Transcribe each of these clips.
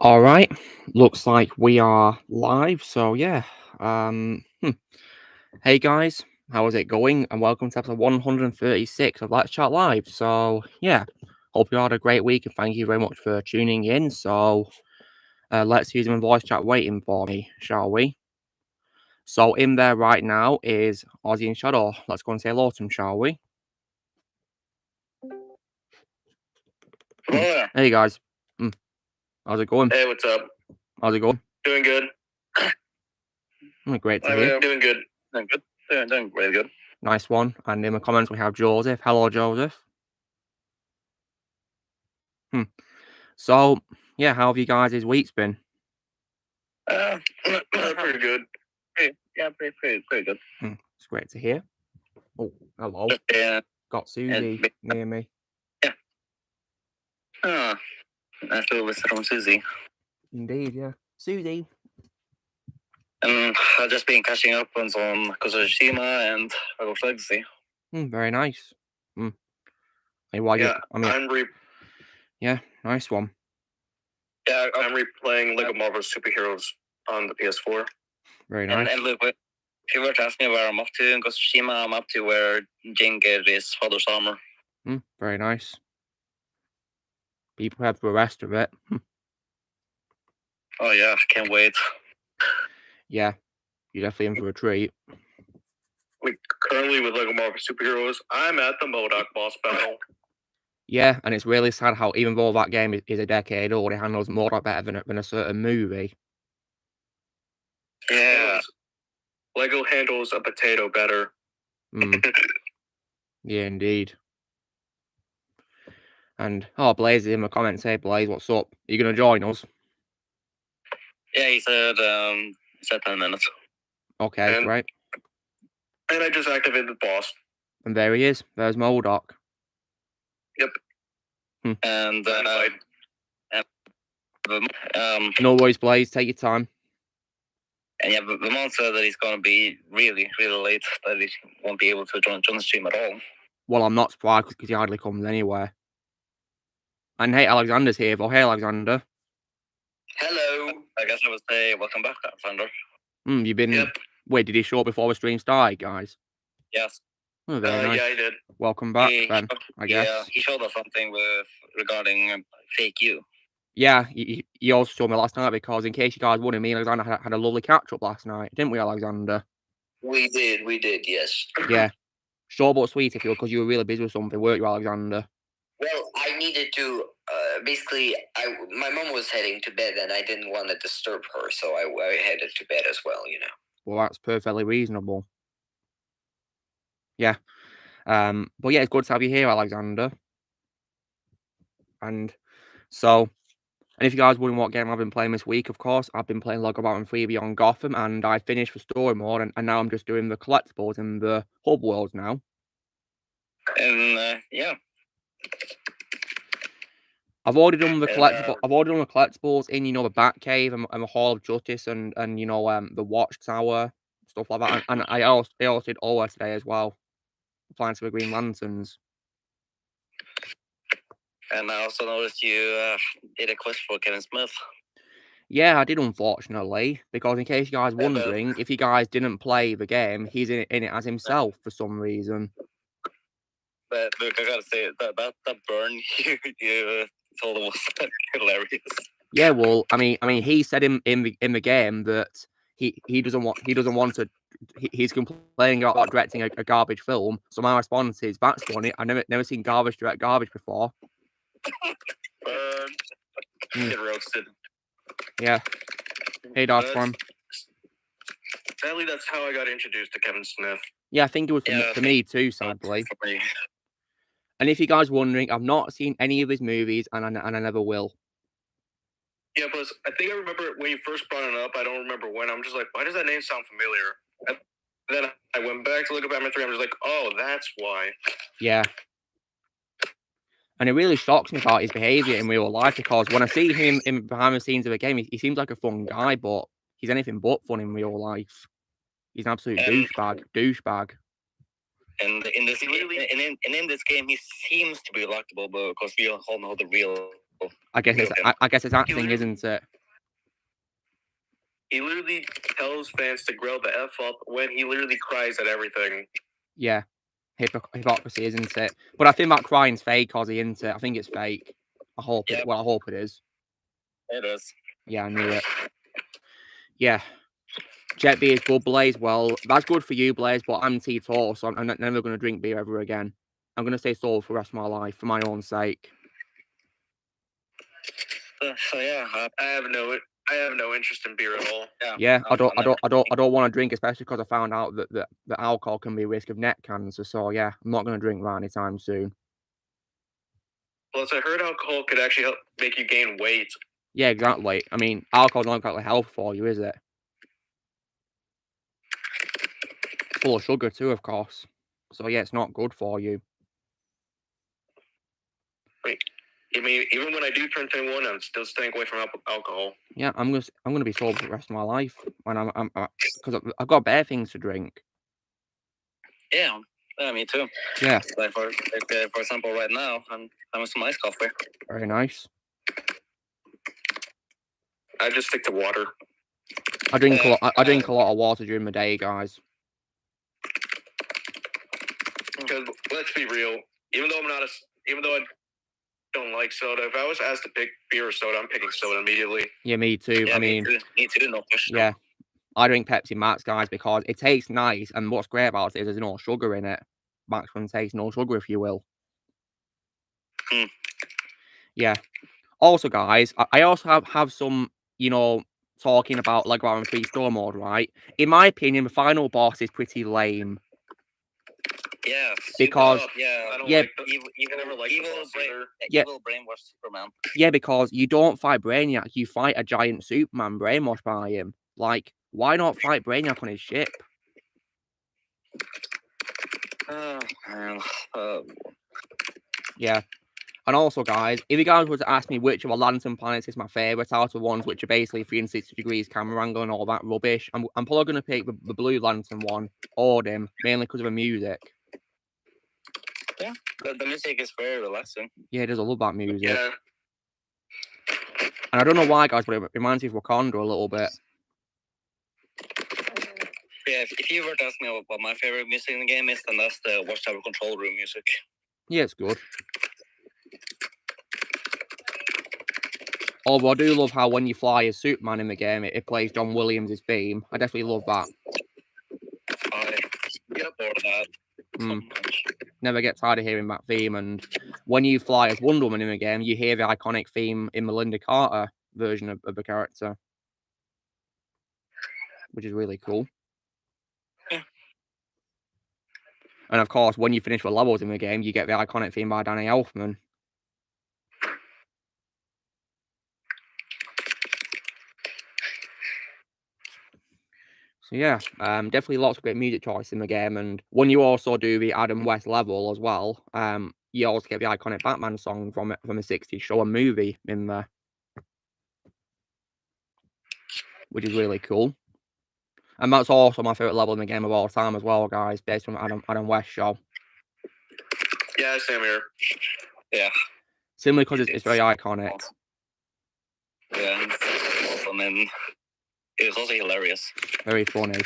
All right, looks like we are live. So yeah, hey guys, how is it going? And welcome to episode 136 of Let's Chat Live. So yeah, hope you had a great week and thank you very much for tuning in. So let's use my voice chat waiting for me, shall we? So in there right now is Ozzy and Shadow. Let's go and say hello to them, shall we? Hello there. Hey guys, how's it going? Hey, what's up? How's it going? Doing good. Great to hear. Doing good. Doing good. Doing really good. Nice one. And in the comments we have Joseph. Hello, Joseph. So yeah, how have you guys' weeks been? Pretty good. Pretty good. It's great to hear. Oh, hello. Yeah. Got Susie near me. Yeah. Oh, nice little visit from Susie. Indeed, yeah. Susie. I've just been catching up on some Ghost of Tsushima and Hogwarts Legacy. Very nice. Hey, yeah, nice one. Yeah, I'm replaying Lego Marvel Superheroes on the PS4. Very nice. And look, if you were to ask me where I'm up to in Ghost of Tsushima, I'm up to where Jane gave his father's armor. Very nice. Be prepared for the rest of it. Oh yeah, can't wait. Yeah, you're definitely in for a treat. Currently with Lego Marvel Superheroes, I'm at the MODOK boss battle. Yeah, and it's really sad how even though that game is a decade old, it handles MODOK better than a certain movie. Yeah. Lego handles a potato better. Yeah, indeed. And Blaze is in the comments. Hey Blaze, what's up? Are you gonna join us? Yeah, he said 10 minutes. Okay, right. And I just activated the boss. And there he is. There's MODOK. Yep. And no worries, Blaze. Take your time. And yeah, but the man said that he's going to be really, really late. That he won't be able to join the stream at all. Well, I'm not surprised because he hardly comes anywhere. And hey, Alexander's here. Hey, Alexander. Hello. I guess I would say welcome back, Alexander. You've been. Yep. Wait, did he show up before the stream started, guys? Yes. Oh, very nice. Yeah, he did. Welcome back, Ben. I guess. Yeah, he showed us something regarding fake you. Yeah, he also showed me last night because in case you guys wondering, me and Alexander had a lovely catch up last night, didn't we, Alexander? We did, yes. Yeah. Short but sweet, if you will, because you were really busy with something, weren't you, Alexander? Well, I needed to, basically, my mom was heading to bed and I didn't want to disturb her, so I headed to bed as well, you know. Well, that's perfectly reasonable. Yeah. But yeah, it's good to have you here, Alexander. And if you guys wondering what game I've been playing this week, of course, I've been playing Lego Batman 3 Beyond Gotham, and I finished the story mode, and now I'm just doing the collectibles in the hub worlds now. And yeah. I've already done the collectible. I've already done the collectibles in, the Batcave and the Hall of Justice and the Watchtower, stuff like that. And I also did OA today as well, applying to the Green Lanterns. And I also noticed you did a quest for Kevin Smith. Yeah, I did, unfortunately, because in case you guys wondering, if you guys didn't play the game, he's in it as himself for some reason. But look, I gotta say that burn you told him was hilarious. Yeah, well, I mean, he said in the game that he doesn't want to. He's complaining about directing a garbage film. So my response is, that's funny. I've never seen garbage direct garbage before. Get roasted. Yeah. Hey, Dark One. Sadly, that's how I got introduced to Kevin Smith. Yeah, I think it was for me too, sadly. And if you guys wondering, I've not seen any of his movies, and I never will. Yeah, but I think I remember when you first brought it up. I don't remember when. I'm just like, why does that name sound familiar? And then I went back to look at Batman 3. I'm just like, oh, that's why. Yeah. And it really shocks me about his behavior in real life, because when I see him in behind the scenes of a game, he seems like a fun guy, but he's anything but fun in real life. He's an absolute douchebag. And in this game, he seems to be likable, but because we all know the real. I guess it's acting, isn't it? he literally tells fans to grow the F up when he literally cries at everything. Yeah. Hypocrisy, isn't it? But I think that crying's fake, Ozzy, isn't it? I think it's fake. I hope it. Yep. Well, I hope it is. It is. Yeah, I knew it. Yeah. Jet beer is good, Blaze. Well, that's good for you, Blaze, but I'm teetotal, so I'm never going to drink beer ever again. I'm going to stay sober for the rest of my life, for my own sake. So yeah, I have no interest in beer at all. Yeah, I don't want to drink, especially because I found out that alcohol can be a risk of neck cancer. So yeah, I'm not going to drink that anytime soon. Plus, I heard alcohol could actually help make you gain weight. Yeah, exactly. I mean, alcohol's not exactly healthy for you, is it? It's full of sugar too, of course. So yeah, it's not good for you. I mean, even when I do turn 21, I'm still staying away from alcohol. Yeah, I'm gonna be sober for the rest of my life when I'm because I've got better things to drink. Yeah, me too. Yeah. Like for example, right now I'm having some iced coffee. Very nice. I just stick to water. I drink a lot. I drink a lot of water during the day, guys. Because let's be real, even though I don't like soda, if I was asked to pick beer or soda, I'm picking soda immediately. Yeah, me too. Yeah, I mean, me too. No question. yeah, I drink Pepsi Max, guys, because it tastes nice, and what's great about it is there's no sugar in it. Maximum taste, no sugar, if you will. Yeah. Also, guys, I also have some, talking about Lego Island 3 store mode, right? In my opinion, the final boss is pretty lame. Yeah. Because I don't yeah, like I never liked the boss either. Evil brainwash Superman. Yeah, because you don't fight Brainiac, you fight a giant Superman brainwashed by him. Like, why not fight Brainiac on his ship? Oh man. Yeah. And also, guys, if you guys were to ask me which of the Lantern planets is my favourite out of the ones which are basically 360 degrees camera angle and all that rubbish, I'm probably going to pick the Blue Lantern one, Odin, mainly because of the music. Yeah, the music is very relaxing. Yeah, it does. I love that music. Yeah. And I don't know why, guys, but it reminds me of Wakanda a little bit. Yeah, if you were to ask me what my favorite music in the game is, then that's the Watchtower control room music. Yeah, it's good. Although I do love how when you fly as Superman in the game, it plays John Williams' theme. I definitely love that. I adore that so much. Never get tired of hearing that theme. And when you fly as Wonder Woman in the game, you hear the iconic theme in Melinda Carter version of the character, which is really cool. Yeah. And of course, when you finish the levels in the game, you get the iconic theme by Danny Elfman. So yeah, definitely lots of great music choice in the game. And when you also do the Adam West level as well, you also get the iconic Batman song from the 60s show and movie in there, which is really cool. And that's also my favorite level in the game of all time as well, guys, based on Adam West show. Yeah, same here. Yeah. Simply because it's very iconic. Yeah, it's awesome, and it's also hilarious. Very funny.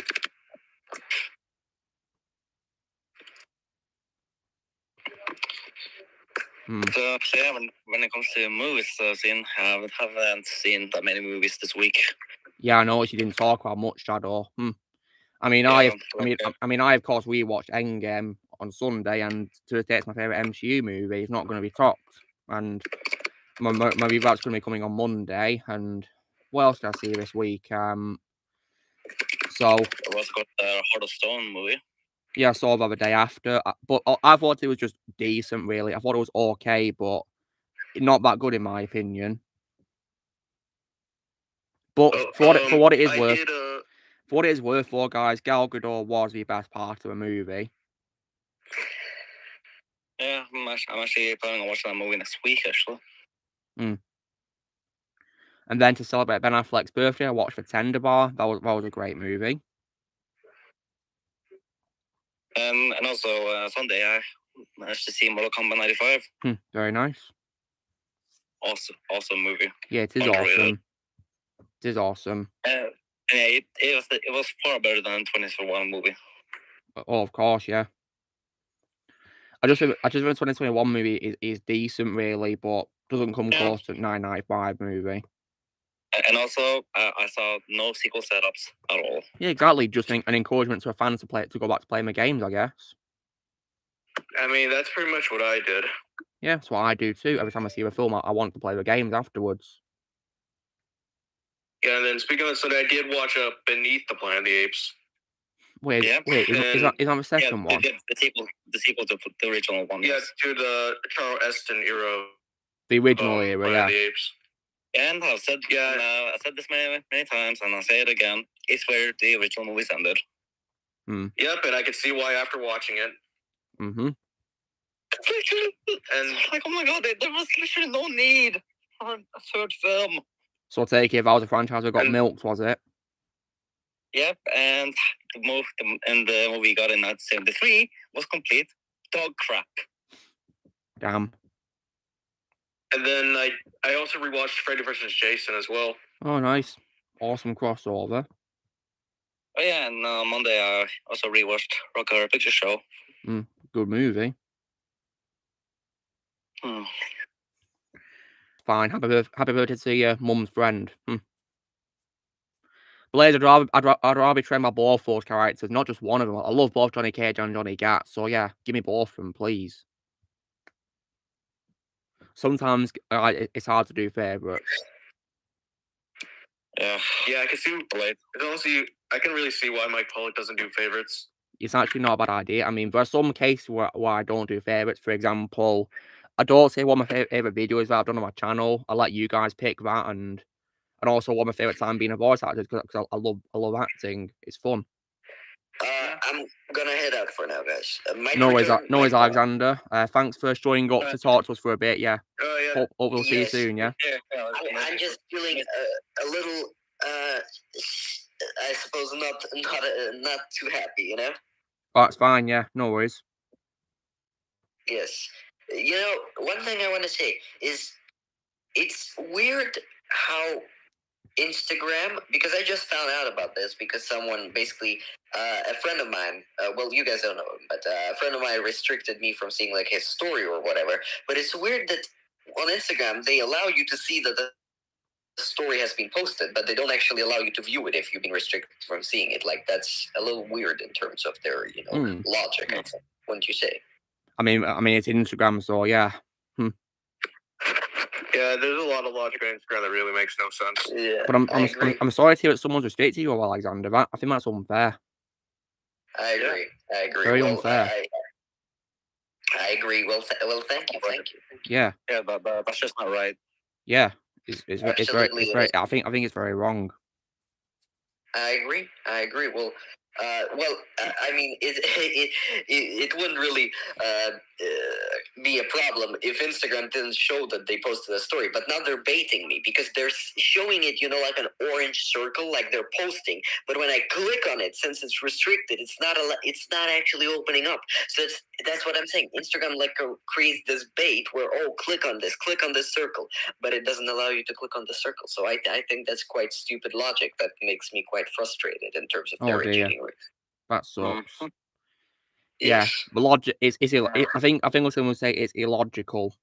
So yeah, when it comes to movies, I haven't seen that many movies this week. Yeah, I know you didn't talk about much, Shadow. I mean, I of course rewatched Endgame on Sunday, and to this day, it's my favorite MCU movie. It's not going to be topped, and maybe that's going to be coming on Monday. And what else did I see this week? So what's called the Heart of Stone movie? Yeah, I saw the other day after, but I thought it was just decent. Really, I thought it was okay, but not that good in my opinion. But for what it is worth. For what it is worth, guys, Gal Gadot was the best part of the movie. Yeah, I'm actually planning on watching that movie next week, actually. And then to celebrate Ben Affleck's birthday, I watched The Tender Bar. That was a great movie. And also Sunday, I managed to see Mortal Kombat 95. Very nice. Awesome movie. Yeah, it is awesome. It is awesome. Yeah, it was far better than 2021 movie. Oh, of course, yeah. I just think the 2021 movie is decent, really, but doesn't come Yeah. close to 995 movie. And also, I saw no sequel setups at all. Yeah, exactly. Just an encouragement to a fan to go back to playing the games, I guess. I mean, that's pretty much what I did. Yeah, that's what I do too. Every time I see a film, I want to play the games afterwards. Yeah, and then speaking of Sunday, I did watch Beneath the Planet of the Apes. Wait, Yeah. is that the Yeah, second one? the sequel to the original one. Yeah, Yes. to the Charles Esten era. The original era, Planet yeah. of the Apes. And I've said, I said this many times, and I'll say it again. It's where the original movies ended. Yep, and I could see why after watching it. Mm-hmm. And like, oh my god, there was literally no need for a third film. So I'll take it if I was a franchise that got milked, was it? Yep, and the movie we got in 1973 was complete dog crap. Damn. And then I also rewatched Freddy vs. Jason as well. Oh, nice. Awesome crossover. Oh yeah, and Monday I also rewatched Rocky Horror Picture Show. Good movie. Fine. Happy birthday to your mum's friend. Blaze, I'd rather be trained by both those characters, not just one of them. I love both Johnny Cage and Johnny Gat, so yeah, give me both of them, please. Sometimes it's hard to do favourites. Yeah, I can see. I can really see why Mike Pollock doesn't do favorites. It's actually not a bad idea. I mean, there are some cases where I don't do favourites. For example, I don't say what my favourite video is that I've done on my channel. I let you guys pick that, and also one of my favourite time being a voice actor because I love acting. It's fun. I'm gonna head out for now, guys. No worries, Alexander. Thanks for joining up to talk to us for a bit. Yeah. Oh yeah. Hope we'll see you soon. Yeah. I'm just feeling a little, I suppose not too happy, you know. Oh, that's fine. Yeah. No worries. Yes. You know, one thing I want to say is it's weird how Instagram, because I just found out about this because someone basically, a friend of mine, well, you guys don't know him, but a friend of mine restricted me from seeing like his story or whatever. But it's weird that on Instagram, they allow you to see that the story has been posted, but they don't actually allow you to view it if you've been restricted from seeing it. Like, that's a little weird in terms of their, logic, I think, wouldn't you say? I mean, it's Instagram, so yeah. Yeah, there's a lot of logic on Instagram that really makes no sense. Yeah, But I'm sorry to hear that someone's restricted you, Alexander. I think that's unfair. I agree. Very unfair. I agree. Well, thank you. Yeah. Yeah, but that's just not right. Yeah. It's very. I think it's very wrong. I agree. Well, I mean, it wouldn't really be a problem if Instagram didn't show that they posted a story. But now they're baiting me because they're showing it, like an orange circle, like they're posting. But when I click on it, since it's restricted, it's not actually opening up. So that's what I'm saying. Instagram creates this bait where click on this circle, but it doesn't allow you to click on the circle. So I think that's quite stupid logic that makes me quite frustrated in terms of their engineering. That sucks. Yeah, the logic is I think someone would say it's illogical.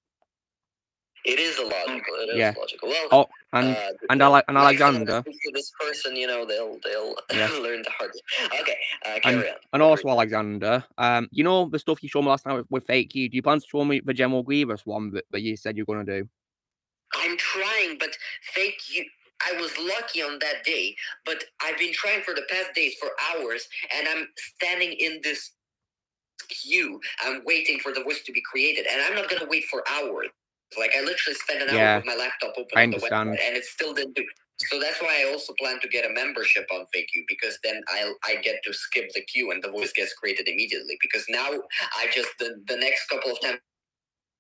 It is illogical. It is Yeah. logical. Well, and Alexander. This person, they'll learn the hard way. Okay, carry on. And also Alexander, the stuff you showed me last night with Fake You. Do you plan to show me the General Grievous one that you said you're going to do? I'm trying, but Fake You. I was lucky on that day, but I've been trying for the past days for hours, and I'm standing in this queue. I'm waiting for the voice to be created, and I'm not going to wait for hours. Like, I literally spent an hour with my laptop open on the website, and it still didn't do. So that's why I also plan to get a membership on Fake You, because then I get to skip the queue and the voice gets created immediately. Because now the next couple of times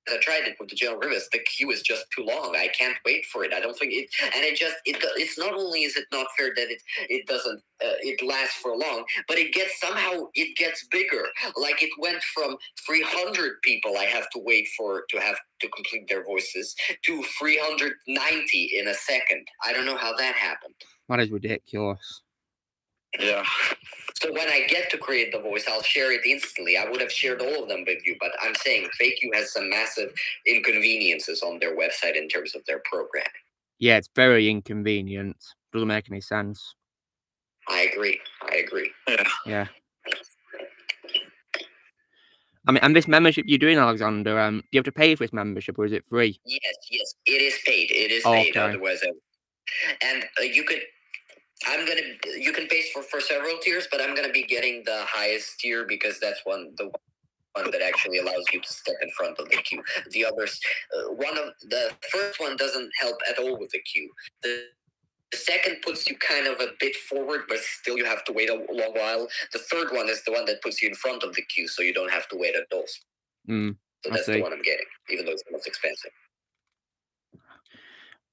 I tried it with the General Grievous, the queue is just too long. I can't wait for it. I don't think it, and it's not only is it not fair that it doesn't it lasts for long, but it gets bigger. Like, it went from 300 people I have to wait for to complete their voices to 390 in a second. I don't know how that happened. That is ridiculous. Yeah. So when I get to create the voice, I'll share it instantly. I would have shared all of them with you, but I'm saying Fake You has some massive inconveniences on their website in terms of their programming. Yeah, it's very inconvenient. Doesn't make any sense. I agree. Yeah. Yeah. I mean, and this membership you're doing, Alexander, do you have to pay for this membership or is it free? Yes, it is paid. It is paid. Okay. Otherwise, and you can pay for several tiers, but I'm gonna be getting the highest tier because that's the one that actually allows you to step in front of the queue. The others, the first one doesn't help at all with the queue. The second puts you kind of a bit forward, but still you have to wait a long while. The third one is the one that puts you in front of the queue, so you don't have to wait at all. So that's the one I'm getting, even though it's the most expensive.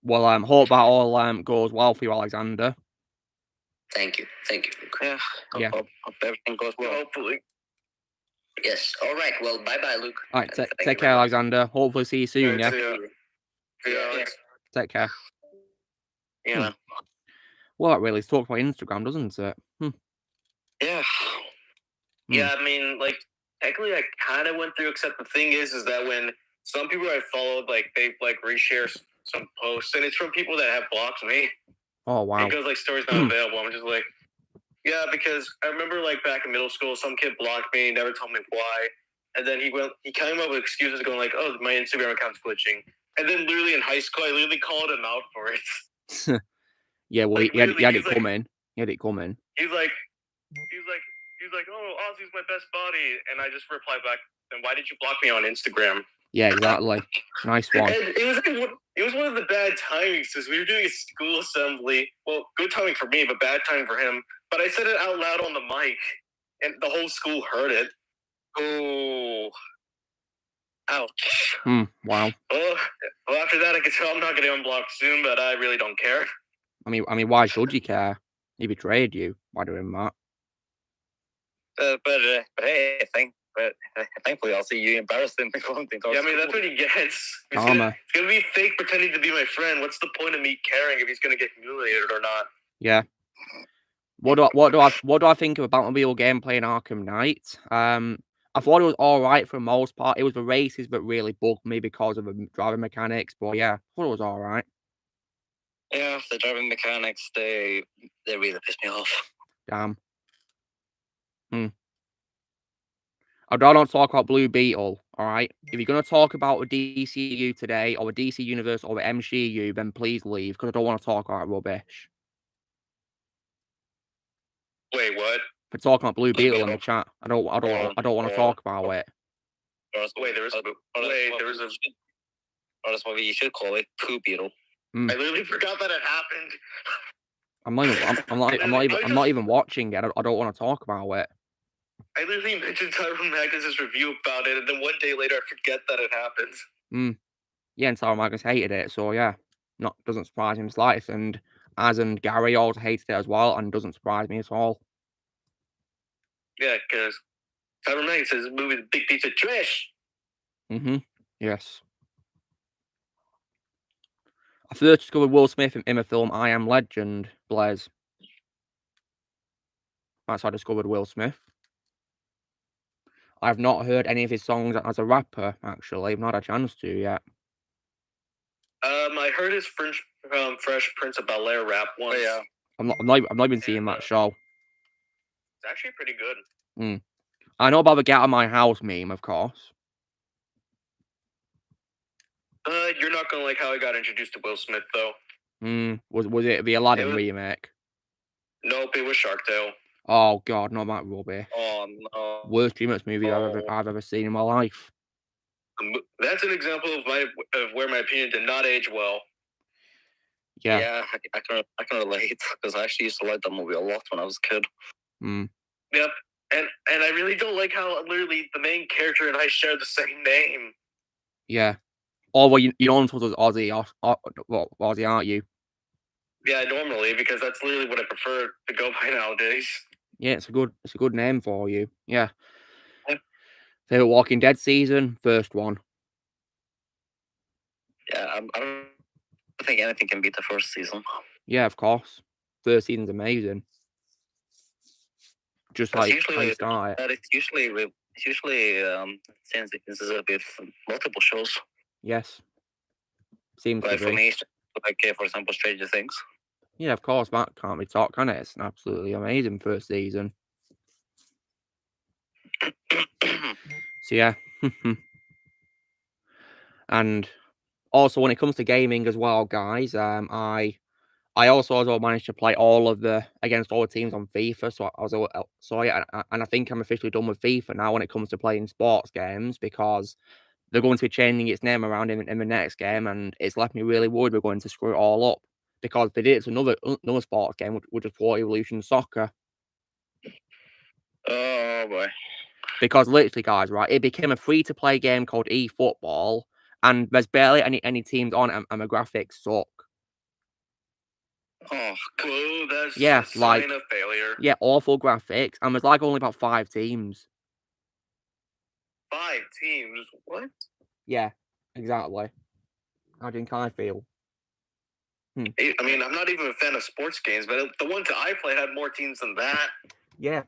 Well, hope that all goes well for you, Alexander. Thank you. Yeah. Yeah. Hope everything goes well. Hopefully. Yes. All right. Well, bye, Luke. All right, Thank take you care, very much. Alexander. Hopefully see you soon, yeah? Yeah. Take care. Yeah. Well, that really talks about Instagram, doesn't it? Yeah. Yeah, I mean, like, technically I kind of went through, except the thing is that when some people I followed, like, they, like, reshare some posts, and it's from people that have blocked me. Oh, wow. Because, like, stories not available. I'm just like, yeah, because I remember, like, back in middle school, some kid blocked me, never told me why. And then he came up with excuses going like, oh, my Instagram account's glitching. And then literally in high school, I literally called him out for it. Yeah, well, Like, he had literally, it coming. He had it coming. He's like, oh, Ozzy's my best buddy. And I just replied back, then why did you block me on Instagram? Yeah, exactly. Nice one. And it was one of the bad timings because we were doing a school assembly. Well, good timing for me, but bad timing for him. But I said it out loud on the mic, and the whole school heard it. Oh, ouch. Wow. Well, after that, I could tell I'm not going to unblock soon, but I really don't care. I mean, why should you care? He betrayed you by doing that. But hey, thankfully I'll see you embarrassed in the content. Yeah, I mean, that's what he gets. It's Karma. gonna be fake pretending to be my friend. What's the point of me caring if he's gonna get humiliated or not? Yeah. What do I think of Batmobile gameplay in Arkham Knight? I thought it was all right for the most part. It was the races that really bugged me because of the driving mechanics. But yeah, I thought it was all right. Yeah, the driving mechanics, they really pissed me off. Damn. I don't talk about Blue Beetle, all right? If you're going to talk about the DCU today, or the DC Universe, or the MCU, then please leave, because I don't want to talk about rubbish. Wait, what? For talking about Blue Beetle in the chat, I don't want to talk about it. Wait, there was a Or that's what you should call it, Poo Beetle. I literally forgot that it happened. I'm not even watching it. I don't want to talk about it. I literally mentioned Tyrone Magnus' review about it, and then one day later I forget that it happened. Yeah, and Tyrone Magnus hated it, so yeah, doesn't surprise me in the slightest. And Gary also hated it as well, and doesn't surprise me at all. Yeah, because Tyrone Magnus says this movie's a big piece of trash. Yes. I first discovered Will Smith in the film I Am Legend, Blaze. That's how I discovered Will Smith. I've not heard any of his songs as a rapper, actually. I've not had a chance to yet. I heard his Fresh Prince of Bel-Air rap once. Oh, yeah. I've not even seen that show. It's actually pretty good. I know about the Get Out of My House meme, of course. You're not gonna like how I got introduced to Will Smith, though. Was it the Aladdin remake? Nope, it was Shark Tale. Oh god, not that rubbish. Oh no. Worst DreamWorks movie I've ever seen in my life. That's an example of where my opinion did not age well. Yeah. I can relate because I actually used to like that movie a lot when I was a kid. Yep, and I really don't like how literally the main character and I share the same name. Yeah. Oh well, you know I'm supposed to Ozzy, Ozzy, aren't you? Yeah, normally because that's literally what I prefer to go by nowadays. Yeah, it's a good name for you. Yeah. Favorite Walking Dead season? First one. Yeah, I don't think anything can beat the first season. Yeah, of course. First season's amazing. just That's like usually how you start it. that it's usually since it's with multiple shows. Yes, seems to Like for be. me, it's like for example, Stranger Things. Yeah, of course, that can't be taught, can it? It's an absolutely amazing first season. So yeah, and also when it comes to gaming as well, guys, I also as well managed to play all of the against all the teams on FIFA. So I was so yeah, and I think I'm officially done with FIFA now when it comes to playing sports games because they're going to be changing its name around in the next game, and it's left me really worried we're going to screw it all up because if they did it to another sports game, which is Pro Evolution Soccer. Oh boy. Because literally, guys, right, it became a free-to-play game called eFootball, and there's barely any teams on it, and the graphics suck. Oh, Whoa, that's Yeah, a sign like- of failure. Yeah, awful graphics, and there's like only about 5 teams. 5 teams. What? Yeah, exactly. How do you kind of feel? I mean, I'm not even a fan of sports games, but the ones that I played had more teams than that. Yeah.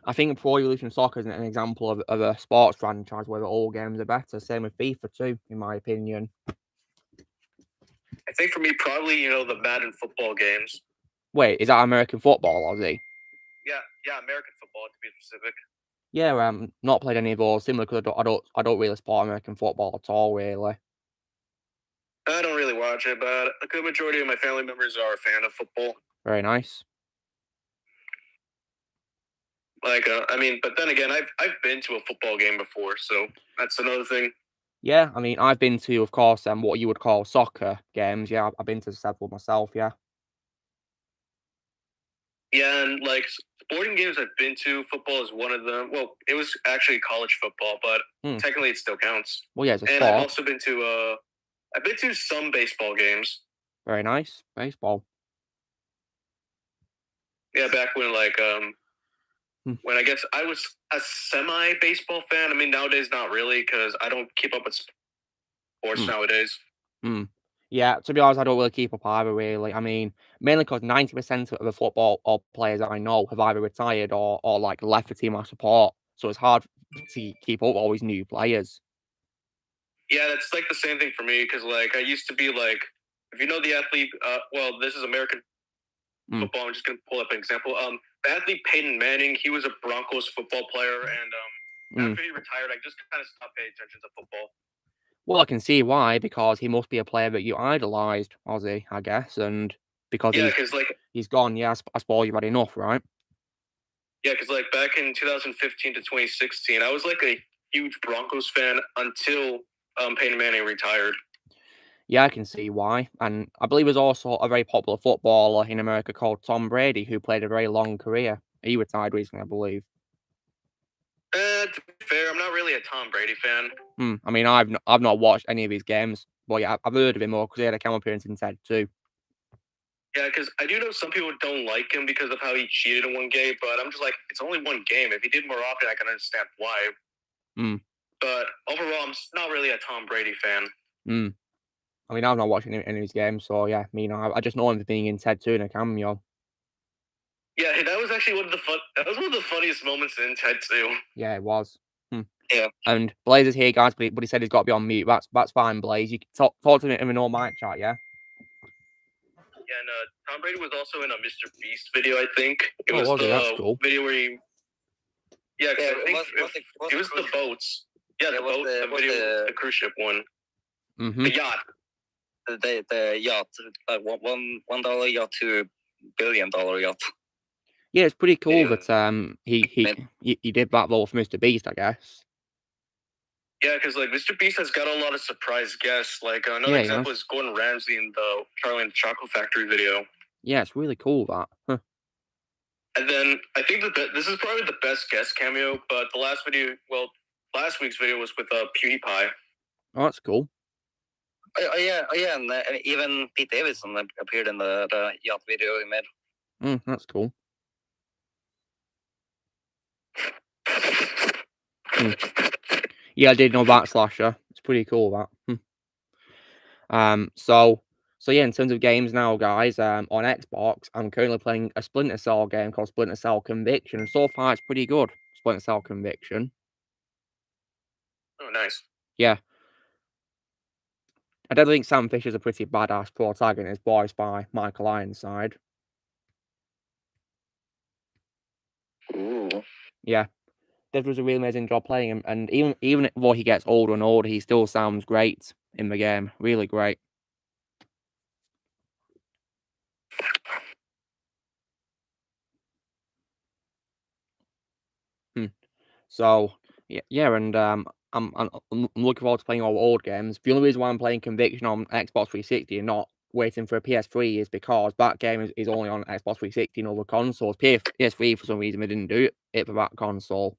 I think Pro Evolution Soccer is an example of a sports franchise where all games are better. Same with FIFA too, in my opinion. I think for me, probably, the Madden football games. Wait, is that American football, Aussie? Yeah, American football to be specific. Yeah, not played any of those. Similar because I don't really support American football at all, really. I don't really watch it, but a good majority of my family members are a fan of football. Very nice. Like, but then again, I've been to a football game before, so that's another thing. Yeah, I mean, I've been to, of course, what you would call soccer games. Yeah, I've been to several myself. Yeah. Yeah, and like sporting games I've been to, football is one of them. Well, it was actually college football, but technically it still counts. Well, yeah, it's a And sport. I've also been to some baseball games. Very nice. Baseball. Yeah, back when when I guess I was a semi baseball fan. I mean, nowadays not really because I don't keep up with sports nowadays. Yeah, to be honest, I don't really keep up either, really. I mean, mainly because 90% of the football or players I know have either retired or like left the team I support. So it's hard to keep up with all these new players. Yeah, that's like the same thing for me because like I used to be like, if you know the athlete, well, this is American football. I'm just gonna pull up an example. The athlete Peyton Manning, he was a Broncos football player, and after he retired, I just kind of stopped paying attention to football. Well, I can see why, because he must be a player that you idolised, Ozzy, I guess, and because he's gone, yeah, I suppose you've had enough, right? Yeah, because like back in 2015 to 2016, I was like a huge Broncos fan until Peyton Manning retired. Yeah, I can see why. And I believe there's also a very popular footballer in America called Tom Brady who played a very long career. He retired recently, I believe. To be fair, I'm not really a Tom Brady fan. I mean, I've not watched any of his games, but yeah, I've heard of him more because he had a cameo appearance in Ted too. Yeah, because I do know some people don't like him because of how he cheated in one game, but I'm just like, it's only one game. If he did more often, I can understand why. But overall, I'm not really a Tom Brady fan. I mean, I've not watched any of his games, so yeah, I just know him for being in Ted 2 in a cameo. Yeah, that was actually one of the funniest moments in Ted 2. Yeah, it was. Yeah. And Blaze is here, guys, but he said he's got to be on mute. That's fine, Blaze. You can talk to him in a normal mic chat, yeah? Yeah, and Tom Brady was also in a Mr. Beast video, I think. It was that's cool. video where he... Yeah, because I think it was the boats. Yeah, the cruise ship one. The yacht. The yacht, $1 yacht to $1 billion yacht. Yeah, it's pretty cool that he did that role for Mr. Beast, I guess. Yeah, because like Mr. Beast has got a lot of surprise guests. Like another example is Gordon Ramsay in the Charlie and the Chocolate Factory video. Yeah, it's really cool that. And then I think this is probably the best guest cameo, but last week's video was with PewDiePie. Oh, that's cool. Yeah, and even Pete Davidson appeared in the yacht video he made. That's cool. Yeah, I did know that, Slasher. It's pretty cool, that. So So yeah, in terms of games now, guys, on Xbox, I'm currently playing a Splinter Cell game called Splinter Cell Conviction, and so far it's pretty good. Splinter Cell Conviction. Oh, nice. Yeah. I don't think Sam Fisher's a pretty badass protagonist, voiced by Michael Ironside. Ooh. Yeah. Dev does a really amazing job playing him, and even though he gets older and older, he still sounds great in the game. Really great. So yeah, and I'm looking forward to playing all old games. The only reason why I'm playing Conviction on Xbox 360 and not waiting for a PS3 is because that game is only on Xbox 360 and other consoles. PS3 for some reason they didn't do it for that console.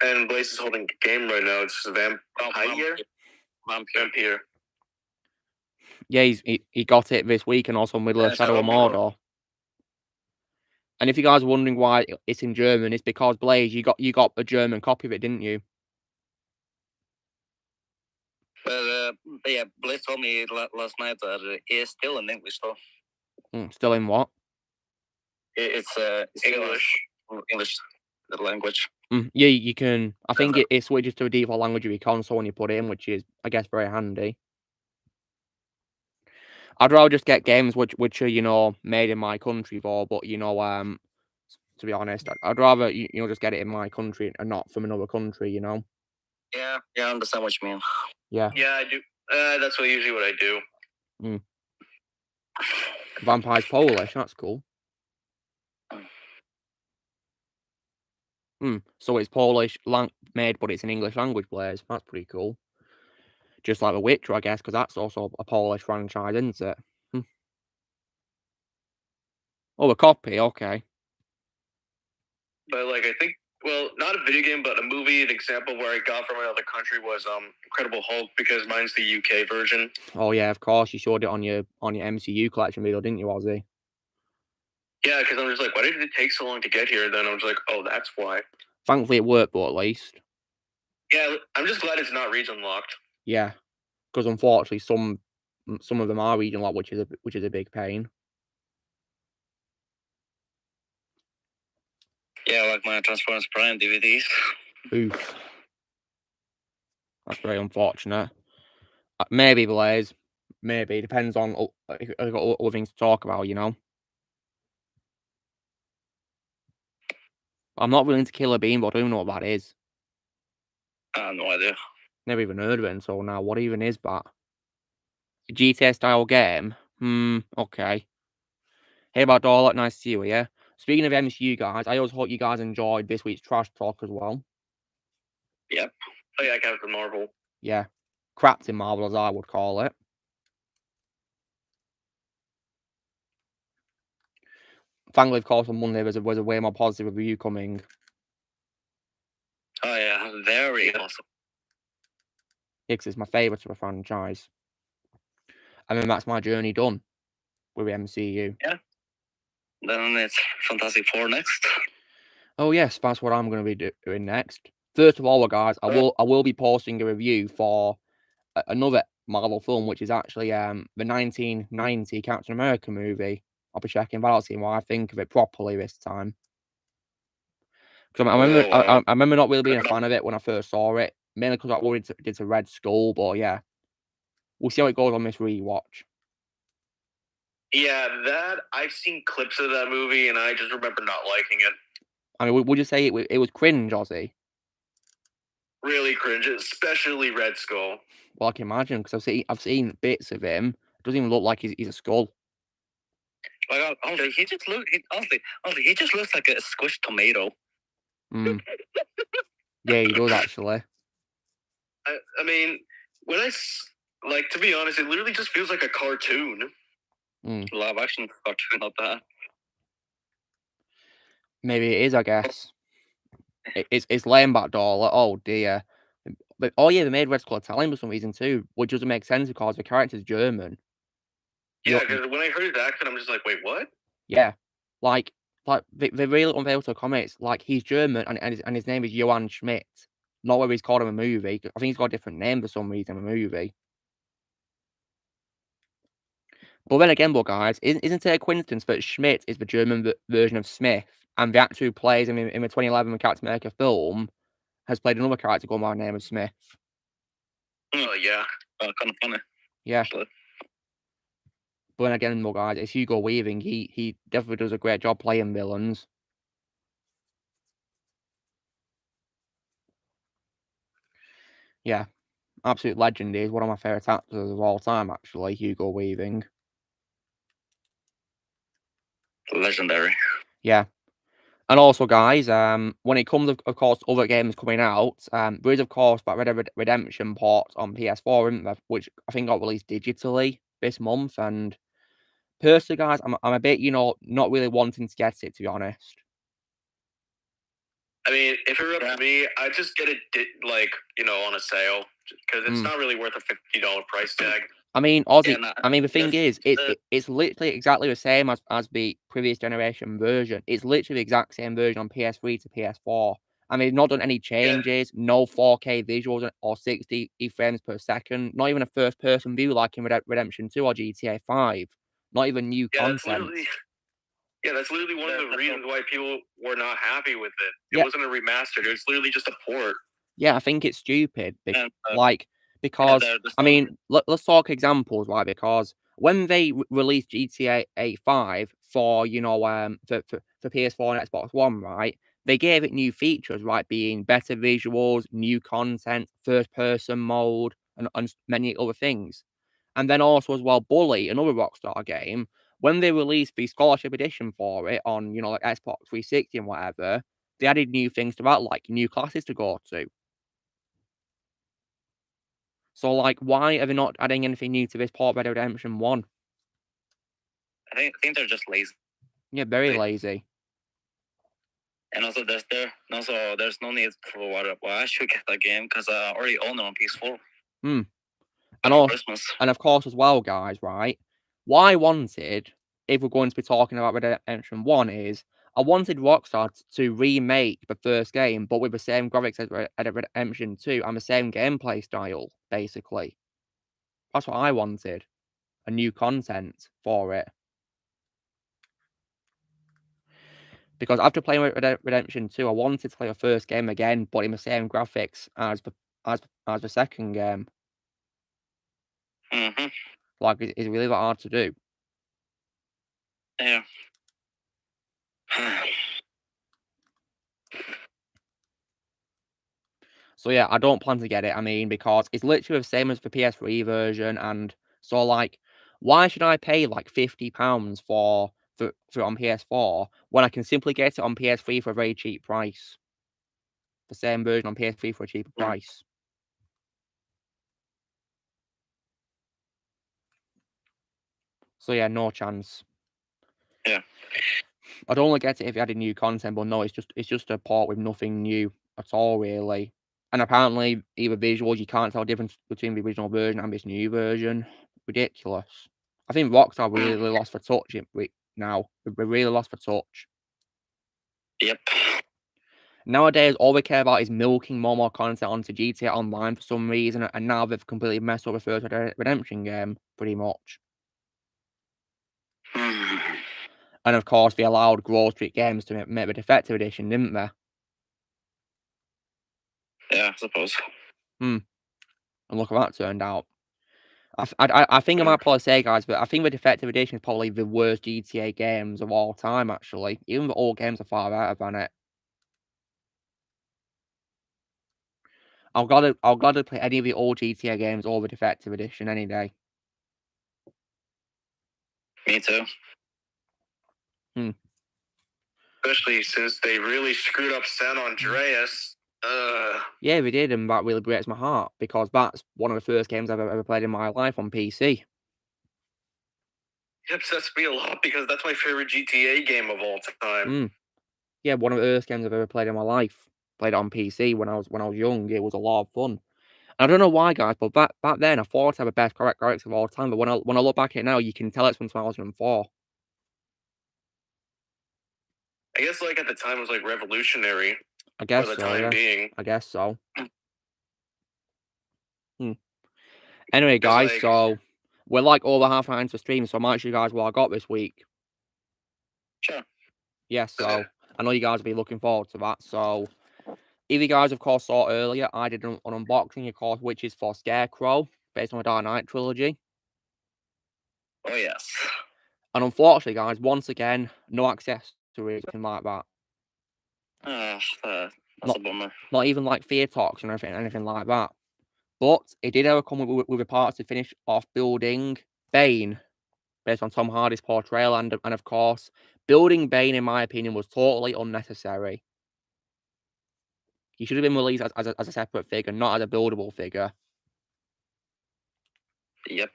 And Blaze is holding a game right now. It's Vampire. Vampire. Yeah, he got it this week, and also Middle of Shadow of Mordor. And if you guys are wondering why it's in German, it's because Blaze, you got a German copy of it, didn't you? But yeah, Blaze told me last night that it is still in English though. Still in what? It's English language. Yeah, you can. I think it switches to a default language of your console when you put it in, which is, I guess, very handy. I'd rather just get games which are made in my country but to be honest, I'd rather just get it in my country and not from another country. Yeah, I understand what you mean. Yeah. Yeah, I do. That's usually what I do. Vampire's Polish. That's cool. So it's Polish made, but it's an English language Blaze. That's pretty cool. Just like The Witcher, I guess, because that's also a Polish franchise, isn't it? Oh, a copy. Okay. But I think, well, not a video game, but a movie. An example where I got from another country was Incredible Hulk, because mine's the UK version. Oh yeah, of course. You showed it on your MCU collection video, didn't you, Ozzy? Yeah, because I'm just like, why did it take so long to get here? Then I was like, oh, that's why. Thankfully, it worked, but at least. Yeah, I'm just glad it's not region locked. Yeah, because unfortunately, some of them are region locked, which is a big pain. Yeah, like my Transformers Prime DVDs. Oof. That's very unfortunate. Maybe Blaze. Maybe depends on. I've got other things to talk about, I'm not willing to kill a bean, but I don't know what that is. I have no idea. Never even heard of it until now. What even is that? A GTA style game? Okay. Hey about Dorlock, nice to see you, yeah? Speaking of MCU guys, I always hope you guys enjoyed this week's trash talk as well. Yep. Oh yeah, Captain Marvel. Yeah. Captain Marvel, as I would call it. Thankfully, of course, on Monday was a way more positive review coming. Oh yeah, very awesome. Because it's my favourite of a franchise. And then that's my journey done with MCU. Yeah. Then it's Fantastic Four next. Oh yes, that's what I'm going to be doing next. First of all, guys, I will be posting a review for another Marvel film, which is actually the 1990 Captain America movie. I'll be checking that out, seeing what I think of it properly this time. Because I remember not really being a fan of it when I first saw it, mainly because I already did a Red Skull. But yeah, we'll see how it goes on this rewatch. Yeah, I've seen clips of that movie, and I just remember not liking it. I mean, would you say it was cringe, Ozzy? Really cringe, especially Red Skull. Well, I can imagine, because I've seen bits of him. It doesn't even look like he's a skull. Like honestly, he just looks like a squished tomato. Yeah, he does actually. I mean, when to be honest, it literally just feels like a cartoon. Live action cartoon, not that. Maybe it is, I guess. It's laying back door. Oh dear. But oh yeah, they made Red Skull Italian for some reason too, which doesn't make sense because the character's German. Yeah, because when I heard his accent, I'm just like, wait, what? Yeah, like they really unveiled to comments like he's German and his name is Johann Schmidt. Not whether he's called him a movie. I think he's got a different name for some reason in a movie. But then again, guys, isn't it a coincidence that Schmidt is the German version of Smith, and the actor who plays him in the 2011 Captain America film has played another character going by the name of Smith? Oh yeah. Kind of funny. Yeah. Actually. But then again, guys, it's Hugo Weaving. He definitely does a great job playing villains. Yeah, absolute legend. He's one of my favourite actors of all time, actually, Hugo Weaving. Legendary. Yeah. And also, guys, when it comes, of course, to other games coming out, there is, of course, that Red Dead Redemption port on PS4, isn't there, which I think got released digitally this month. And personally, guys, I'm a bit, not really wanting to get it, to be honest. I mean, if it were up to me, I'd just get it, on a sale, because it's not really worth a $50 price tag. I mean, Aussie. Yeah, no, I mean, the thing is, it's literally exactly the same as the previous generation version. It's literally the exact same version on PS3 to PS4. I mean, not done any changes, no 4K visuals or 60 frames per second, not even a first-person view like in Redemption 2 or GTA 5. Not even new content. That's literally one of the reasons why people were not happy with it. It Yeah. wasn't a remastered. It was literally just a port. Yeah, I think it's stupid. Because there's I mean, let's talk examples, right? Because when they released GTA 5 for for PS4 and Xbox One, right? They gave it new features, right? Being better visuals, new content, first person mode, and many other things. And then also as well, Bully, another Rockstar game, when they released the Scholarship Edition for it on, like Xbox 360 and whatever, they added new things to that, like new classes to go to. So, like, why are they not adding anything new to this port Red Dead Redemption 1? I think they're just lazy. Yeah, very lazy. And also, there's no need for why I should get that game because I already own it on PS4. And also, Christmas. And of course, as well, guys, right? What I wanted, if we're going to be talking about Red Dead Redemption 1, is I wanted Rockstar to remake the first game, but with the same graphics as Red Dead Redemption 2 and the same gameplay style, basically. That's what I wanted. A new content for it. Because after playing Red Dead Redemption 2, I wanted to play the first game again, but in the same graphics as the second game. Mm-hmm. Like, it's really that hard to do. Yeah. So yeah, I don't plan to get it. I mean, because it's literally the same as the PS3 version, and so like, why should I pay like £50 for on PS4 when I can simply get it on PS3 for a very cheap price? The same version on PS3 for a cheaper price. So yeah, no chance. Yeah. I'd only get it if it added new content, but no, it's just a port with nothing new at all, really. And apparently, even visuals, you can't tell the difference between the original version and this new version. Ridiculous. I think Rockstar really lost for touch now. They really lost for touch. Yep. Nowadays, all they care about is milking more content onto GTA Online for some reason, and now they've completely messed up the first Red Dead Redemption game, pretty much. And of course, they allowed Grove Street Games to make the Defective Edition, didn't they? Yeah, I suppose. And look how that turned out. I think I might probably say, guys, but I think the Defective Edition is probably the worst GTA games of all time, actually. Even the old games are far better than it. I'll gladly play any of the old GTA games over Defective Edition any day. Me too. Especially since they really screwed up San Andreas. Yeah, they did, and that really breaks my heart, because that's one of the first games I've ever played in my life on PC. It upsets me a lot because that's my favorite GTA game of all time. Yeah, one of the first games I've ever played in my life. Played it on PC when I was young. It was a lot of fun. I don't know why, guys, but back then I thought I had the best graphics of all time. But when I look back at it now, you can tell it's from 2004. I guess like at the time it was like revolutionary. I guess for the so. time Yeah. being. I guess so. Anyway, guys, like- so we're like over half an hour into stream, so I might show you guys what I got this week. Sure. Yeah, so I know you guys will be looking forward to that. So, if you guys, of course, saw earlier, I did an unboxing, of course, which is for Scarecrow, based on the Dark Knight trilogy. Oh yes. And unfortunately, guys, once again, no access to it, anything like that. That's a bummer. Not even like Fear Talks and anything like that. But it did ever come with the parts to finish off building Bane, based on Tom Hardy's portrayal, and of course, building Bane, in my opinion, was totally unnecessary. He should have been released as a separate figure, not as a buildable figure. Yep.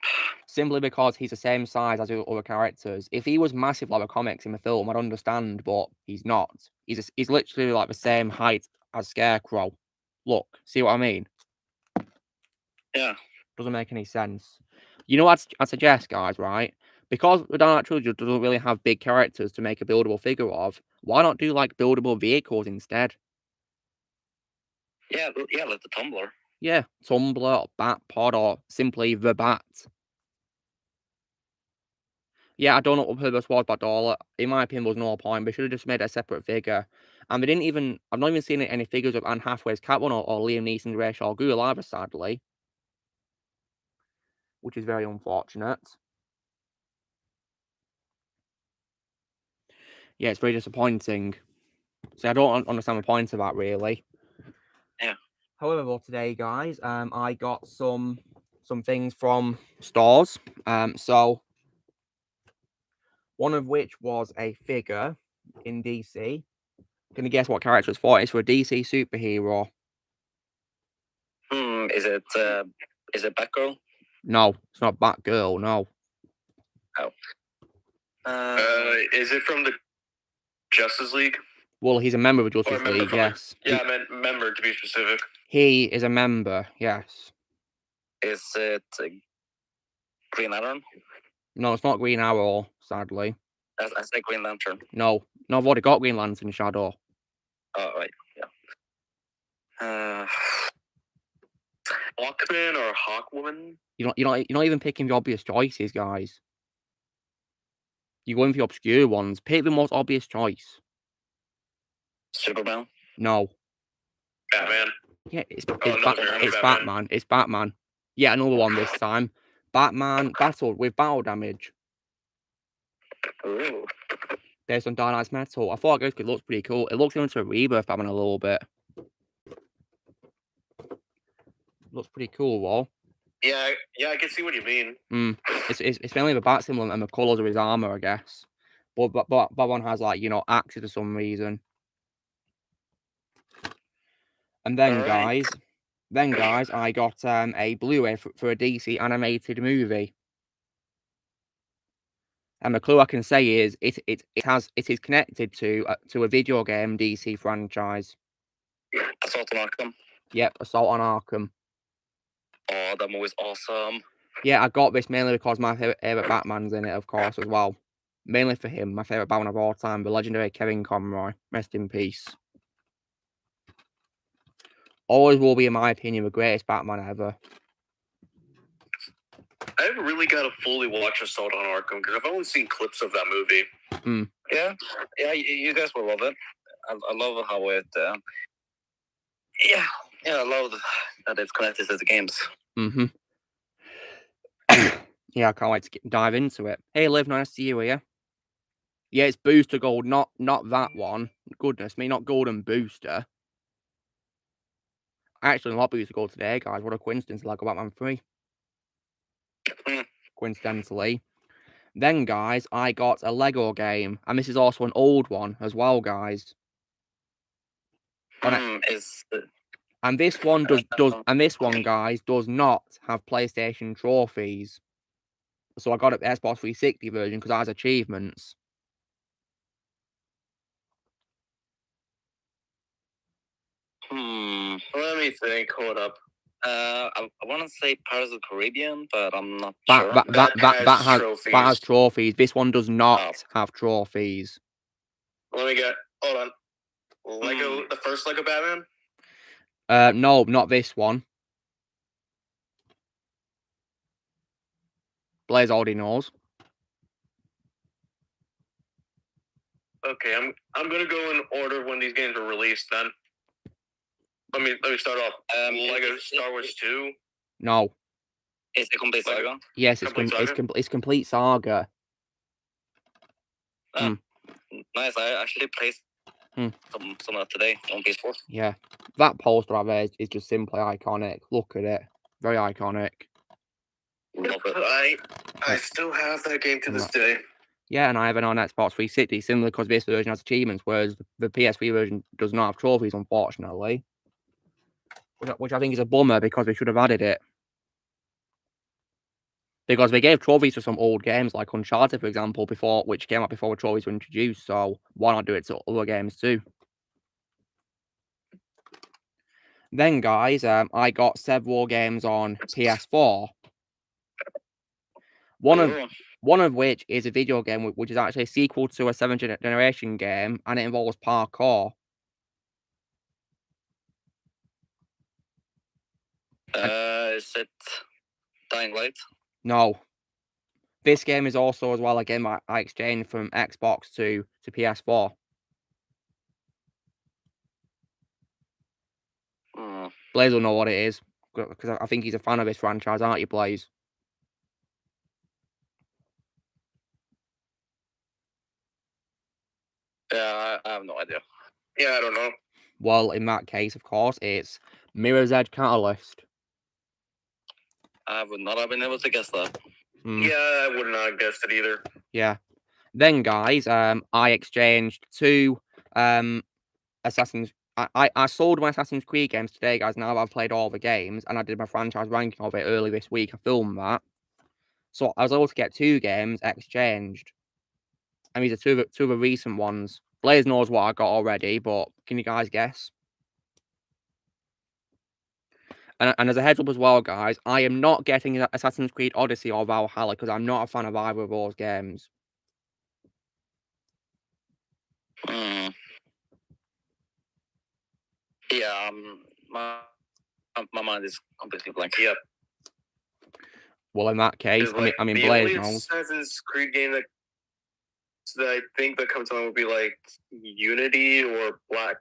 Simply because he's the same size as the other characters. If he was massive like the comics in the film, I'd understand, but he's not. He's literally like the same height as Scarecrow. Look, see what I mean? Yeah. Doesn't make any sense. You know what I'd suggest, guys, right? Because the Dark Knight trilogy doesn't really have big characters to make a buildable figure of, why not do like buildable vehicles instead? Yeah, like the Tumblr. Yeah, Tumblr or Batpod or simply the Bat. Yeah, I don't know what the purpose was, but all in my opinion was no point. They should have just made a separate figure. And they didn't even, I've not even seen any figures of Anne Hathaway's Catwoman or Liam Neeson's Ra's al Ghul either, sadly. Which is very unfortunate. Yeah, it's very disappointing. So I don't understand the point of that, really. Yeah. However, today, guys, I got some things from stores. So one of which was a figure in DC. Can you guess what character it's for? It's for a DC superhero. Is it Batgirl? No, it's not Batgirl. No. Is it from the Justice League? Well, he's a member of the Or a Justice member League. from Yes. Yeah, I meant member to be specific. He is a member. Yes. Is it Green Lantern? No, it's not Green Arrow. Sadly. I said Green Lantern. No, I've already got Green Lantern Shadow. Oh right, yeah. Hawkman or Hawkwoman? You're not even picking the obvious choices, guys. You're going for the obscure ones. Pick the most obvious choice. Superman. No. Batman. Yeah, it's Batman. Batman. It's Batman. Yeah, another one this time. Batman battled with battle damage Ooh. based on Dark Knight's metal. I thought it looks pretty cool. It looks into a Rebirth Batman a little bit. Looks pretty cool, though. Yeah, I can see what you mean. It's mainly the bat symbol and the colours of his armor, I guess. But one has like axes for some reason. And then Alright. guys, I got a Blu-ray for a DC animated movie. And the clue I can say is it is connected to a video game DC franchise. Assault on Arkham. Yep, Assault on Arkham. Oh, that movie's awesome. Yeah, I got this mainly because my favorite Batman's in it, of course, as well. Mainly for him, my favorite Batman of all time, the legendary Kevin Conroy. Rest in peace. Always will be, in my opinion, the greatest Batman ever. I haven't really got to fully watch Assault on Arkham because I've only seen clips of that movie. Yeah, you guys will love it. I love how it. I love that it's connected to the games. Yeah, I can't wait to dive into it. Hey, Liv, nice to see you here. Yeah, it's Booster Gold, not that one. Goodness me, not Golden Booster. I actually unlocked Booster Gold today, guys. What a coincidence, Lego Batman 3. Coincidentally. Then, guys, I got a Lego game. And this is also an old one as well, guys. And this one guys, does not have PlayStation trophies. So I got it the Xbox 360 version because it has achievements. Let me think. Hold up. I want to say Pirates of the Caribbean, but I'm not sure. That has trophies. This one does not have trophies. Let me get. Hold on. Lego, the first Lego Batman? No, not this one. Blaze already knows. Okay, I'm gonna go in order when these games are released. Then let me start off. Lego Star Wars 2. No. Is it complete saga? Yes, it's Complete Saga? it's complete saga. Nice. I actually played Hmm. some of today on PS4. Yeah, that poster right there is just simply iconic. Look at it, very iconic. Love it. I still have that game to this day. Yeah, and I have it on Xbox 360, similar because this version has achievements, whereas the PS3 version does not have trophies, unfortunately. Which I think is a bummer because they should have added it. Because they gave trophies to some old games like Uncharted, for example, which came out before the trophies were introduced. So why not do it to other games too? Then, guys, I got several games on PS4. One of which is a video game, which is actually a sequel to a 7th generation game, and it involves parkour. Is it Dying Light? No. This game is also, as well, a game I exchanged from Xbox to PS4. Blaze will know what it is, because I think he's a fan of this franchise, aren't you, Blaze? Yeah, I have no idea. Yeah, I don't know. Well, in that case, of course, it's Mirror's Edge Catalyst. I would not have been able to guess that. Yeah, I would not have guessed it either. Yeah. Then, guys, I exchanged 2 Assassin's. I sold my Assassin's Creed games today, guys. Now that I've played all the games, and I did my franchise ranking of it early this week. I filmed that, so I was able to get 2 games exchanged. And these are two of the recent ones. Blaze knows what I got already, but can you guys guess? And as a heads up as well, guys, I am not getting Assassin's Creed Odyssey or Valhalla because I'm not a fan of either of those games. Yeah, my mind is completely blank. Yep. Well, in that case, Like, I mean, the Blaze only knows. Assassin's Creed game that I think that comes to mind would be like Unity or Black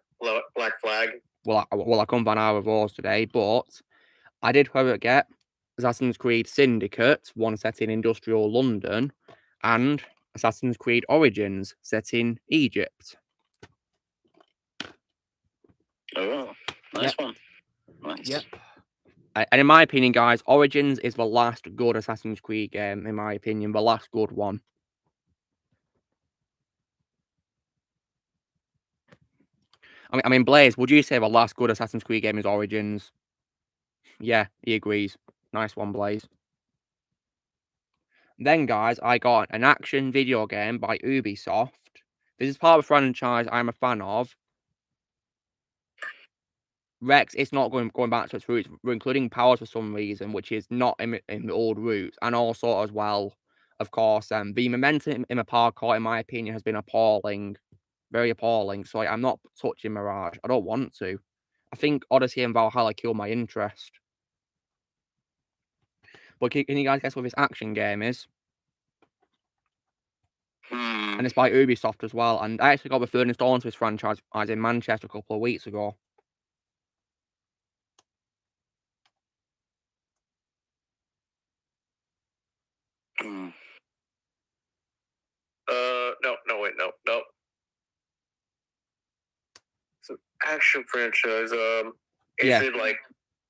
Flag. Well, I couldn't find either of those today, but I did, however, get Assassin's Creed Syndicate, one set in industrial London, and Assassin's Creed Origins, set in Egypt. Oh, nice one. Nice. Yep. And in my opinion, guys, Origins is the last good Assassin's Creed game, in my opinion, the last good one. I mean, Blaze, would you say the last good Assassin's Creed game is Origins? Yeah, he agrees. Nice one, Blaze. Then, guys, I got an action video game by Ubisoft. This is part of a franchise I'm a fan of. Rex, it's not going back to its roots. We're including Powers for some reason, which is not in the old roots. And also, as well, of course, the momentum in the parkour, in my opinion, has been appalling. Very appalling. So I'm not touching Mirage. I don't want to. I think Odyssey and Valhalla killed my interest. But can you guys guess what this action game is? And it's by Ubisoft as well. And I actually got the 3rd installment of this franchise. I was in Manchester a couple of weeks ago. No. It's an action franchise. Is it like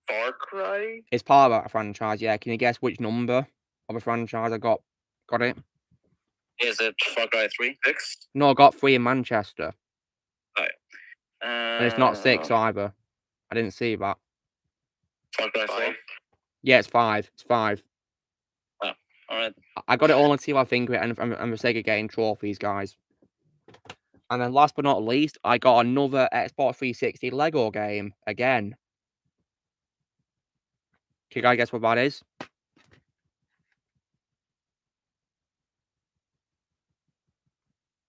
Far Cry? It's part of that franchise, yeah. Can you guess which number of a franchise I got it? Is it Far Cry 3? 6? No, I got 3 in Manchester. And it's not 6 Uh, either. I didn't see that. Far Cry 4? Yeah, it's 5. It's 5. Alright. I got it all on Team Finger and the sake of getting trophies, guys. And then last but not least, I got another Xbox 360 Lego game again. Can you guys guess what that is?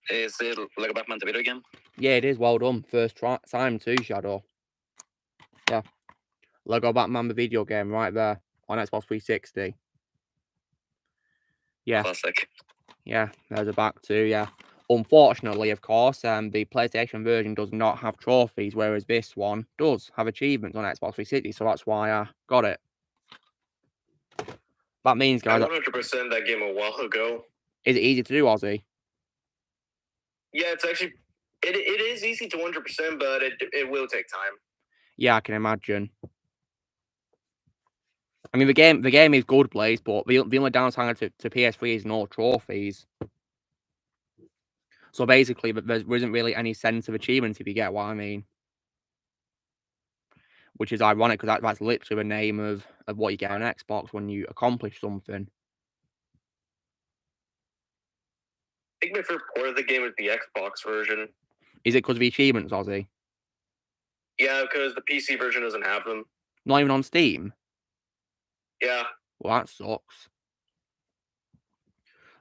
Is it Lego Batman the video game? Yeah, it is. Well done. First time too, Shadow. Yeah. Lego Batman the video game right there on Xbox 360. Yeah, Classic. yeah, there's a back too, yeah. Unfortunately, of course, the PlayStation version does not have trophies, whereas this one does have achievements on Xbox 360, so that's why I got it. That means, I guys, 100% that game a while ago. is it easy to do, Ozzy? Yeah, it's actually it is easy to 100%, but it will take time. Yeah, I can imagine. I mean, the game is good, Blaze, but the only downside to PS3 is no trophies. So basically, there isn't really any sense of achievement, if you get what I mean. Which is ironic, because that's literally the name of what you get on Xbox when you accomplish something. I think my favorite part of the game is the Xbox version. Is it because of the achievements, Ozzy? Yeah, because the PC version doesn't have them. Not even on Steam? Yeah. Well, that sucks.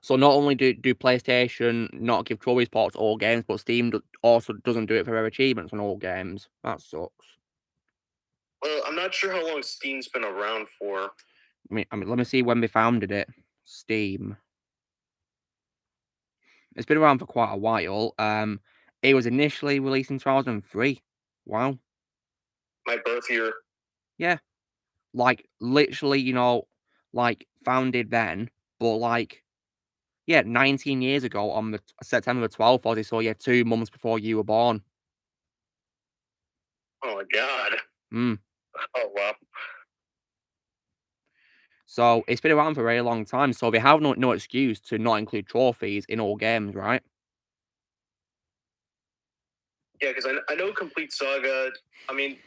So not only do PlayStation not give trophy spots to all games, but Steam also doesn't do it for their achievements on all games. That sucks. Well, I'm not sure how long Steam's been around for. I mean, let me see when they founded it. Steam. It's been around for quite a while. It was initially released in 2003. Wow. My birth year. Yeah. Like, literally, like, founded then, but, like, yeah, 19 years ago on the September the 12th, Ozzy, so yeah, 2 months before you were born. Oh my god. Mm. Oh wow. So it's been around for a very long time, so they have no excuse to not include trophies in all games, right? Yeah, because I know Complete Saga. I mean,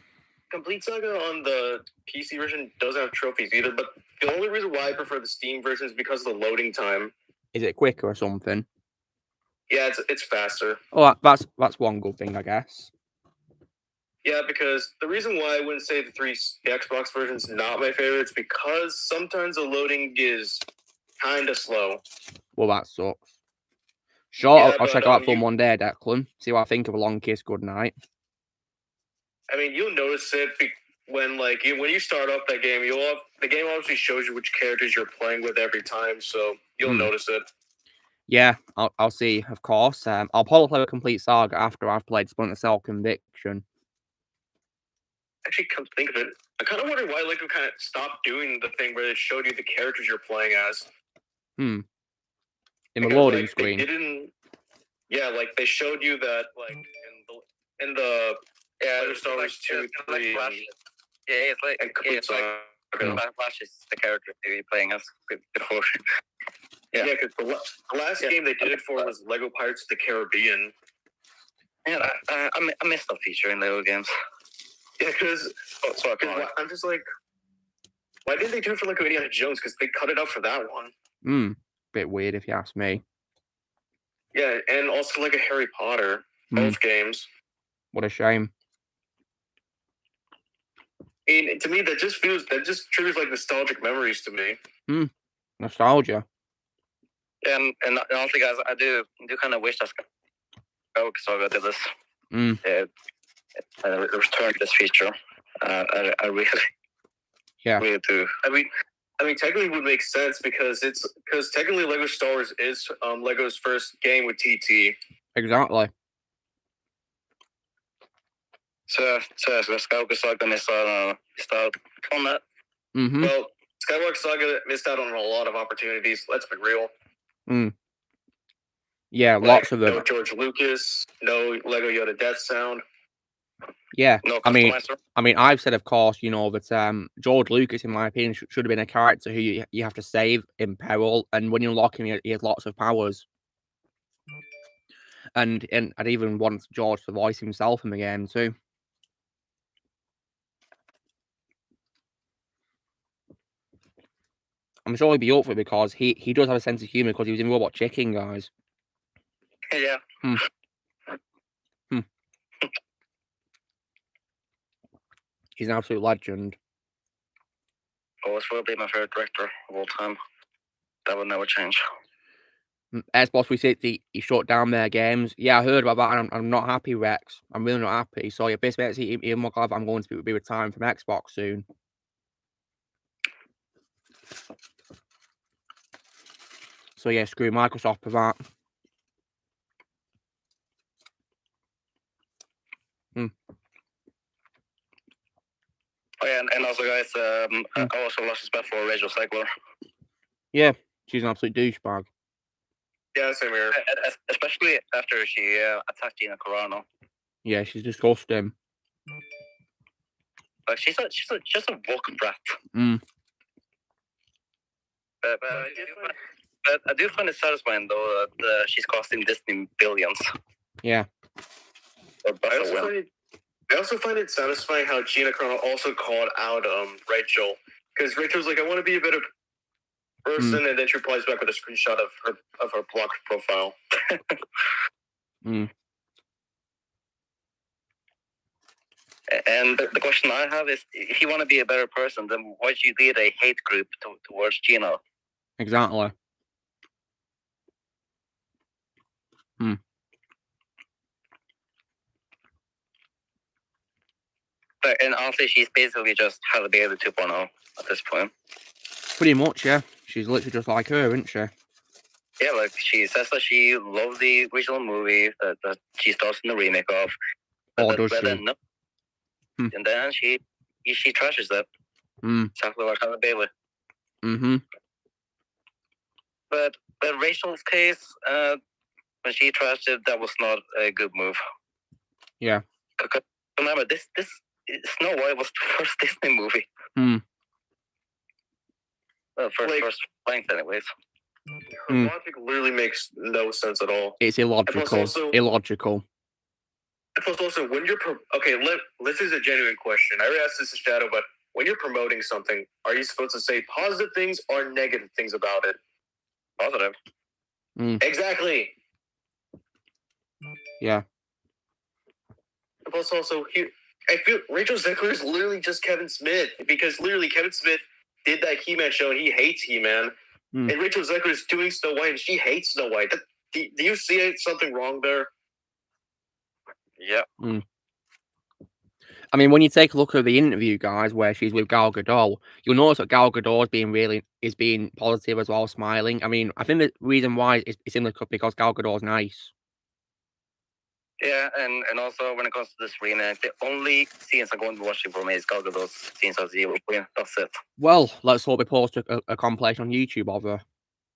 Complete Saga on the PC version doesn't have trophies either. But the only reason why I prefer the Steam version is because of the loading time. Is it quicker or something? Yeah, it's faster. Oh, that's one good thing, I guess. Yeah, because the reason why I wouldn't say the Xbox version is not my favorite is because sometimes the loading is kind of slow. Well, that sucks. Sure, Yeah, I'll check but, out for one day, Declan. See what I think of A Long Kiss Goodnight. I mean, you'll notice it when when you start up that game. The game obviously shows you which characters you're playing with every time, so you'll notice it. Yeah, I'll see, of course. I'll probably play a Complete Saga after I've played Splinter Cell Conviction. Actually, come to think of it, I kind of wonder why Lego kind of stopped doing the thing where they showed you the characters you're playing as. In the Because, loading screen. They didn't. Yeah, like they showed you that in the Star Wars 2, 3, Yeah, it's like and Complete Saga. Flash is the character that you're playing as before. Yeah, because the last game they did it for was Lego Pirates of the Caribbean. Yeah, I missed that feature in Lego games. Yeah, because I'm just like, why didn't they do it for Lego Indiana Jones? Because they cut it out for that one. Bit weird if you ask me. Yeah, and also like a Harry Potter, both games. What a shame. And to me, that just triggers like nostalgic memories to me. Nostalgia. And honestly, guys, I do kind of wish that Skywalker Saga did this. Return this feature. I really, really do. I mean, technically, it would make sense because technically Lego Star Wars is Lego's first game with TT. Exactly. Så Skywalker Saga missed out on that. Well, Skywalker Saga missed out on a lot of opportunities. Let's be real. Yeah, lots of them. No George Lucas, no Lego Yoda Death Sound. Yeah, no I mean, I've said, of course, that George Lucas, in my opinion, should have been a character who you have to save in peril, and when you unlock him, he has lots of powers. And I'd even want George to voice himself in the game too. I'm sure he'd be up for it because he does have a sense of humor because he was in Robot Chicken, guys. Yeah. He's an absolute legend. Always will be my favorite director of all time. That will never change. Xbox 360, he shut down their games. Yeah, I heard about that, and I'm not happy, Rex. I'm really not happy. So, yeah, basically, even more glad I'm going to be retiring from Xbox soon. So yeah, screw Microsoft for that. Oh yeah, and also guys, I also lost respect for Rachel Zegler. Yeah, she's an absolute douchebag. Yeah, same here. Especially after she attacked Gina Carano. Yeah, she's disgusting. Like she's just a woke brat. Mm. But I do find it satisfying though that she's costing Disney billions. Yeah. I also find it satisfying how Gina Carano also called out Rachel, because Rachel's like, I want to be a better person, and then she replies back with a screenshot of her blocked profile. Mm. And the question I have is, if you want to be a better person, then why'd you lead a hate group towards Gina? Exactly. And honestly, she's basically just Halle Bailey 2.0 at this point. Pretty much, yeah. She's literally just like her, isn't she? Yeah, like she says that she loves the original movie that she stars in the remake of. Or does she? Then, no. And then she trashes that. Exactly like Halle Bailey. Mm-hmm. But Rachel's case, when she trashed it, that was not a good move. Yeah. Remember, this Snow White was the first Disney movie. Well, first length, anyways. Her logic literally makes no sense at all. It's illogical. Illogical. Plus, also, when you're this is a genuine question. I already asked this to Shadow, but when you're promoting something, are you supposed to say positive things or negative things about it? Positive. Exactly. Yeah. Plus, also, I feel Rachel Zegler is literally just Kevin Smith, because literally Kevin Smith did that He-Man show and he hates He-Man, and Rachel Zegler is doing Snow White and she hates Snow White. Do you see something wrong there? Yeah. I mean, when you take a look at the interview, guys, where she's with Gal Gadot, you'll notice that Gal Gadot is being positive as well, smiling. I mean, I think the reason why is simply because Gal Gadot's nice. Yeah, and also when it comes to this remake, the only scenes I'm going to be watching for me is Gal Gadot's scenes as the Evil Queen. That's it. Well, let's hope they post a compilation on YouTube of her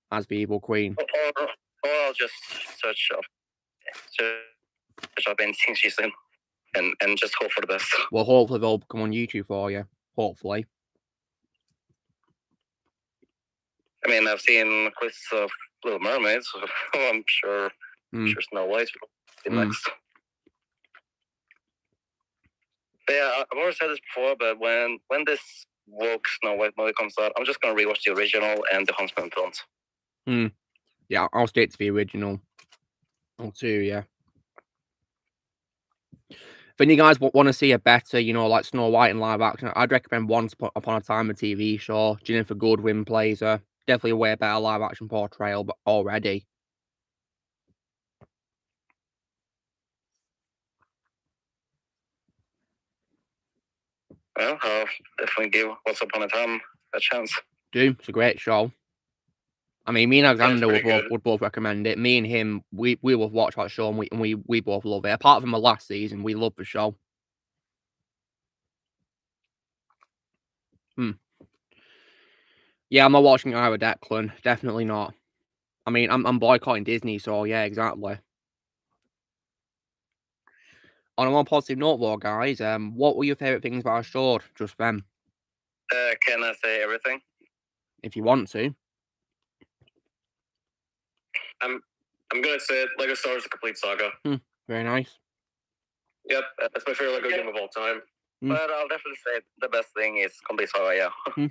as the Evil Queen. Or I'll just search up anything she's in and just hope for the best. Well, hopefully they'll come on YouTube for you. Hopefully. I mean, I've seen clips of Little Mermaid, so I'm sure Snow White will be next. But yeah, I've already said this before, but when this woke Snow White movie comes out, I'm just going to rewatch the original and the Huntsman films. Yeah, I'll stick to the original. Or two, yeah. If any guys want to see a better, like Snow White in live action, I'd recommend Once Upon a Time, a TV show. Ginnifer Goodwin plays her. Definitely a way better live action portrayal, but already. Well, I'll definitely give Once Upon a Time a chance. It's a great show. I mean, me and Alexander would both recommend it. Me and him, we will watch that show, and we both love it. Apart from the last season, we love the show. Yeah, I'm not watching Ira Declan. Definitely not. I mean, I'm boycotting Disney, so yeah, exactly. On a more positive note, though, guys, what were your favourite things about our show just then? Can I say everything? If you want to. I'm gonna say it. Lego Star Wars: The Complete Saga. Very nice. Yep, that's my favorite Lego game of all time. But I'll definitely say the best thing is Complete Saga. Yeah.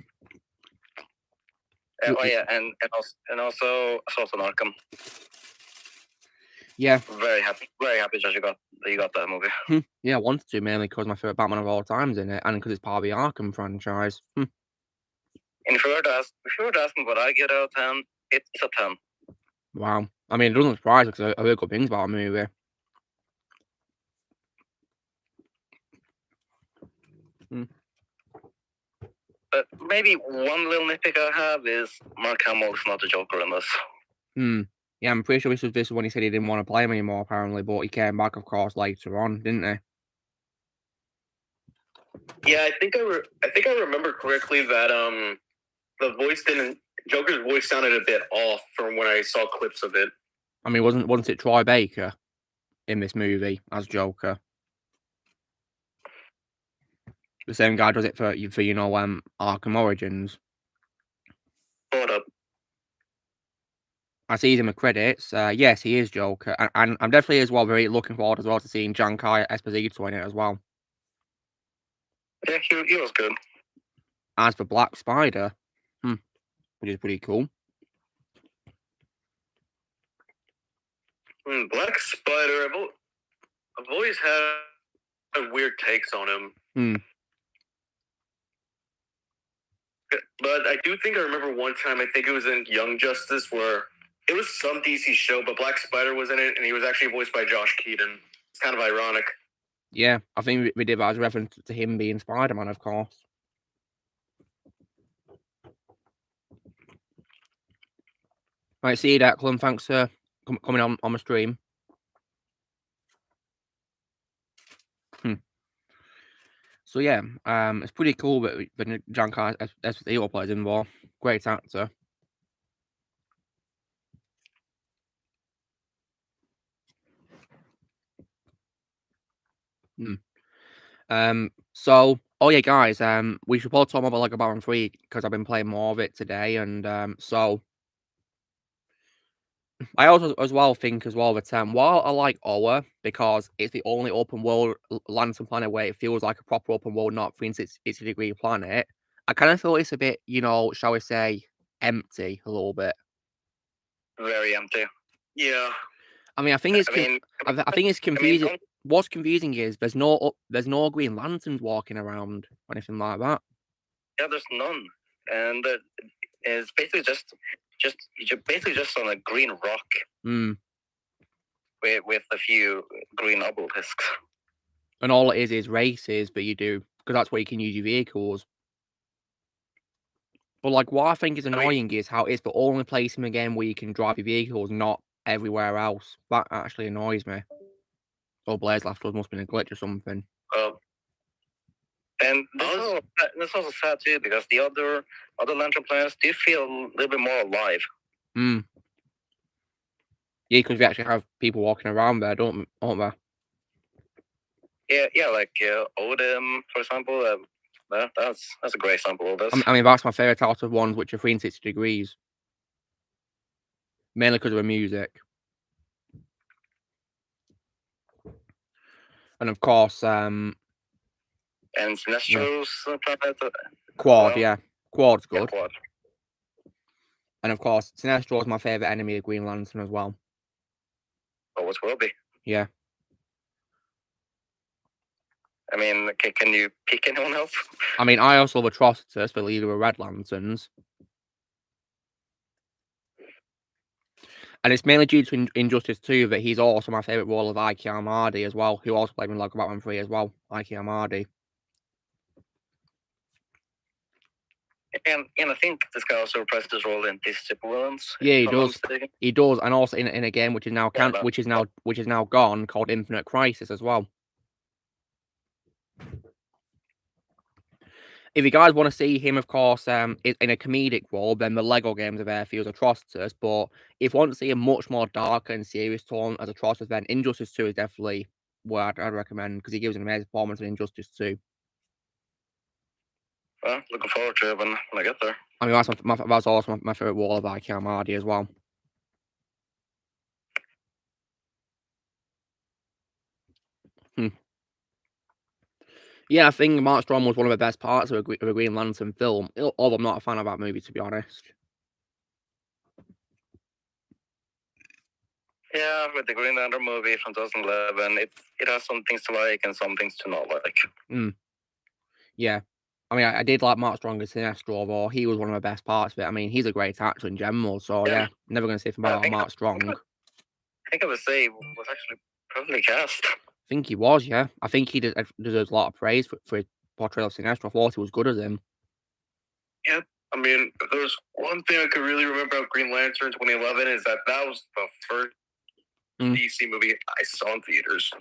Oh yeah, and also Assault on Arkham. Yeah. Very happy that you got that movie. Yeah, I wanted to, mainly because my favourite Batman of all time's in it, and because it's part of the Arkham franchise. And if you were to ask me what I get out of 10, it's a 10. Wow. I mean, it doesn't surprise me because I heard good things about the movie. But maybe one little nitpick I have is Mark Hamill is not the Joker in this. Yeah, I'm pretty sure this was when he said he didn't want to play him anymore, apparently, but he came back, of course, later on, didn't he? Yeah, I think I remember correctly that the voice Joker's voice sounded a bit off from when I saw clips of it. I mean, wasn't it Troy Baker in this movie as Joker? The same guy does it for Arkham Origins. Hold up. I see he's in the credits. Yes, he is Joker, and I'm definitely as well very looking forward as well to seeing Giancarlo Esposito in it as well. Yeah, he was good. As for Black Spider, which is pretty cool. Black Spider, I've always had weird takes on him. But I do think I remember one time, I think it was in Young Justice, where it was some DC show, but Black Spider was in it, and he was actually voiced by Josh Keaton. It's kind of ironic. Yeah, I think we did that as a reference to him being Spider-Man, of course. Right, see you, Declan. Thanks for coming on the stream. So yeah, it's pretty cool that Giancarlo Esposito plays involved. Great actor. So, oh yeah, guys, we should probably talk more about Lego Batman 3 because I've been playing more of it today, and so I also as well think as well that while I like Oa because it's the only open world Lantern planet where it feels like a proper open world, not 360-degree planet, I kind of feel it's a bit, shall we say, empty a little bit. Very empty. Yeah. I mean, I think it's confusing. What's confusing is there's no Green Lanterns walking around or anything like that. Yeah, there's none, and it's basically you're basically just on a green rock with a few green obelisks. And all it is races, but you do because that's where you can use your vehicles. But like, what I think is annoying is how it's the only place in the game where you can drive your vehicles, not everywhere else. That actually annoys me. Oh, Blaze left us must have been a glitch or something. And that's also sad too because the other Lantern planets do feel a little bit more alive. Yeah, because we actually have people walking around there, aren't there? Yeah, like Odin, for example. That's a great example of this. I mean, that's my favorite out of ones which are 360 degrees, mainly because of the music. And of course, and Sinestro's planet. Quad, yeah. Quad's good. Yeah, Quad. And of course, Sinestro is my favourite enemy of Green Lantern as well. Always will be. Yeah. I mean, can you pick anyone else? I mean, I also love Atrocitus, the leader of Red Lanterns. And it's mainly due to Injustice 2 that he's also my favourite role of Ike Armadi as well, who also played in Lego Batman 3 as well. Ike Armadi. And I think this guy also reprised his role in these supervillains. Yeah, he does. He does, and also in a game which is now which is now gone called Infinite Crisis as well. If you guys want to see him, of course, in a comedic role, then the Lego games of Airfield's Atrocitus. But if you want to see a much more dark and serious tone as Atrocitus, then Injustice 2 is definitely what I'd recommend because he gives an amazing performance in Injustice 2. Well, looking forward to it when I get there. I mean, that's also my favourite role of Ike Armadi as well. Yeah, I think Mark Strong was one of the best parts of a Green Lantern film, although I'm not a fan of that movie, to be honest. Yeah, with the Green Lantern movie from 2011, it has some things to like and some things to not like. Yeah. I mean, I did like Mark Strong as Sinestro, although he was one of the best parts of it. I mean, he's a great actor in general, so yeah, never going to say anything about Mark Strong. I think I would say he was actually perfectly cast. I think he was, yeah. I think he deserves a lot of praise for his portrayal of Sinestro. I thought he was good as him. Yep. I mean, if there's one thing I could really remember about Green Lantern 2011 is that was the first DC movie I saw in theaters.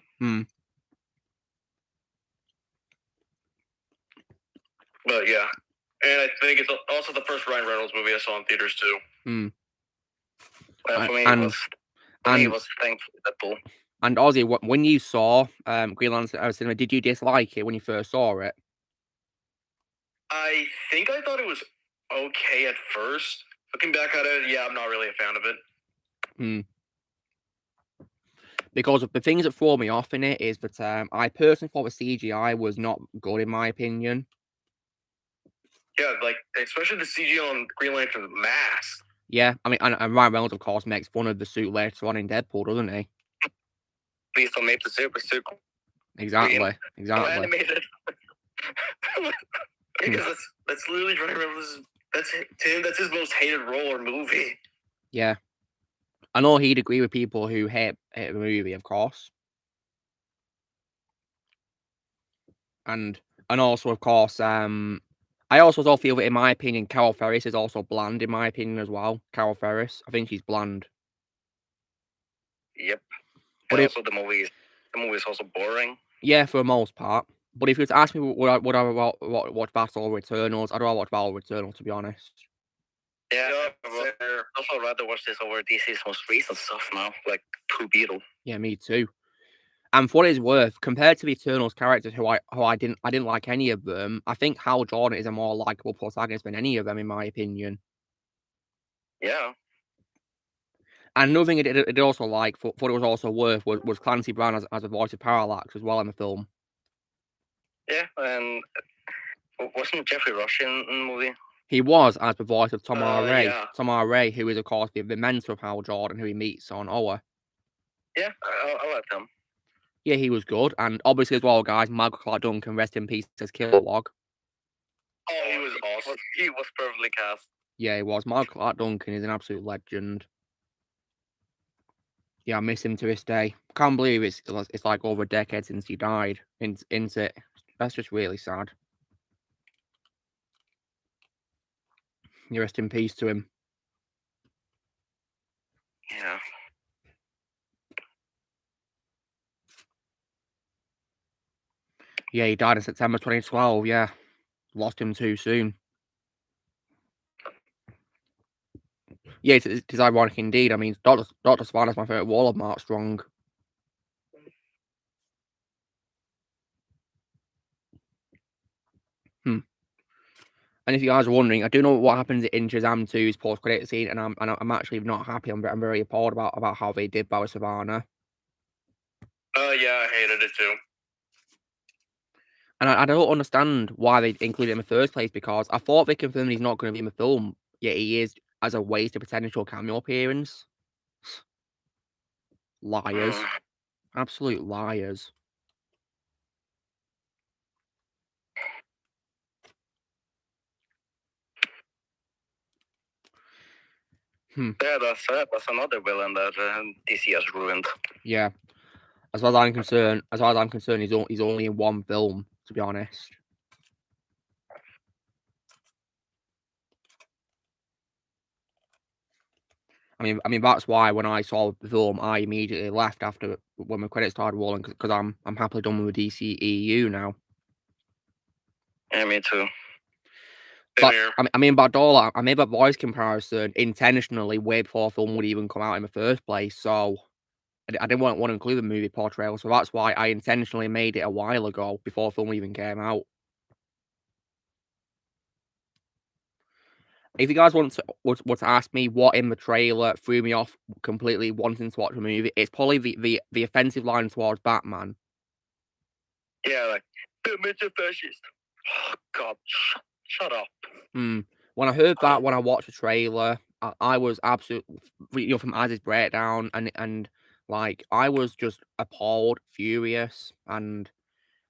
But yeah, and I think it's also the first Ryan Reynolds movie I saw in theaters too. For me, it was thankfully Deadpool. And Ozzy, when you saw Green Lantern at cinema, did you dislike it when you first saw it? I think I thought it was okay at first. Looking back at it, yeah, I'm not really a fan of it. Because the things that throw me off in it is that I personally thought the CGI was not good, in my opinion. Yeah, like, especially the CGI on Green Lantern's mask. Yeah, I mean, and Ryan Reynolds, of course, makes fun of the suit later on in Deadpool, doesn't he? Please don't make the super suit. Exactly. Animated. Because that's literally Ryan Reynolds. That's his most hated role or movie. Yeah. I know he'd agree with people who hate the movie, of course. And also, of course, I also feel that, in my opinion, Carol Ferris is also bland, in my opinion, as well. Carol Ferris. I think she's bland. Yep. But also the movie is also boring. Yeah, for the most part. But if you were to ask me would I watch Battle of Eternals, I'd rather watch Battle of Eternals, to be honest. Yeah, I'd also rather watch this over DC's most recent stuff now, like Blue Beetle. Yeah, me too. And for what it's worth, compared to the Eternals characters who I didn't like any of them, I think Hal Jordan is a more likable protagonist than any of them, in my opinion. Yeah. And another thing I did also like, for what it was also worth, was Clancy Brown as a voice of Parallax as well in the film. Yeah, and wasn't Jeffrey Rush in the movie? He was as the voice of Tom R. Ray. Yeah. Tom R. Ray, who is, of course, the mentor of Hal Jordan, who he meets on Oa. Yeah, I like him. Yeah, he was good. And obviously, as well, guys, Michael Clark Duncan, rest in peace, as Kilowog. Oh, he was awesome. He was perfectly cast. Yeah, he was. Michael Clark Duncan is an absolute legend. Yeah, I miss him to this day. Can't believe it's like over a decade since he died. Isn't it? That's just really sad. You rest in peace to him. Yeah. Yeah, he died in September 2012. Yeah, lost him too soon. Yeah, it's ironic indeed. I mean, Dr. Sivana's my favourite wall of Mark Strong. And if you guys are wondering, I do know what happens in Shazam 2's post-credit scene, and I'm actually not happy. I'm very appalled about how they did Barry Sivana. Yeah, I hated it too. And I don't understand why they included him in the first place, because I thought they confirmed he's not going to be in the film, yet he is, as a waste of potential cameo appearance. Liars. Absolute liars. Yeah, that's another villain that DC has ruined. Yeah. As far as I'm concerned, he's only in one film, to be honest. I mean that's why when I saw the film, I immediately left when my credits started rolling, because I'm happily done with the DC EU now. Yeah, me too. But I mean, Badola, I made that voice comparison intentionally way before the film would even come out in the first place, so I didn't want to include the movie portrayal, so that's why I intentionally made it a while ago, before the film even came out. If you guys want to ask me what in the trailer threw me off completely wanting to watch the movie, it's probably the offensive line towards Batman. Yeah, like, Mr. Fascist. Oh, God, shut up. When I heard that, when I watched the trailer, I was absolutely, from Az's breakdown, and like, I was just appalled, furious, and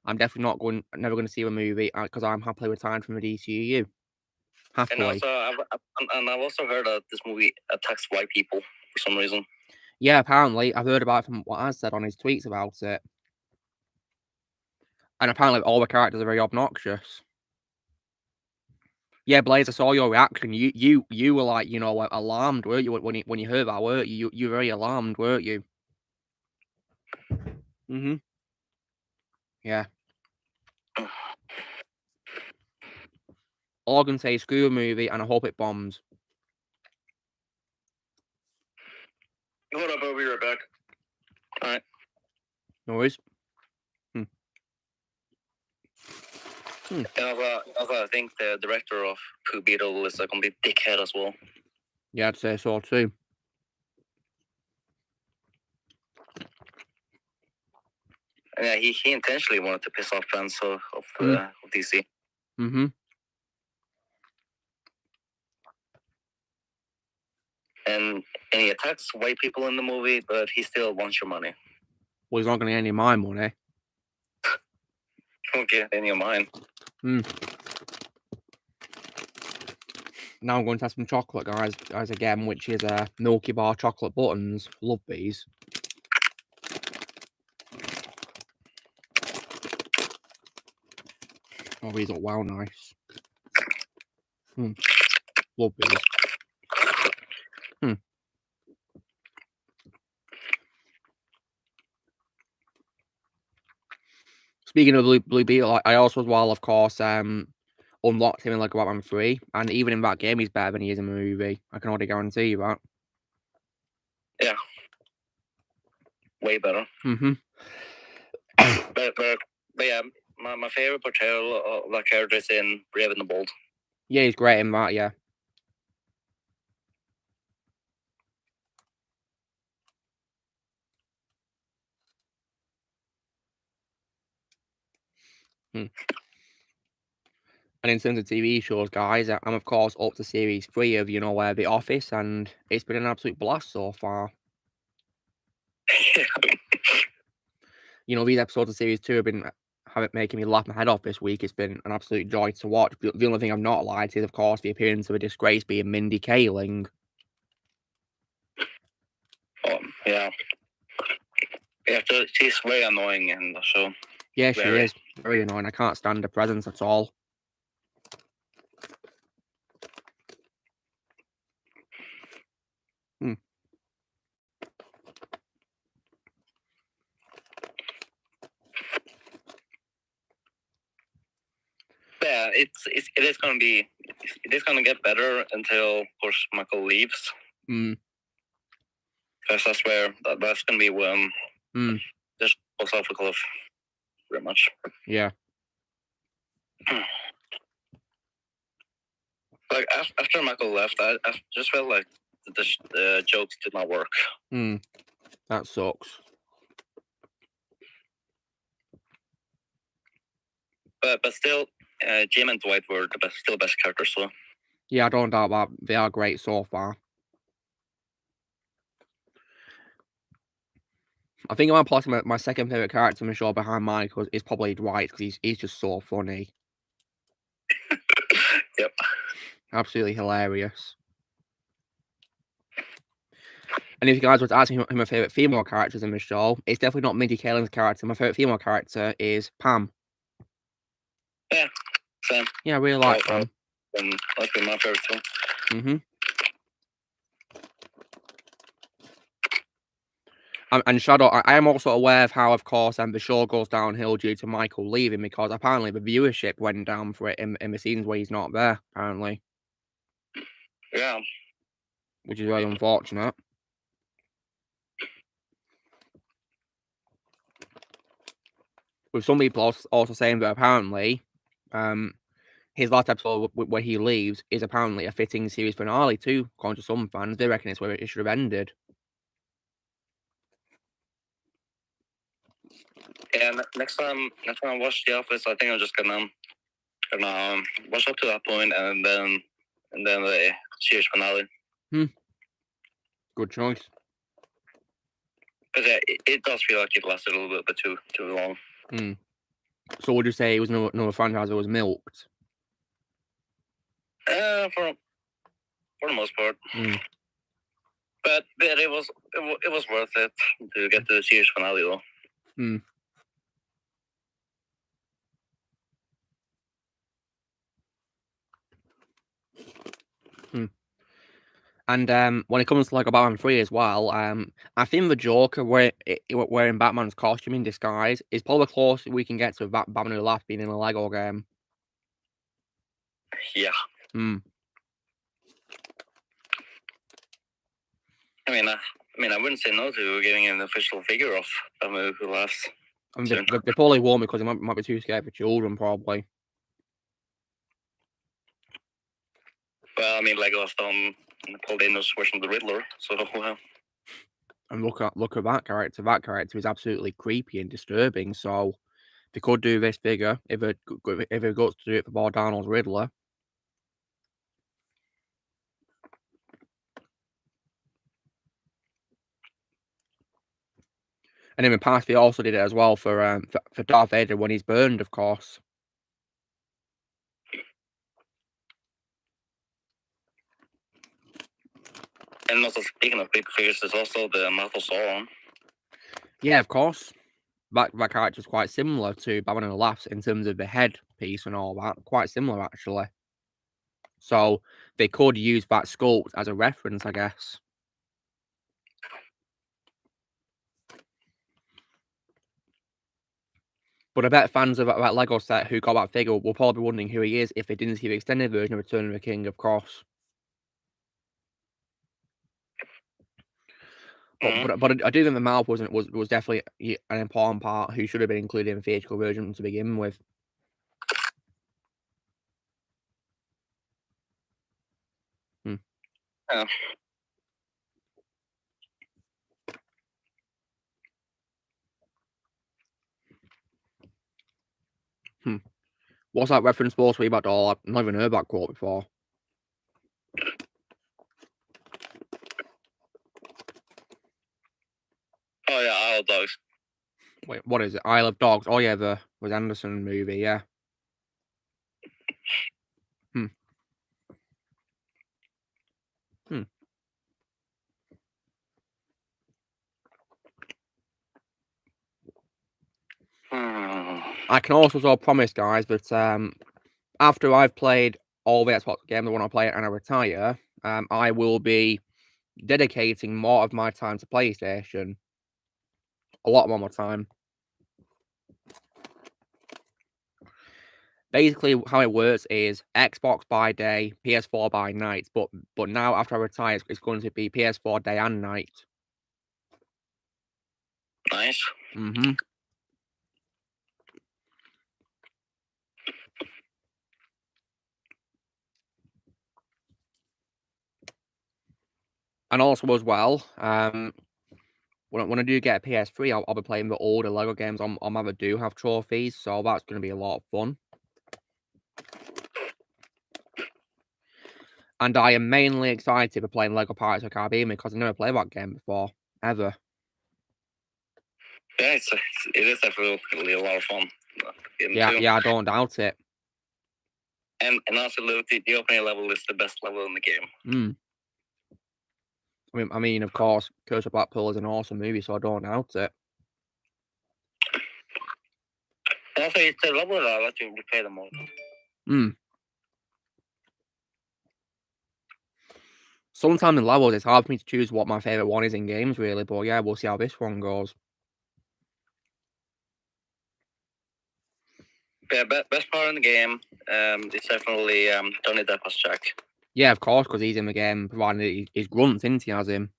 I'm definitely never going to see the movie, because I'm happily retired from the DCU. Happily. And I've also heard that this movie attacks white people for some reason. Yeah, apparently. I've heard about it from what Az said on his tweets about it. And apparently all the characters are very obnoxious. Yeah, Blaze, I saw your reaction. You were like, you know, alarmed, weren't you, when you heard that, weren't you? You were very alarmed, weren't you? Mm-hmm. Yeah. All I can say, screw the movie, and I hope it bombs. Hold up, I'll be right back. All right. No worries. And also, I think the director of Pooh Beetle is a complete dickhead as well. Yeah, I'd say so too. Yeah, he intentionally wanted to piss off fans of DC. Mm-hmm. And he attacks white people in the movie, but he still wants your money. Well, he's not going to get any of my money. Don't get any of mine. Now I'm going to have some chocolate, guys again, which is Milky Bar chocolate buttons. Love these. Oh, these are wow nice. Love these. Speaking of Blue Beetle, I also as well, of course, unlocked him in Lego Batman 3, and even in that game, he's better than he is in the movie. I can already guarantee you that. Yeah. Way better. Mm-hmm. But yeah, my favorite portrayal of that character is in Brave and the Bold. Yeah, he's great in that, yeah. And in terms of TV shows, guys, I'm of course up to series 3 of, you know, The Office, and it's been an absolute blast so far. You know, these episodes of series 2 have been making me laugh my head off this week. It's been an absolute joy to watch. The only thing I've not liked is, of course, the appearance of a disgrace being Mindy Kaling. Yeah. Yeah, she's very annoying in the show. Yeah, she is. Very annoying. I can't stand her presence at all. Yeah, it is gonna get better until, of course, Michael leaves. Because I swear that's gonna be when just goes off a cliff, pretty much. Yeah. Like after Michael left, I just felt like the jokes did not work. That sucks. But still, Jim and Dwight were still the best characters. So yeah, I don't doubt that. They are great so far. I think I'm possibly my second favorite character in the show behind Michael is probably Dwight, because he's just so funny. Yep. Absolutely hilarious. And if you guys were to ask me who my favourite female characters in the show, it's definitely not Mindy Kaling's character. My favourite female character is Pam. Yeah, same. Yeah, I really like Pam. And that's been my favourite too. And Shadow, I am also aware of how, of course, the show goes downhill due to Michael leaving, because apparently the viewership went down for it in the scenes where he's not there, apparently. Yeah. Which is very unfortunate. With some people also saying that apparently his last episode where he leaves is apparently a fitting series finale too, according to some fans. They reckon it's where it should have ended. Yeah, next time I watch The Office, I think I'm just gonna watch up to that point and then the series finale. Good choice. Because it does feel like it lasted a little bit too long. So would you say it was another franchise that was milked? For the most part. But it was worth it to get to the series finale though. And when it comes to Lego Batman 3 as well, I think the Joker wearing Batman's costume in disguise is probably the closest we can get to Batman Who Laughs being in a Lego game. Yeah. Hmm. I mean, I wouldn't say no to giving an official figure of Batman Who Laughs. I mean, they probably won't because they might be too scared for children, probably. Well, I mean, Lego has done Paul Dano's version of the Riddler, so And look at that character. That character is absolutely creepy and disturbing. So they could do this figure if it goes to do it for Paul Dano's Riddler. And in the past, they also did it as well for Darth Vader when he's burned, of course. And also, speaking of big figures, there's also the mouth of Sauron. Yeah, of course. That character is quite similar to Batman Who Laughs in terms of the head piece and all that. Quite similar, actually. So they could use that sculpt as a reference, I guess. But I bet fans of that Lego set who got that figure will probably be wondering who he is if they didn't see the extended version of Return of the King, of course. But I do think the mouth was definitely an important part who should have been included in the theatrical version to begin with. Yeah. What's that reference supposed to be about all? I've not even heard that quote before. Oh yeah, Isle of Dogs. Wait, what is it? Isle of Dogs. Oh yeah, the Wes Anderson movie. Yeah. I can also promise, guys, that after I've played all the Xbox games I want to play and I retire, I will be dedicating more of my time to PlayStation. A lot more time. Basically, how it works is Xbox by day, PS4 by night. But now, after I retire, it's going to be PS4 day and night. Nice. Mm-hmm. And also as well, when I do get a PS3, I'll be playing the older Lego games on my that do have trophies, so that's going to be a lot of fun. And I am mainly excited for playing Lego Pirates of the Caribbean because I've never played that game before, ever. Yeah, it is definitely a lot of fun. Yeah, I don't doubt it. And also, the opening level is the best level in the game. I mean, of course, Curse of Black Pearl is an awesome movie, so I don't doubt it. Also, it's a level that I let you replay the most. Sometimes in levels, it's hard for me to choose what my favourite one is in games, really, but yeah, we'll see how this one goes. Yeah, best part in the game is definitely Johnny Depp as Jack. Yeah, of course, because he's in the game providing his grunts, isn't he, as him?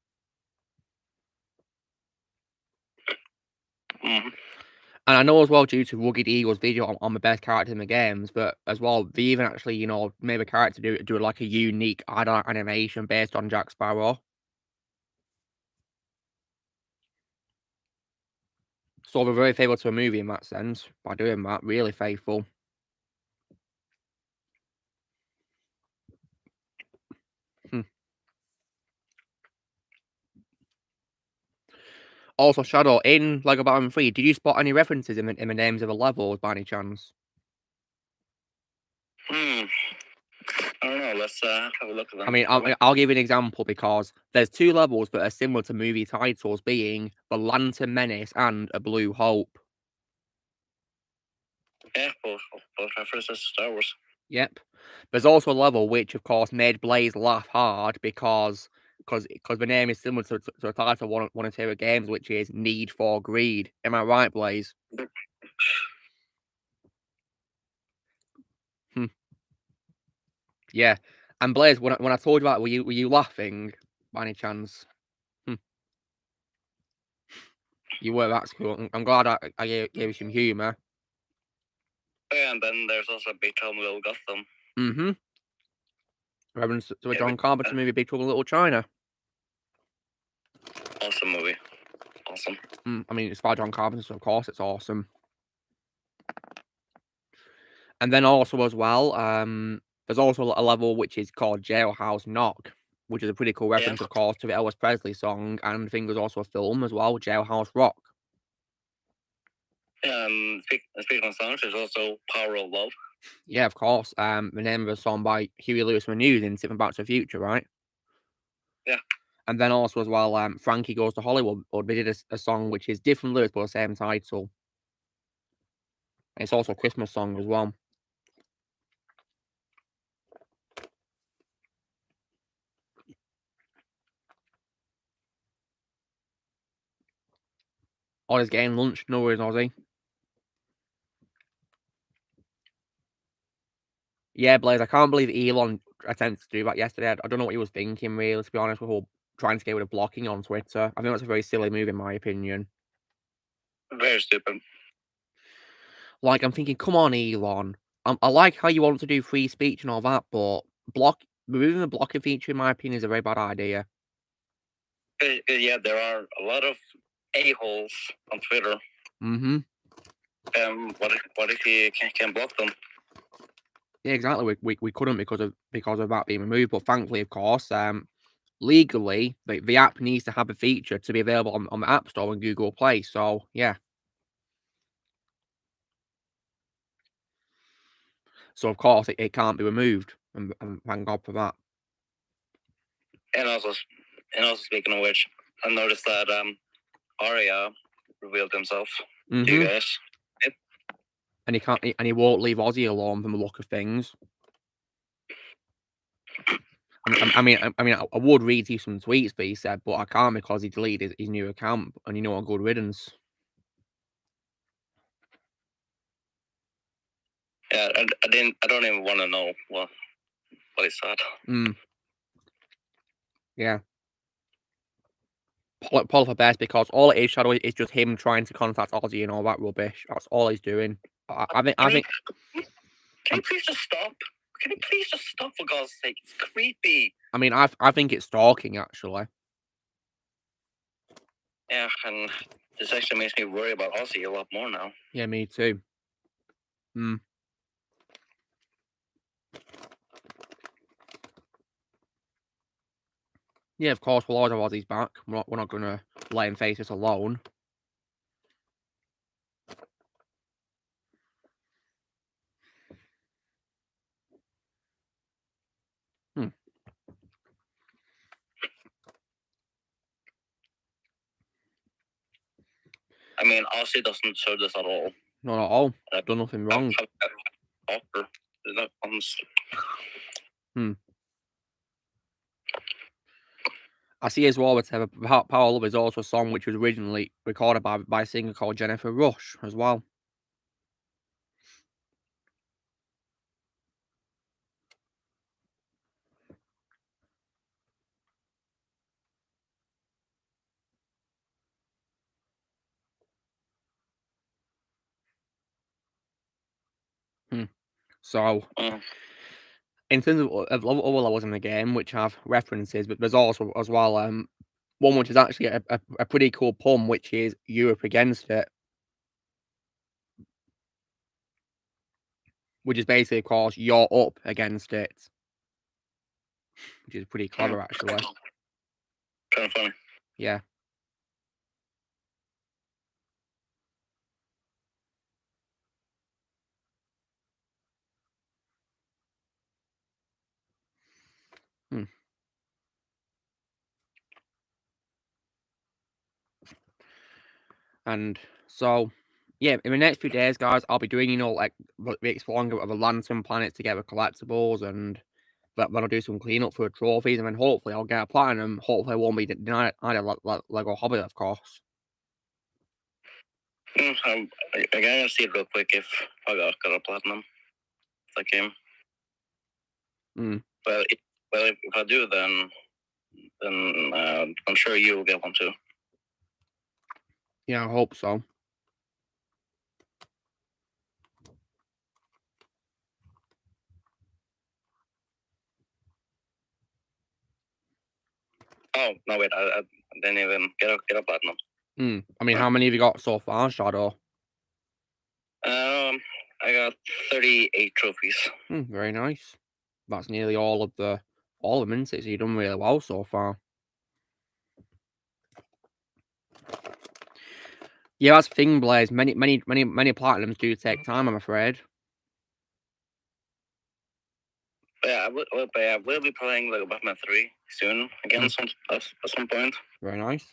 Mm-hmm. And I know as well, due to Rugged Eagle's video on the best character in the games, but as well, they even actually, made a character do like a unique add-on animation based on Jack Sparrow. So they're very faithful to a movie in that sense by doing that. Really faithful. Also, Shadow, in Lego Batman 3, did you spot any references in the names of the levels by any chance? I don't know. Let's have a look at them. I mean, I'll give you an example because there's two levels that are similar to movie titles, being The Lantern Menace and A Blue Hope. Yeah, both references to Star Wars. Yep. There's also a level which, of course, made Blaze laugh hard because because the name is similar to a title of one of his favorite games, which is Need for Greed. Am I right, Blaze? Yeah. And Blaze, when I told you about it, were you laughing by any chance? You were. That's cool. I'm glad I gave you some humour. Yeah, and then there's also Big Trouble in Little Gotham. Mm-hmm. Reference to a John Carpenter movie, Big Trouble in Little China. Awesome movie. Awesome. I mean, it's by John Carpenter, so of course it's awesome. And then also as well, there's also a level which is called Jailhouse Knock, which is a pretty cool reference, of course, to the Elvis Presley song, and I think there's also a film as well, Jailhouse Rock. Speaking of songs, there's also Power of Love. Yeah, of course. The name of a song by Huey Lewis and the News in Something Back to the Future, right? Yeah. And then also as well, Frankie Goes to Hollywood, or they did a song which is different lyrics but the same title. And it's also a Christmas song as well. Ollie's getting lunch. No worries, Ozzy. Yeah, Blaze, I can't believe Elon attempted to do that yesterday. I don't know what he was thinking, really, to be honest, with all trying to get rid of blocking on Twitter. I think that's a very silly move, in my opinion. Very stupid. Like, I'm thinking, come on, Elon. I like how you want to do free speech and all that, but removing the blocking feature, in my opinion, is a very bad idea. Yeah, there are a lot of a-holes on Twitter. Mm-hmm. What if you can block them? Yeah, exactly. We couldn't because of that being removed, but thankfully, of course, legally, the app needs to have a feature to be available on the App Store and Google Play. So yeah. So of course it can't be removed, and thank God for that. And also speaking of which, I noticed that Arya revealed himself to you guys. And he won't leave Ozzy alone from the look of things. I mean, I would read you some tweets that he said, but I can't because he deleted his new account, and you know what, good riddance. Yeah, I don't even want to know what he said. Yeah. Paul for best, because all it is, Shadow, is just him trying to contact Ozzy and all that rubbish. That's all he's doing. I think. Can you please just stop? Can you please just stop, for God's sake? It's creepy. I mean, I think it's stalking, actually. Yeah, and this actually makes me worry about Ozzy a lot more now. Yeah, me too. Yeah, of course, we'll always have Ozzy's back. We're not going to let him face this alone. I mean, Ozzy doesn't show this at all. Not at all. I've done nothing wrong. I see as well that Power of Love is also a song which was originally recorded by a singer called Jennifer Rush as well. So, in terms of other levels in the game, which have references, but there's also as well one which is actually a pretty cool pun, which is Europe Against It. Which is basically, of course, you're up against it. Which is pretty clever, actually. Kind of funny. Yeah. And so, yeah, in the next few days, guys, I'll be doing, like, the exploring of the Lantern planet to get the collectibles, and But when I do some cleanup for trophies, and then hopefully I'll get a platinum. Hopefully I won't be denied a Lego Hobby, of course. I'm gonna see real quick if I got a platinum. That game. Well, if I do, then I'm sure you will get one too. Yeah, I hope so. Oh no! Wait, I didn't even get a platinum. I mean, how many have you got so far, Shadow? I got 38 trophies. Very nice. That's nearly all of them, isn't it? So you've done really well so far. Yeah, that's the thing, Blaze. Many platinums do take time, I'm afraid. Yeah, I will be playing Lego Batman 3 soon again at some point. Very nice.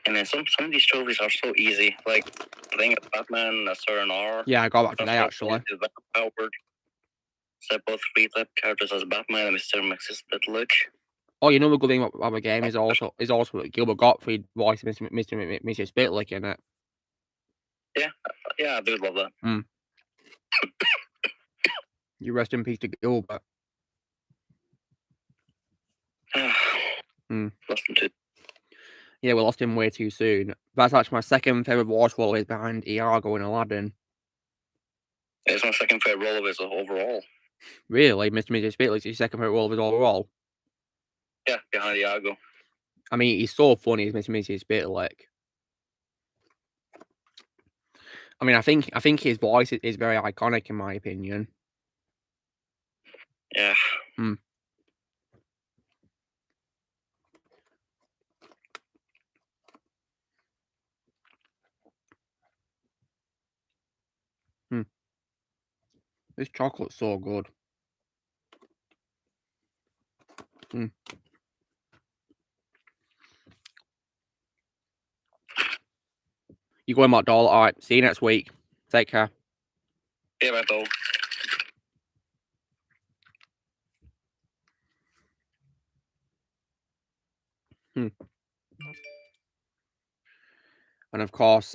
And then some of these trophies are so easy, like playing as Batman, a certain R. Yeah, I got that today actually. Powered. So both three type characters as Batman and Mr. Max's look. Oh, you know the good thing about the game is also that Gilbert Gottfried voiced Mr. Spitlick in it. Yeah, I do love that. You rest in peace to Gilbert. Lost him too. Yeah, we lost him way too soon. That's actually my second favourite voice role is behind Iago in Aladdin. It's my second favourite role of his overall. Really? Mr. Spitlick's your second favourite role of his overall? Yeah, behind Iago. I mean, he's so funny as Mr. Spitlick. I mean, I think his voice is very iconic in my opinion. Yeah. This chocolate's so good. You going, Matt Doll? All right. See you next week. Take care. Yeah, Matt Doll. And of course,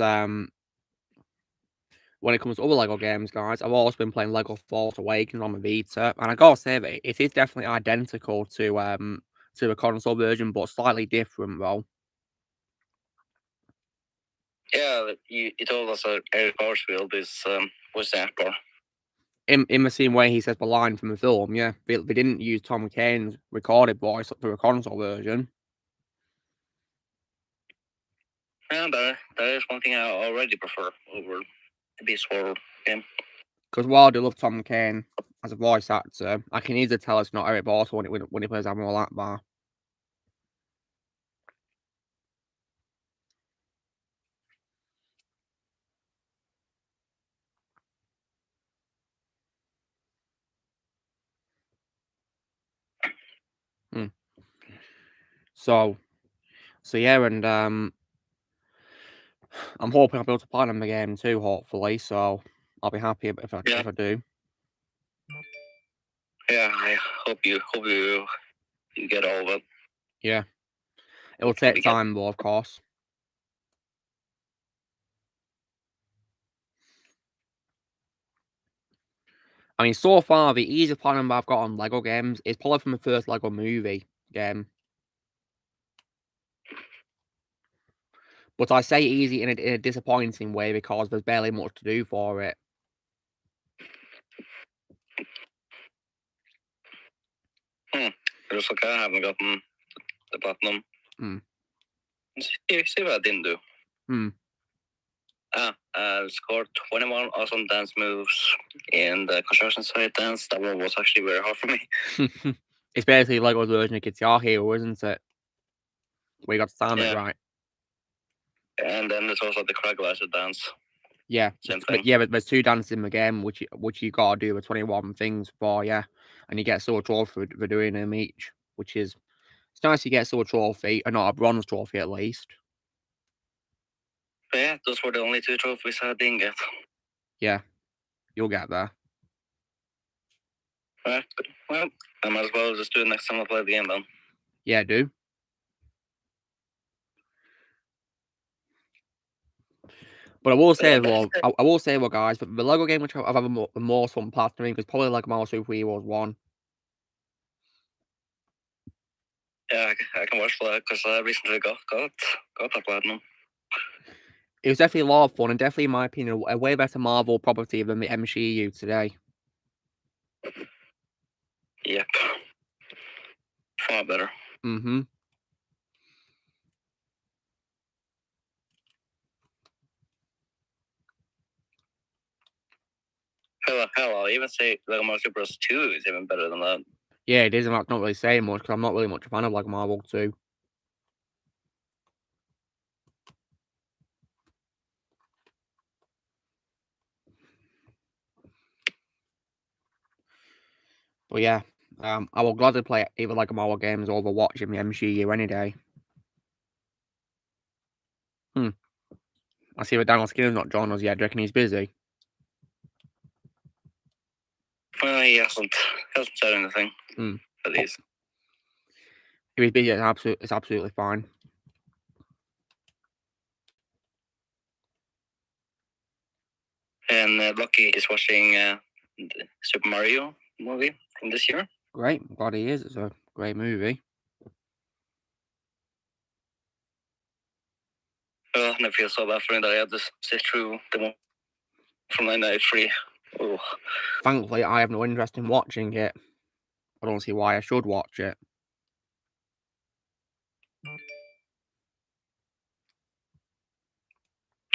when it comes to other Lego games, guys, I've also been playing Lego Force Awakens on the Vita, and I gotta say that it is definitely identical to the console version, but slightly different though. Yeah, you told us Eric Horsfield is was the actor. In the same way he says the line from the film, yeah. They didn't use Tom Kane's recorded voice for a console version. Yeah, that is one thing I already prefer over the Beast Wars game. Because while I do love Tom Kane as a voice actor, I can easily tell it's not Eric Bauza when he plays Admiral Akbar. So yeah, and I'm hoping I'll be able to platinum the game too, hopefully. So I'll be happy if I do. Yeah, I hope you get all of it. Yeah, it will take time, though, of course. I mean, so far the easiest platinum I've got on Lego games is probably from the first Lego Movie game. But I say easy in a disappointing way because there's barely much to do for it. Just okay, I haven't gotten the platinum. See what I didn't do. Scored 21 awesome dance moves in the construction site dance. That one was actually very hard for me. It's basically Lego's version of Guitar Hero, isn't it? We got to time it right. And then there's also the Craglaser dance. Yeah, but there's 2 dances in the game which you gotta do the 21 things for, yeah, and you get a silver trophy for doing them each, which is it's nice you get a silver trophy and not a bronze trophy at least. But yeah, those were the only 2 trophies I didn't get. Yeah, you'll get there. Alright, well, I might as well just do it next time I play the game then. Yeah, do. But I will say as well, I will say, well, guys, but the Lego game which I've had the most fun plastering is probably Lego Marvel Super Heroes 1. Yeah, I can watch that because I recently got that platinum. It was definitely a lot of fun, and definitely, in my opinion, a way better Marvel property than the MCU today. Yep. Far better. Mm-hmm. Hell, I'll even say Lego Marvel Super Heroes 2 is even better than that. Yeah, it is, and that's not really saying much, because I'm not really much a fan of Lego Marvel 2. But yeah, I will gladly play either Lego Marvel games over watching the MCU any day. I see that Daniel Skinner's not joined us yet. Do you reckon he's busy? Well, he hasn't said anything. At least. If he's busy, it's absolutely fine. And Lucky is watching the Super Mario movie from this year. Great, I'm glad he is. It's a great movie. Well, and I feel so bad for him that I had to sit through the one from 1993. Oh. Thankfully, I have no interest in watching it. I don't see why I should watch it.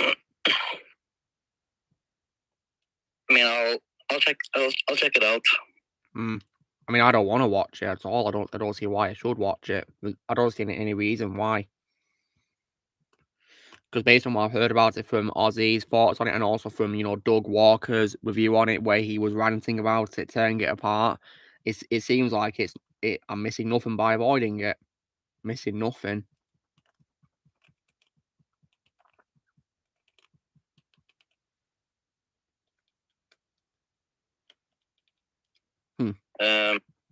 I mean, I'll check it out. I mean, I don't want to watch it at all. I don't see why I should watch it. I don't see any reason why. Because based on what I've heard about it from Ozzy's thoughts on it, and also from Doug Walker's review on it, where he was ranting about it, tearing it apart, it seems like I'm missing nothing by avoiding it. Missing nothing.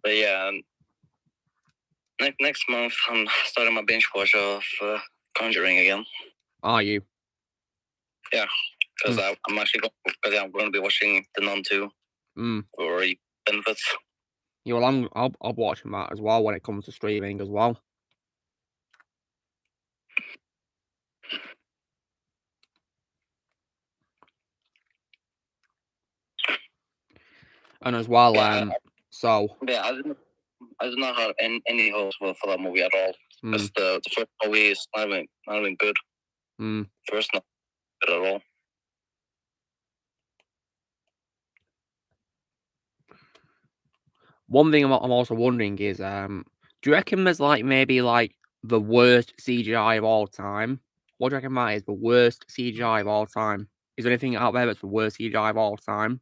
But yeah, next month I'm starting my binge watch of Conjuring again. Are you? Yeah, because I'm actually going to be watching The Nun 2 for benefits. Yeah, well, I'll be watching that as well when it comes to streaming as well. And as well, so yeah, I do not have any hopes for that movie at all. Because the first movie is not even good. First, not good at all. One thing I'm also wondering is, do you reckon there's maybe the worst CGI of all time? What do you reckon that is? The worst CGI of all time? Is there anything out there that's the worst CGI of all time?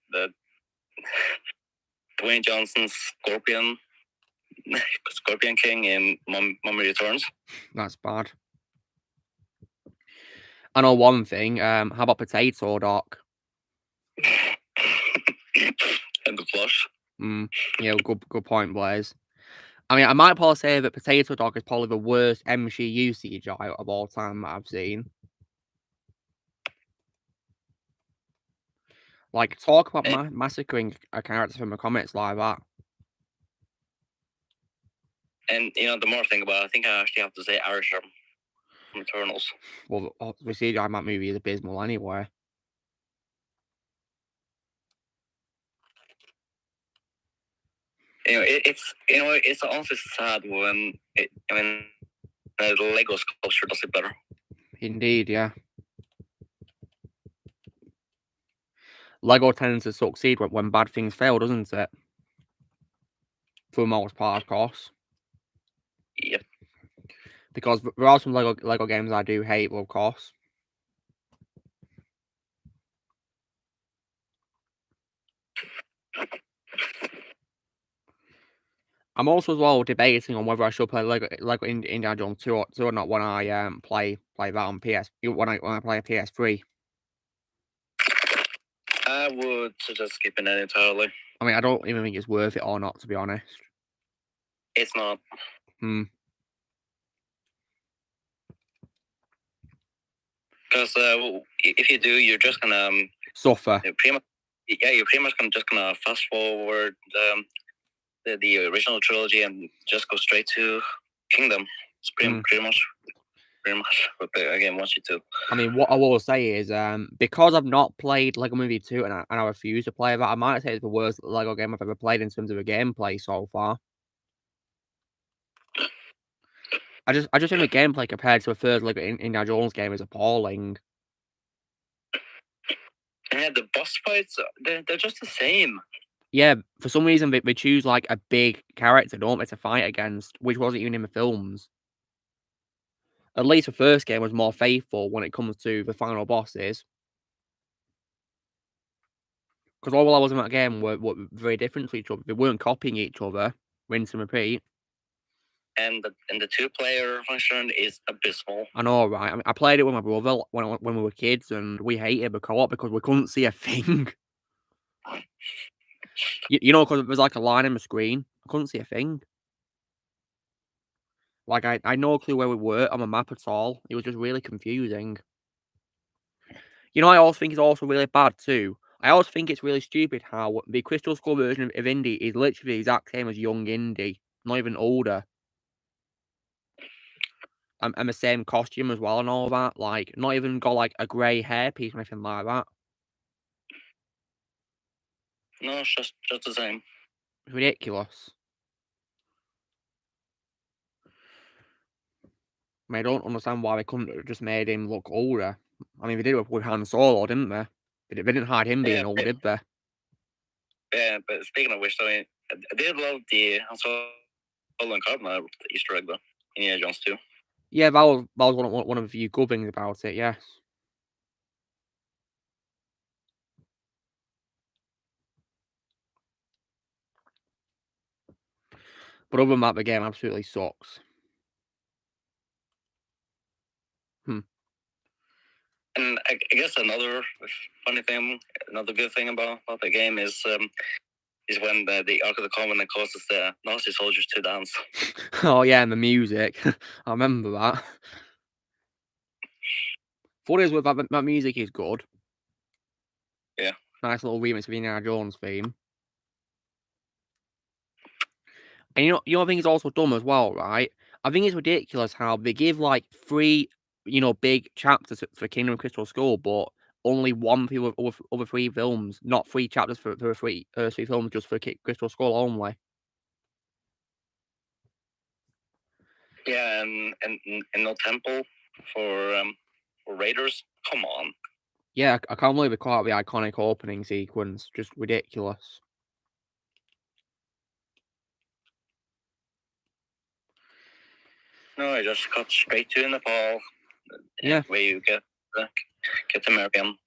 The Dwayne Johnson's Scorpion King in Mummy Returns. That's bad. I know one thing. How about Potato Doc? And the flush. Yeah, good point, Blaze. I mean, I might probably say that Potato Dog is probably the worst MCU CGI of all time that I've seen. Talk about massacring a character from the comics like that. And the more I think about it, I think I actually have to say Arishem from Eternals. Well, the CGI in that movie is abysmal anyway. It's honestly sad when the Lego sculpture does it better. Indeed, yeah. Lego tends to succeed when bad things fail, doesn't it? For the most part, of course. Yep. Because there are some Lego games I do hate, of course. I'm also as well debating on whether I should play Lego Indiana Jones 2 or not when I play that on PS when I play a PS3. I would suggest skipping it entirely. I mean, I don't even think it's worth it or not, to be honest. It's not. Because if you do, you're just gonna Suffer. you're pretty much gonna fast forward the original trilogy and just go straight to Kingdom. It's pretty much what the game wants you to. I mean, what I will say is, because I've not played Lego Movie 2 and I refuse to play that, I might say it's the worst Lego game I've ever played in terms of the gameplay so far. I just think the gameplay compared to the first Lego Indiana Jones game is appalling. Yeah, the boss fights, they're just the same. Yeah, for some reason they choose like a big character, don't they, to fight against, which wasn't even in the films. At least the first game was more faithful when it comes to the final bosses. Because all the levels in that game were very different to each other. They weren't copying each other, rinse and repeat. And the 2-player function is abysmal. I know, right? I mean, I played it with my brother when we were kids, and we hated the co-op because we couldn't see a thing. you know, because there's like a line in the screen. I couldn't see a thing. Like, I had no clue where we were on the map at all. It was just really confusing. You know, I also think it's also really bad too. I also think it's really stupid how the Crystal Skull version of Indy is literally the exact same as young Indy, not even older. And the same costume as well and all that. Like, not even got like a grey hairpiece or anything like that. No, it's just the same. It's ridiculous. I mean, I don't understand why they couldn't have just made him look older. I mean, they did it with Han Solo, didn't they? They didn't hide him being old, did they? Yeah, but speaking of which, I mean, I did love the Han Solo and Carbonite Easter egg, though, in Indiana Jones 2. Yeah, that was one of the few good things about it, yes. But other than that, the game absolutely sucks. And I guess another funny thing, another good thing about the game is when the Ark of the Covenant causes the Nazi soldiers to dance. Oh yeah, and the music. I remember that. Funny is, that music is good. Yeah. Nice little remix of the Indiana Jones theme. And you know, I think it's also dumb as well, right? I think it's ridiculous how they give like 3, big chapters for Kingdom of Crystal Skull, but only one for other 3 films, not 3 chapters for 3 films just for Crystal Skull only. Yeah, and no temple for Raiders. Come on. Yeah, I can't believe they caught the iconic opening sequence. Just ridiculous. No, I just cut straight to Nepal. Yeah. Where you get to Mariam.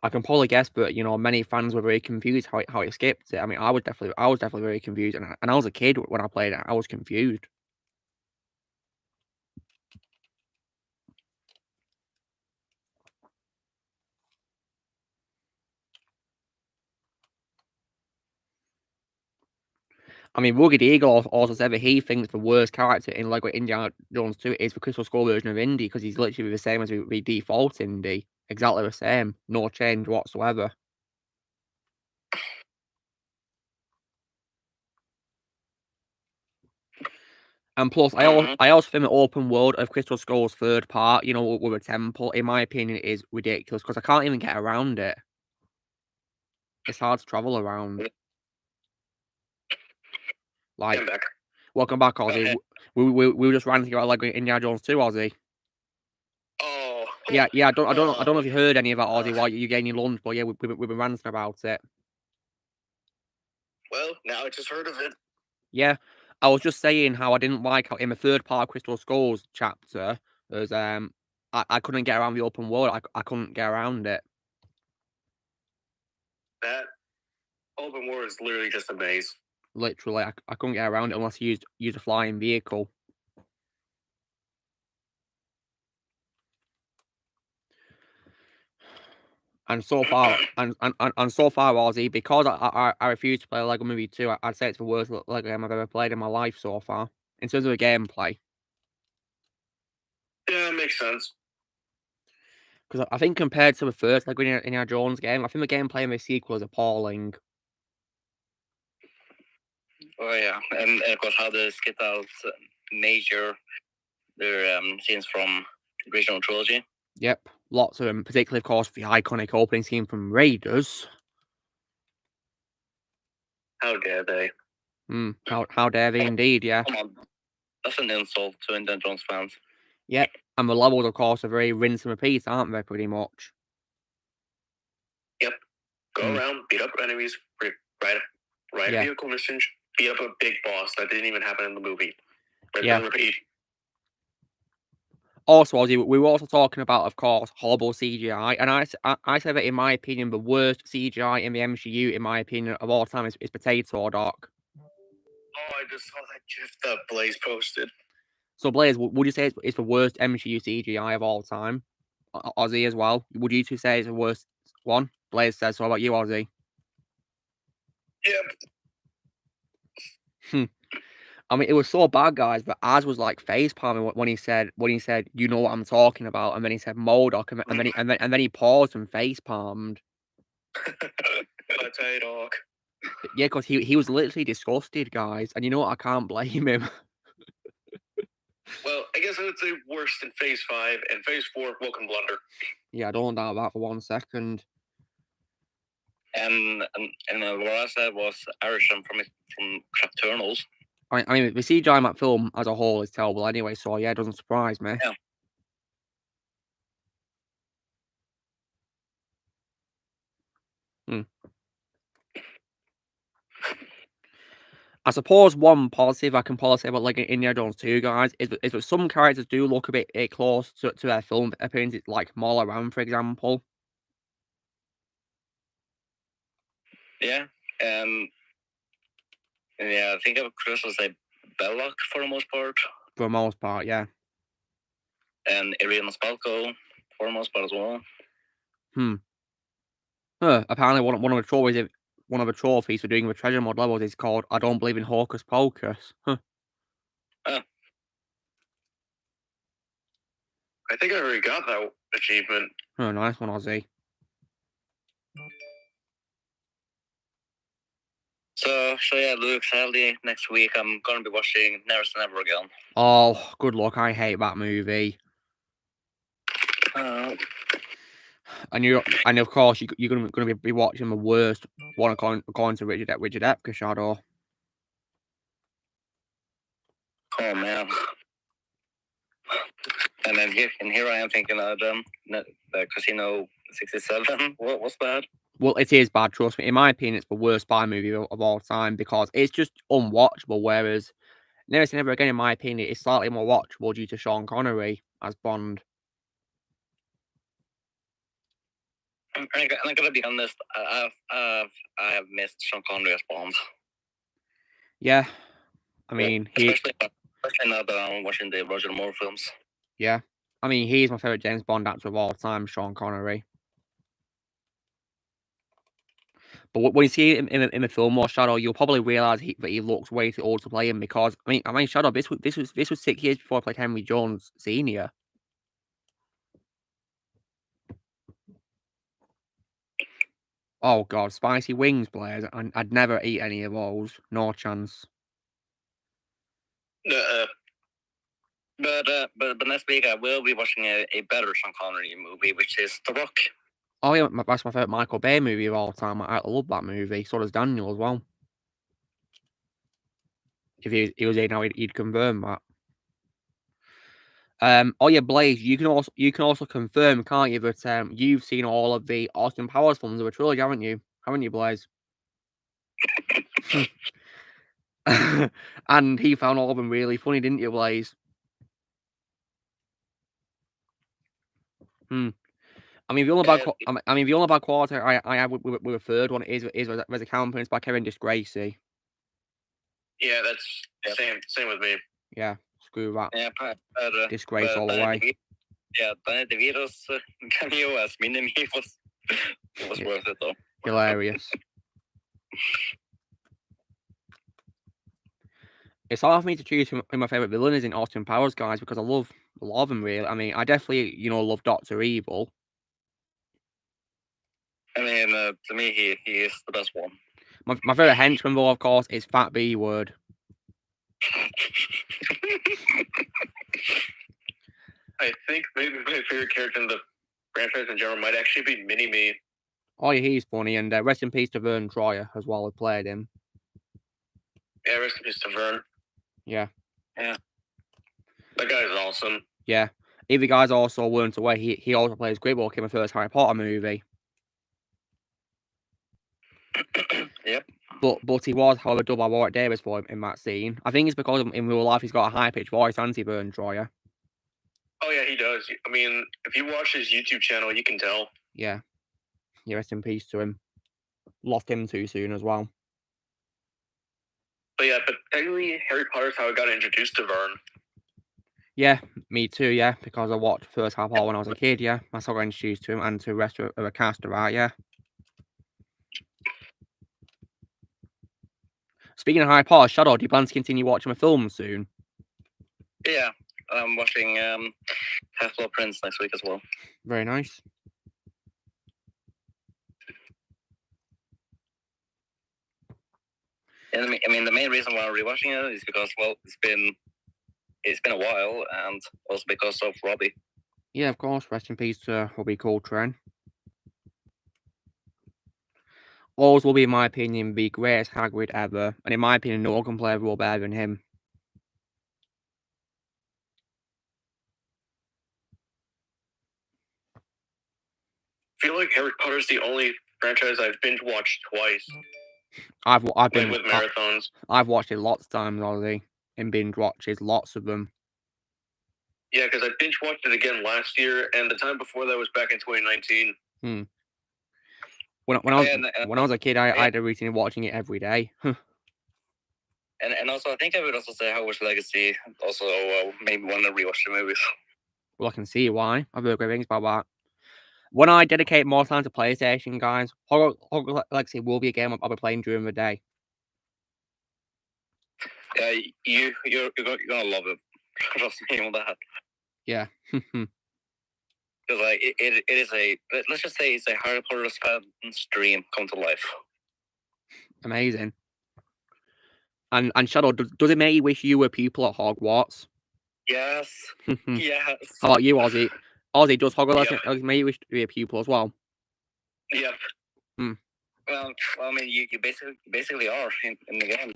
I can probably guess, but many fans were very confused how it skipped it. I mean, I was definitely very confused, and I was a kid when I played it. I was confused. I mean, Rugged Eagle also said that he thinks the worst character in Lego Indiana Jones 2 is the Crystal Skull version of Indy, because he's literally the same as the default Indy. Exactly the same. No change whatsoever. And plus, I also think the open world of Crystal Skull's third part, with a temple, in my opinion, is ridiculous, because I can't even get around it. It's hard to travel around. Like, welcome back, Ozzy. We were just ranting about Lego Indiana Jones 2, Ozzy. Oh. Yeah. I don't know if you heard any of that, Ozzy, while you getting your lunch, but yeah, we've been ranting about it. Well, now I just heard of it. Yeah, I was just saying how I didn't like how in the third part of Crystal Skulls chapter, there's I couldn't get around the open world. I couldn't get around it. That open world is literally just a maze. Literally, I couldn't get around it unless you used a flying vehicle. And so far, and so far, Ozzy, because I refuse to play Lego Movie 2, I'd say it's the worst Lego game I've ever played in my life so far, in terms of the gameplay. Yeah, makes sense. Because I think compared to the first Lego Indiana Jones game, I think the gameplay in the sequel is appalling. Oh yeah, and of course how they skip out major their scenes from the original trilogy. Yep, lots of them, particularly, of course, the iconic opening scene from Raiders. How dare they? How dare they indeed, yeah. Come on, that's an insult to Indiana Jones fans. Yep, and the levels, of course, are very rinse and repeat, aren't they, pretty much? Yep. Go around, beat up enemies, ride a vehicle mission, beat up a big boss that didn't even happen in the movie. Repeat. Also, Ozzy, we were also talking about, of course, horrible CGI, and I say that, in my opinion, the worst CGI in the MCU, in my opinion, of all time is Potato Doc. Oh, I just saw that GIF that Blaze posted. So, Blaze, would you say it's the worst MCU CGI of all time? Ozzy as well? Would you two say it's the worst one? Blaze says, so how about you, Ozzy? Yep. I mean, it was so bad, guys, but Az was like face palming when he said, you know what I'm talking about, and then he said MODOK, and then he paused and face palmed. Potato. Yeah, because he was literally disgusted, guys, and you know what? I can't blame him. Well, I guess I would say worst in Phase 5, and Phase 4, Welcome Blunder. Yeah, I don't doubt that for 1 second. And what I said was Arishem from Nocturnals. I mean, the CGI in that film as a whole is terrible anyway, so yeah, it doesn't surprise me. Yeah. I suppose one positive I can probably say about like Indiana Jones 2, guys, is that some characters do look a bit close to their film appearances, like Marla Ram, for example. Yeah, yeah, I think I would also say Belloc for the most part. For the most part, yeah. And Irina Spalko for the most part as well. Apparently, one of the trophies for doing the treasure mod levels is called "I Don't Believe in Hocus Pocus." I think I already got that achievement. Oh, nice one, Ozzy. So yeah, Luke, sadly, next week I'm going to be watching Never Say Never Again. Oh, good luck. I hate that movie. And of course, you're going to be watching the worst one according to Richard Epker Shadow. Oh, man. And then here I am thinking of the Casino 67. What's that? Well, it is bad, trust me. In my opinion, it's the worst spy movie of all time because it's just unwatchable, whereas Never Say Never Again, in my opinion, is slightly more watchable due to Sean Connery as Bond. I'm gonna be honest. I have missed Sean Connery as Bond. Yeah, I mean, especially now that I'm watching the Roger Moore films. Yeah, I mean, he's my favorite James Bond actor of all time, Sean Connery. But when you see him in the film or Shadow, you'll probably realize that he looks way too old to play him because I mean, Shadow. This was 6 years before I played Henry Jones Sr. Oh God, spicy wings, Blaze. I'd never eat any of those. No chance. But next week I will be watching a better Sean Connery movie, which is The Rock. Oh yeah, that's my favorite Michael Bay movie of all time. I love that movie. So does Daniel as well. If he was here now, he'd confirm that. Oh yeah, Blaze, you can also confirm, can't you, that you've seen all of the Austin Powers films of a trilogy, haven't you? Haven't you, Blaze? And he found all of them really funny, didn't you, Blaze? I mean, the only bad quality I have with the third one is there's a countenance by Kevin Disgracie. Yeah, that's same with me. Yeah, screw that. Yeah, Disgrace all the way. Yeah, Danny DeVito's cameo as Minnie was It was Yeah. worth it though. Hilarious. It's hard for me to choose who my favorite villain is in Austin Powers, guys, because I love a lot of them. Really, I mean, I definitely love Doctor Evil. I mean, to me, he is the best one. My favorite henchman, though, of course, is Fat B Word. I think maybe my favorite character in the franchise in general might actually be Mini-Me. Oh yeah, he's funny, and rest in peace to Vern Troyer as well, who played him. Yeah, rest in peace to Vern. Yeah. That guy is awesome. Yeah. If you guys also weren't aware, he also plays Gribble in the first Harry Potter movie. Yep. But he was, however, dubbed by Warwick Davis for him in that scene. I think it's because in real life he's got a high-pitched voice, hasn't he, Vern Troyer? Oh yeah, he does. I mean, if you watch his YouTube channel, you can tell. Yeah. Yeah, rest in peace to him. Lost him too soon as well. But yeah, but technically Harry Potter's how I got introduced to Vern. Yeah, me too, yeah, because I watched first Harry Potter when I was a kid, yeah. That's how I got introduced to him and to the rest of the cast, right, yeah. Speaking of Harry Potter, Shadow, do you plan to continue watching the film soon? Yeah, I'm watching Half-Blood Prince next week as well. Very nice. And I mean, the main reason why I'm rewatching it is because, well, it's been a while, and also because of Robbie. Yeah, of course. Rest in peace to Robbie Coltrane. Always will be, in my opinion, the greatest Hagrid ever, and in my opinion, no one can play a role better than him. I feel like Harry Potter's the only franchise I've binge watched twice. I've been with marathons. I've watched it lots of times already in binge watches, lots of them. Yeah, because I binge watched it again last year, and the time before that was back in 2019. When I was a kid, I had a routine of watching it every day. And also, I think I would also say Hogwarts Legacy also made me want to rewatch the movies. Well, I can see why. I've heard great things about that. When I dedicate more time to PlayStation, guys, Hogwarts Legacy will be a game I'll be playing during the day. Yeah, you're gonna love it. Trust me on that. Yeah. Because like it is let's just say it's a Harry Potter fan's dream come to life. Amazing. And Shadow, does it make you wish you were a pupil at Hogwarts? Yes. Yes. How about you, Ozzy? Ozzy, does Hogwarts Legacy make you wish to be a pupil as well? Yep. Well, I mean, you basically are in the game.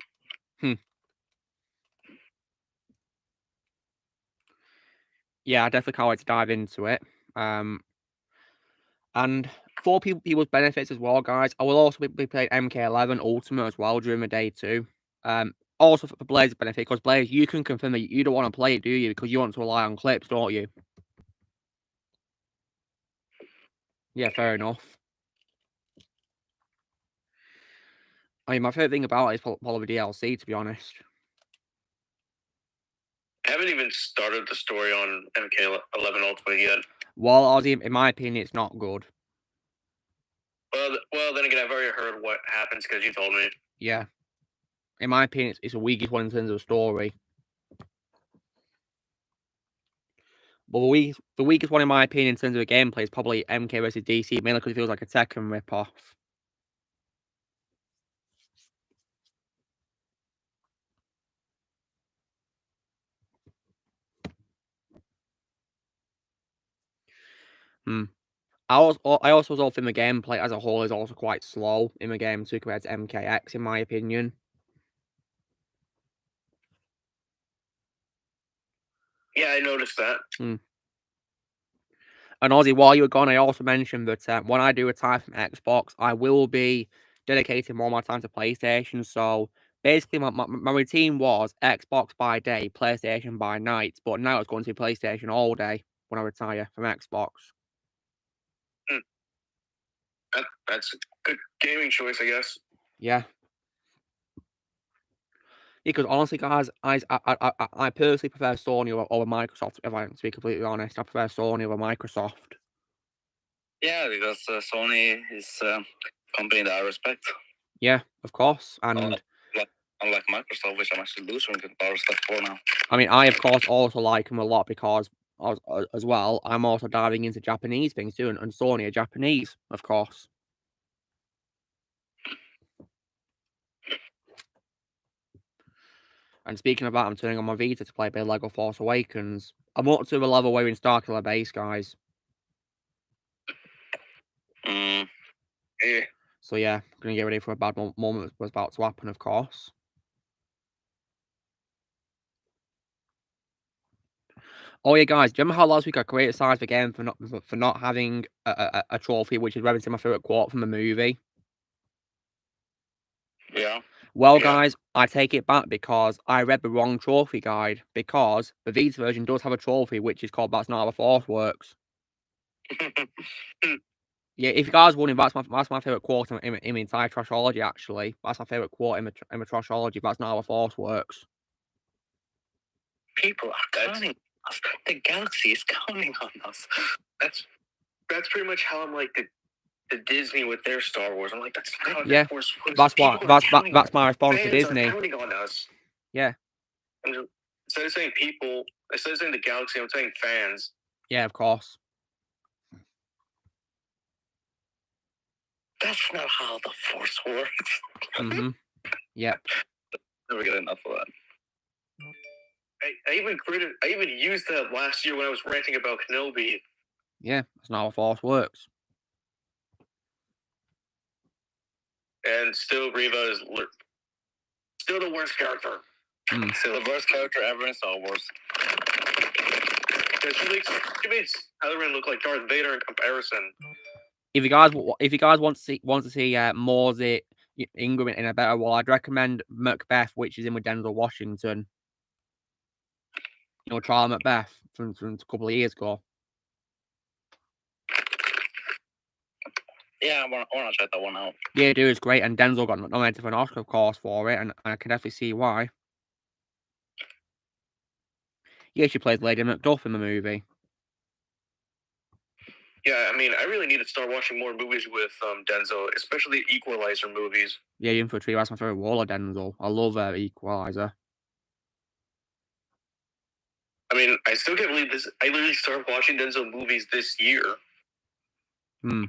Yeah, I definitely can't wait to dive into it. And for people's benefits as well, guys, I will also be playing MK11 Ultimate as well during the day too. Also for Blaze's benefit, because Blaze, you can confirm that you don't want to play it, do you? Because you want to rely on clips, don't you? Yeah, fair enough. I mean, my favorite thing about it is probably the DLC, to be honest. I haven't even started the story on MK11 Ultimate yet. Well, Ozzy, in my opinion, it's not good. Well, then again, I've already heard what happens because you told me. Yeah. In my opinion, it's the weakest one in terms of the story. But the weakest one, in my opinion, in terms of the gameplay is probably MK vs DC, mainly because it feels like a Tekken ripoff. I also thought the gameplay as a whole is also quite slow in the game too compared to MKX, in my opinion. Yeah, I noticed that. And Ozzy, while you were gone, I also mentioned that when I do retire from Xbox, I will be dedicating more of my time to PlayStation. So basically, my routine was Xbox by day, PlayStation by night. But now it's going to be PlayStation all day when I retire from Xbox. That's a good gaming choice, I guess. Yeah. Because honestly, guys, I personally prefer Sony over Microsoft. If I can to be completely honest, I prefer Sony over Microsoft. Yeah, because Sony is a company that I respect. Yeah, of course. And Unlike Microsoft, which I'm actually losing a lot of stuff for now. I mean, I of course also like them a lot because as well, I'm also diving into Japanese things too, and Sony are Japanese, of course. And speaking of that, I'm turning on my Vita to play a bit of Lego Force Awakens. I'm up to the level where we're in Starkiller Base, guys. Mm. Yeah. So yeah, gonna get ready for a bad moment that was about to happen, of course. Oh yeah, guys, do you remember how last week I criticised the game for not having a trophy, which is referencing my favourite quote from the movie? Yeah. Well, Yeah. guys, I take it back because I read the wrong trophy guide, because the Vita version does have a trophy which is called That's Not How the Force Works. Yeah, if you guys wondering, that's my favourite quote in the entire Trashology, actually. That's my favourite quote in the Trashology. That's not how the Force works. People are counting us. The galaxy is counting on us. That's pretty much how I'm like the Disney with their Star Wars. I'm like, that's not how Yeah, the Force works. that's why People are counting that's on my response us. to Fans are Disney. counting on us. Yeah. And instead of saying people, instead of saying the galaxy, I'm saying fans. Yeah, of course. That's not how the Force works. Mm-hmm. Yep. Never get enough of that. I even used that last year when I was ranting about Kenobi. Yeah, that's not how the Force works. And still, Reva is still the worst character. Still the worst character ever in Star Wars. Yeah, she makes Kylo Ren look like Darth Vader in comparison. If you guys want to see Mawzy Ingram in a better role, I'd recommend Macbeth, which is in with Denzel Washington. You know, Trial Macbeth from a couple of years ago. Yeah, I want to check that one out. Yeah, dude, it's great, and Denzel got nominated for an Oscar, of course, for it, and I can definitely see why. Yeah, she plays Lady Macduff in the movie. Yeah, I mean, I really need to start watching more movies with Denzel, especially Equalizer movies. Yeah, In for a Tree, that's my favorite role of Denzel. I love Equalizer. I mean, I still can't believe this. I literally started watching Denzel movies this year. Hmm.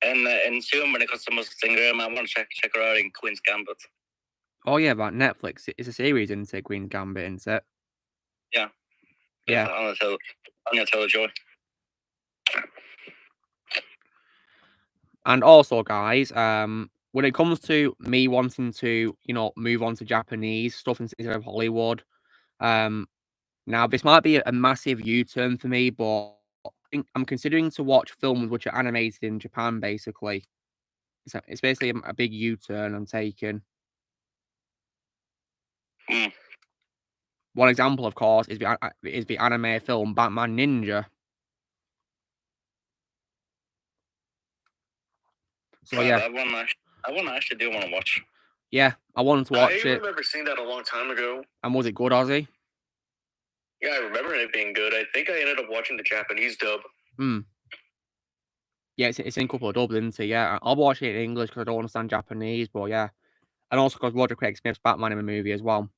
And soon when it comes to Muscle Singer, I want to check her out in Queen's Gambit. Oh yeah, that Netflix. It's a series, isn't it? Queen's Gambit, isn't it? Yeah. Yeah. Anya Taylor-Joy. And also, guys, when it comes to me wanting to, you know, move on to Japanese stuff instead of Hollywood, now this might be a massive U-turn for me, but I'm considering to watch films which are animated in Japan. Basically, it's basically a big U-turn I'm taking. Mm. One example, of course, is the anime film Batman Ninja. So yeah, That one I actually do want to watch. yeah, I wanted to watch it. I remember seeing that a long time ago. And was it good, Ozzy? Yeah, I remember it being good. I think I ended up watching the Japanese dub. Yeah, it's in a couple of dubs, isn't it? Yeah, I'll watch it in English because I don't understand Japanese, but yeah. And also because Roger Craig Smith's Batman in the movie as well.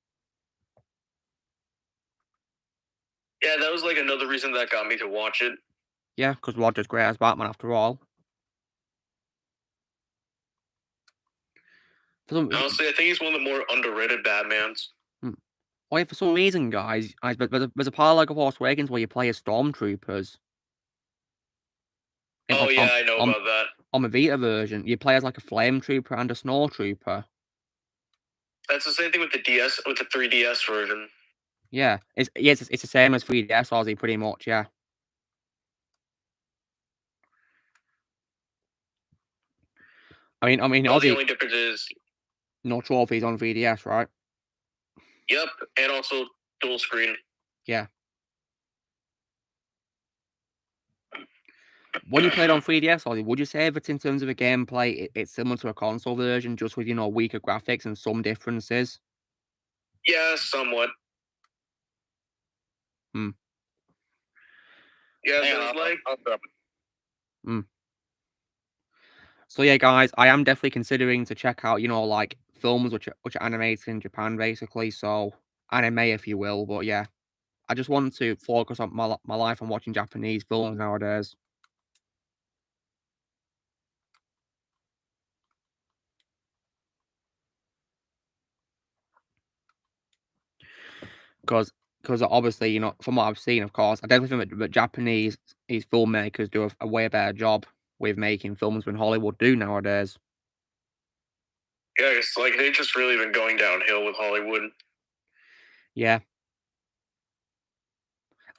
Yeah, that was like another reason that got me to watch it. Yeah, because Roger's great as Batman after all. Honestly, I think he's one of the more underrated Batmans. Oh yeah, for some reason, guys, there's a part of Lego Force Awakens where you play as stormtroopers. Oh yeah, I know about that. On the Vita version, you play as like a flame trooper and a snow trooper. That's the same thing with the DS, with the 3DS version. Yeah, it's the same as 3DS, Ozzy, pretty much. Yeah. I mean, Well, Ozzy, the only difference is no trophies on 3DS, right? Yep, and also dual screen. Yeah. When you played on 3DS, Ozzy, would you say that in terms of the gameplay, it's similar to a console version, just with, you know, weaker graphics and some differences? Yeah, somewhat. Yeah, Hang on, there's like I'll grab So yeah, guys, I am definitely considering to check out, like films which are animated in Japan, basically. So anime, if you will. But yeah, I just want to focus on my life on watching Japanese films nowadays. Because obviously, from what I've seen, of course, I definitely think that Japanese filmmakers do a way better job with making films than Hollywood do nowadays. Yeah, it's like they've just really been going downhill with Hollywood. Yeah.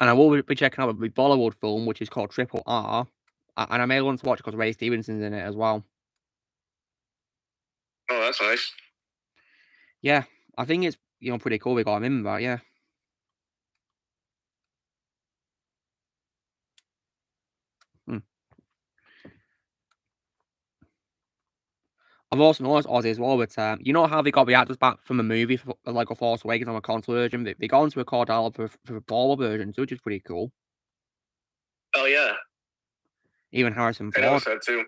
And I will be checking out the Bollywood film, which is called Triple R. And I may want to watch it because Ray Stevenson's in it as well. Oh, that's nice. Yeah, I think it's, pretty cool we got him in that, yeah. I've also noticed, Ozzy, as well, with, you know how they got the actors back from the movie for Lego Force Awakens on the console version? They got into record dialogue for the Ball version, which is pretty cool. Oh, yeah. Even Harrison I Ford. noticed that too.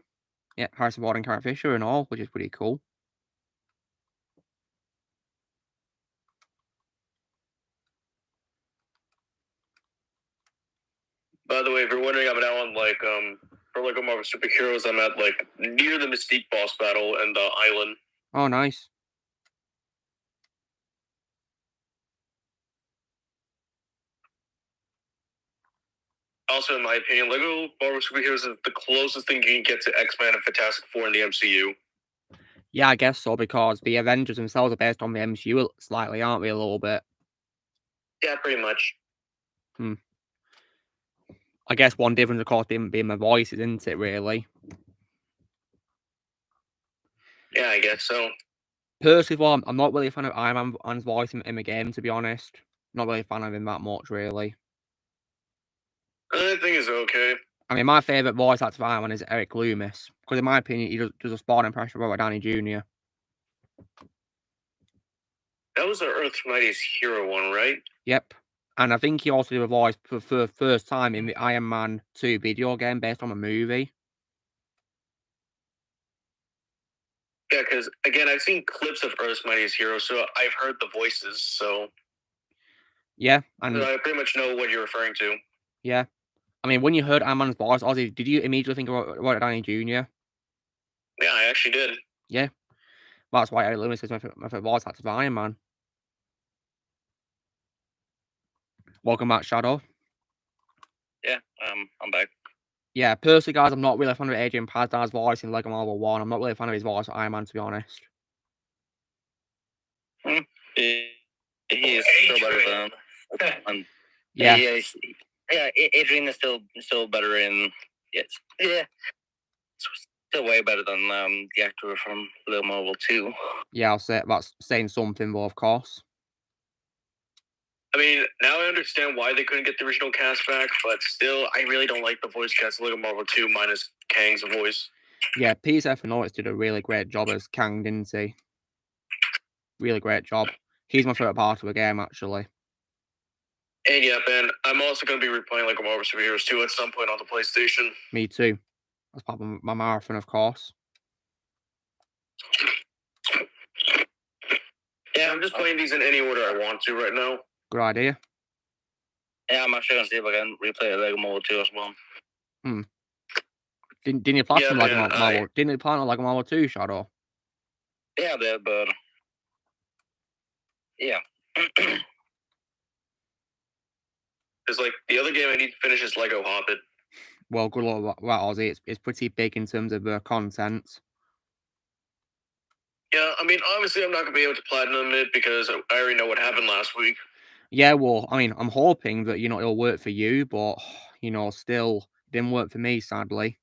Yeah, Harrison Ford and Carrie Fisher and all, which is pretty cool. By the way, if you're wondering, I'm now on for Lego Marvel Superheroes, I'm at near the Mystique boss battle and the island. Oh, nice. Also, in my opinion, Lego Marvel Superheroes is the closest thing you can get to X-Men and Fantastic Four in the MCU. Yeah, I guess so, because the Avengers themselves are based on the MCU slightly, aren't they, a little bit? Yeah, pretty much. I guess one difference, of course, being my voices, isn't it, really? Yeah, I guess so. Personally, well, I'm not really a fan of Iron Man's voice in the game, to be honest. Not really a fan of him that much, really. I think it's okay. I mean, my favourite voice actor for Iron Man is Eric Loomis, because in my opinion, he does a spot impression of Robert Downey Jr. That was the Earth's Mightiest Hero one, right? Yep. And I think he also did a voice for the first time in the Iron Man 2 video game based on a movie. Yeah, because, again, I've seen clips of Earth's Mightiest Hero, so I've heard the voices, so... Yeah, and... So I pretty much know what you're referring to. Yeah. I mean, when you heard Iron Man's voice, Ozzy, did you immediately think of Robert Downey Jr.? Yeah, I actually did. Yeah. That's why Eric Loomis is my favourite voice actor for Iron Man. Welcome back, Shadow. Yeah, I'm back. Yeah, personally, guys, I'm not really a fan of Adrian Pazdaz's voice in Lego Marvel 1. I'm not really a fan of his voice for Iron Man, to be honest. He is still better than... Yeah. Adrian is still better in... Yes. Yeah. Still way better than the actor from Lego Marvel 2. Yeah, I'll say that's saying something, but of course. I mean, now I understand why they couldn't get the original cast back, but still, I really don't like the voice cast of Lego Marvel 2 minus Kang's voice. Yeah, Peter Stephanoulis did a really great job as Kang, didn't he? Really great job. He's my favourite part of the game, actually. And yeah, Ben, I'm also going to be replaying Lego Marvel Superheroes 2 at some point on the PlayStation. Me too. That's part of my marathon, of course. Yeah, I'm just playing these in any order I want to right now. Good idea. Yeah, I'm actually going to see if I can replay Lego Marvel 2 as well. Didn't you plan on Lego Marvel? Didn't you plan on Lego Marvel 2, Shadow? Yeah, I did, but... Yeah. It's the other game I need to finish is Lego Hobbit. Well, good luck with that, Ozzy. It's pretty big in terms of content. Yeah, I mean, obviously I'm not going to be able to platinum it because I already know what happened last week. Yeah, well, I mean, I'm hoping that, it'll work for you, but, still didn't work for me, sadly.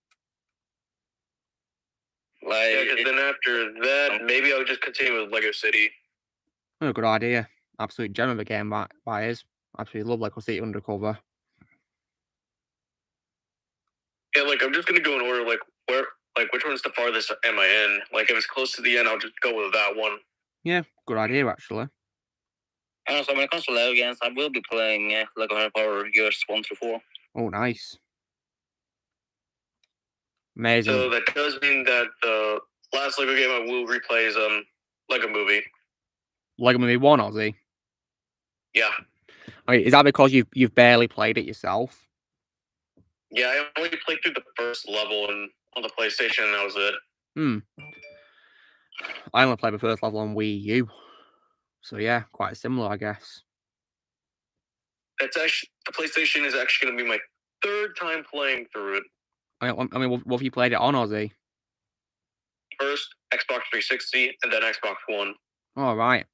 Yeah, because then after that, maybe I'll just continue with Lego City. Oh, good idea. Absolute gem of a game, that is. Absolutely love Lego City Undercover. Yeah, I'm just going to go in order, which one's the farthest am I in? If it's close to the end, I'll just go with that one. Yeah, good idea, actually. So when it comes to Lego games, I will be playing Lego Harry Potter years 1 through 4. Oh, nice. Amazing. So that does mean that the last Lego game I will replay is Lego Movie. Lego Movie 1, Ozzy. Yeah. Okay, is that because you've barely played it yourself? Yeah, I only played through the first level on the PlayStation, and that was it. I only played the first level on Wii U. So yeah, quite similar, I guess. It's actually the PlayStation is actually going to be my third time playing through it. I mean, what have you played it on, Ozzy? First Xbox 360, and then Xbox One. All right.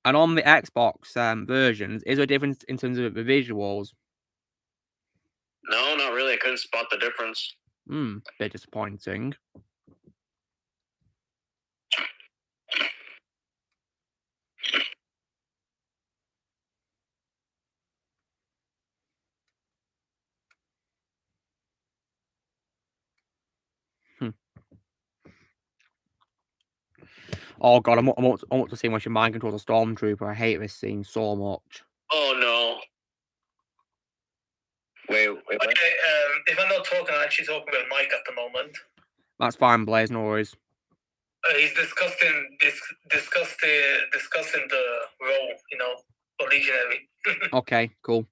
And on the Xbox versions, is there a difference in terms of the visuals? No, not really. I couldn't spot the difference. Bit disappointing. Oh god, I want to see when she mind controls a stormtrooper. I hate this scene so much. Oh no. Wait. Okay, if I'm not talking, I'm actually talking about Mike at the moment. That's fine, Blaze, no worries. He's discussing the role, of legionary. Okay, cool.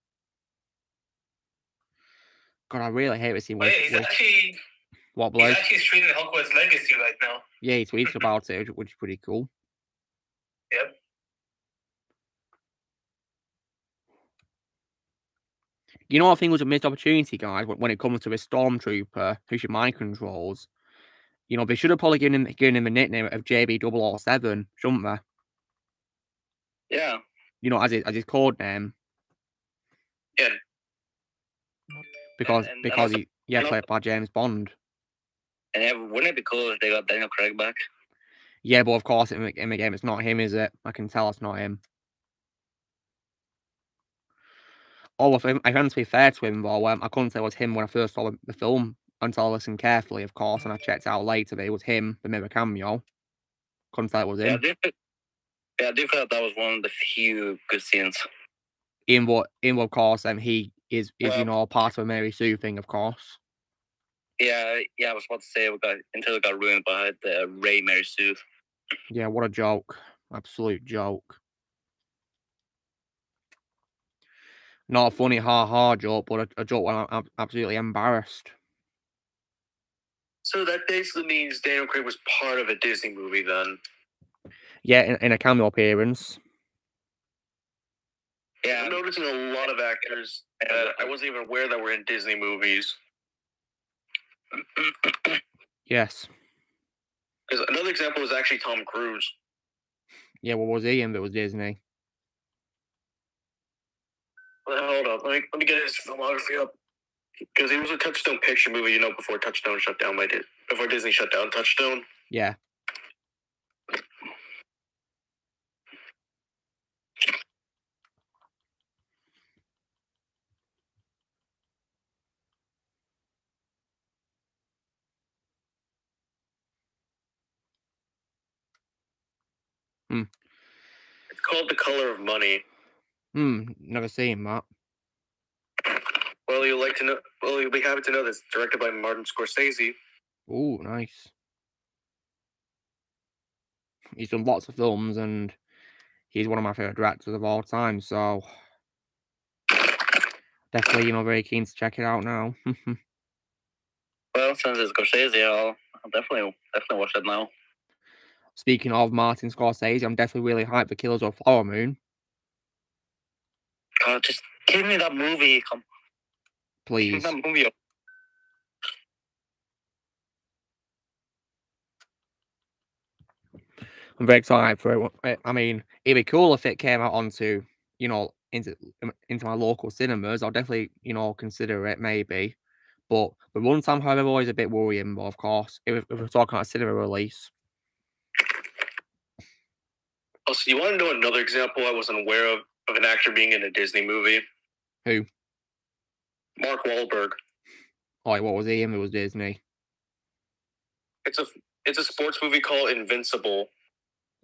God, I really hate this scene. He's actually what, Blaze? He's actually streaming Hogwarts Legacy right now. Yeah, he tweeted about it, which is pretty cool. Yep. You know what I think was a missed opportunity, guys, when it comes to a stormtrooper who should mind controls? You know, they should have probably given him the nickname of JB007, shouldn't they? Yeah. You know, as his code name. Yeah. Because also, he played by James Bond. And wouldn't it be cool if they got Daniel Craig back? Yeah, but of course in the game it's not him, is it? I can tell it's not him. Oh, if I have to be fair to him, though, I couldn't say it was him when I first saw the film until I listened carefully, of course, and I checked out later that it was him, the mirror cameo. Couldn't say it was him. I do feel that was one of the few good scenes. Of course, he is part of a Mary Sue thing, of course. Yeah, I was about to say until it got ruined by the Rey Mary Sue. Yeah, what a joke. Absolute joke. Not a funny ha-ha joke, but a joke when I'm absolutely embarrassed. So that basically means Daniel Craig was part of a Disney movie then. Yeah, in a cameo appearance. Yeah. I'm noticing a lot of actors that I wasn't even aware that were in Disney movies. Yes. Because another example is actually Tom Cruise. Yeah, what was he in that was Disney? Hold up, let me get his filmography up. Because he was a Touchstone picture movie, before Touchstone shut down before Disney shut down Touchstone. Yeah. It's called The Color of Money. Never seen that. Well, you'll be happy to know this. Directed by Martin Scorsese. Ooh, nice. He's done lots of films, and he's one of my favorite directors of all time. So definitely, very keen to check it out now. Well, since it's Scorsese, I'll definitely watch it now. Speaking of Martin Scorsese, I'm definitely really hyped for Killers of Flower Moon. God, just give me that movie. Come, please. Give me that movie. I'm very excited for it. I mean, it'd be cool if it came out onto, into my local cinemas. I'll definitely, consider it maybe. But the runtime, however, always a bit worrying. But of course, if we're talking about a cinema release. Also, you want to know another example I wasn't aware of an actor being in a Disney movie? Who? Mark Wahlberg. Oh, what was he in? It was Disney. It's a sports movie called Invincible.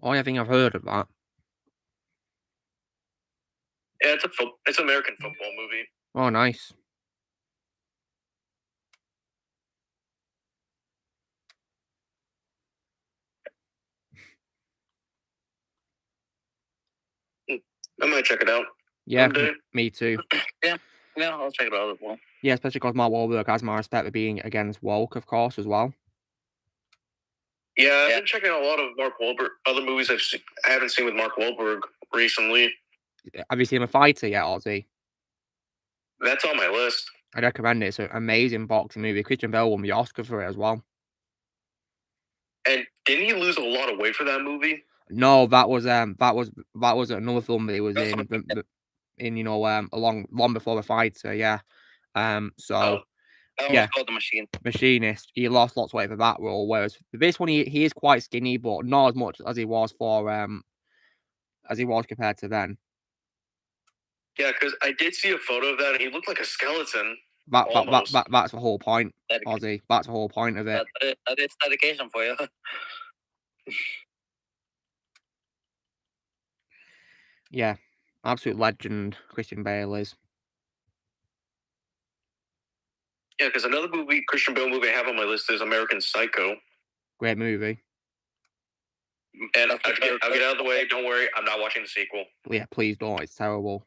Oh, I think I've heard of that. Yeah, it's an American football movie. Oh, nice. I might check it out. Yeah, Someday. me too. Yeah, I'll check it out as well. Yeah, especially because Mark Wahlberg has my respect for being against woke, of course, as well. Yeah, I've Yeah. been checking out a lot of Mark Wahlberg, other movies I haven't seen with Mark Wahlberg recently. Have you seen him a fighter yet, Ozzy? That's on my list. I recommend it. It's an amazing boxing movie. Christian Bale won the Oscar for it as well. And didn't he lose a lot of weight for that movie? No, that was another film that he was That's in long before the fighter. Yeah. So Oh. That Yeah. was called The Machine. Machinist, he lost lots of weight for that role. Whereas for this one, he is quite skinny, but not as much as he was compared to then. Yeah, because I did see a photo of that, and he looked like a skeleton. That's the whole point, Dedication. Ozzy. That's the whole point of it. That is dedication for you. Yeah, absolute legend, Christian Bale is. Yeah, because another Christian Bale movie I have on my list is American Psycho. Great movie. And I'll get out of the way. Don't worry, I'm not watching the sequel. Yeah, please don't. It's terrible.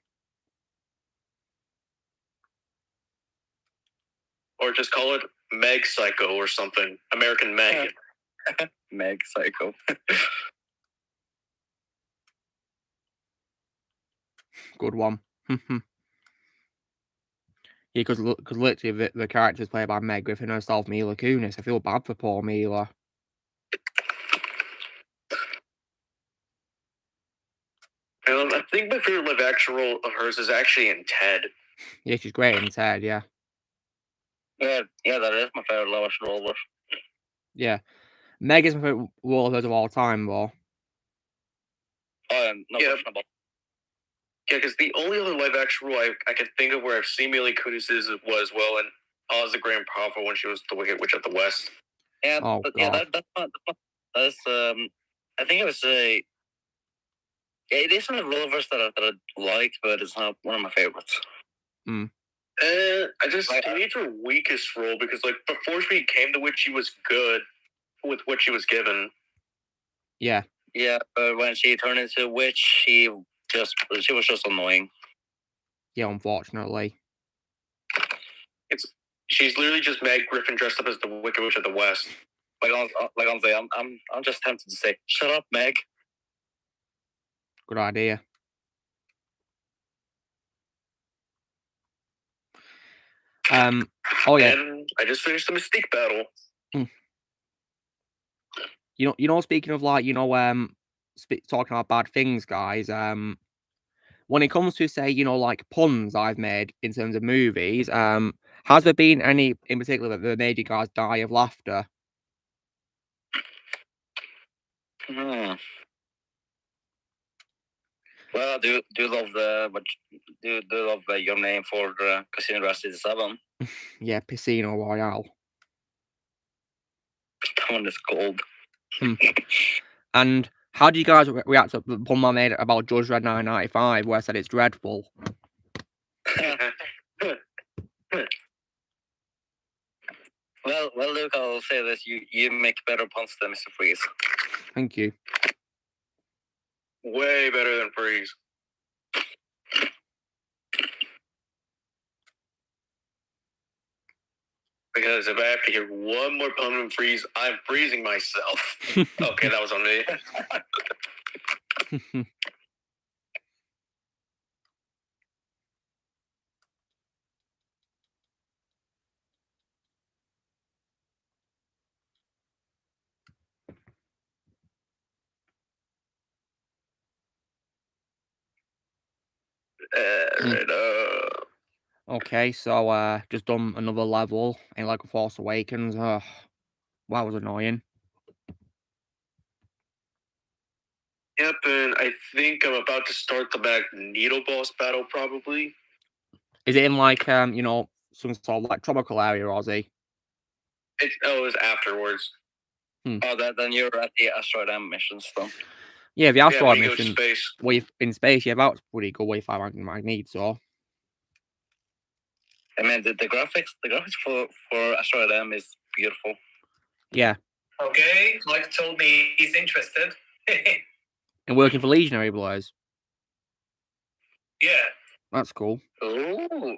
Or just call it Meg Psycho or something. American Meg. Meg Psycho. Good one. Yeah, because literally the character is played by Meg Griffin herself, Mila Kunis. I feel bad for poor Mila. And I think my favorite live action role of hers is actually in Ted. Yeah, she's great in Ted. Yeah. Yeah, that is my favorite live action role. Yeah. Meg is my favorite role of hers of all time, though. Oh, no Yeah. question about. Yeah, because the only other live action role I can think of where I've seen Mila Kunis was in Oz the Great and Powerful when she was the Wicked Witch of the West. Yeah, Oh, that's I think it was a. It is one of the Rollovers that I like, but it's not one of my favorites. I just to me it's her weakest role because before she became the witch, she was good with what she was given. Yeah. Yeah, but when she turned into a witch, she was just annoying. Yeah, unfortunately. She's literally just Meg Griffin dressed up as the Wicked Witch of the West. I'm just tempted to say, "Shut up, Meg." Good idea. Oh yeah. And I just finished the Mystique battle. Speaking of talking about bad things, guys. When it comes to say, puns I've made in terms of movies, has there been any in particular that made you guys die of laughter? Well, I do love your name for Casino Racing 7. Yeah, Casino Royale. That one is cold. And how do you guys react to the pun I made about Judge Dredd 995, where I said it's dreadful? Well, Luke, I'll say this: you make better puns than Mr. Freeze. Thank you. Way better than Freeze. Because if I have to hear one more pun from Freeze, I'm freezing myself. Okay, that was on me. Okay, so just done another level in Lego Force Awakens. Wow, that was annoying. Yep, and I think I'm about to start the Magneto boss battle, probably. Is it in some sort of tropical area, Ozzy? It was afterwards. Oh, then you're at the Asteroid M mission stuff. Yeah, the asteroid we go to mission. space. In space, yeah, that's pretty good way for Magneto. I mean, the graphics for Asteroid M is beautiful. Yeah. Okay, Mike told me he's interested. And working for Legionary Boys. Yeah. That's cool. Ooh.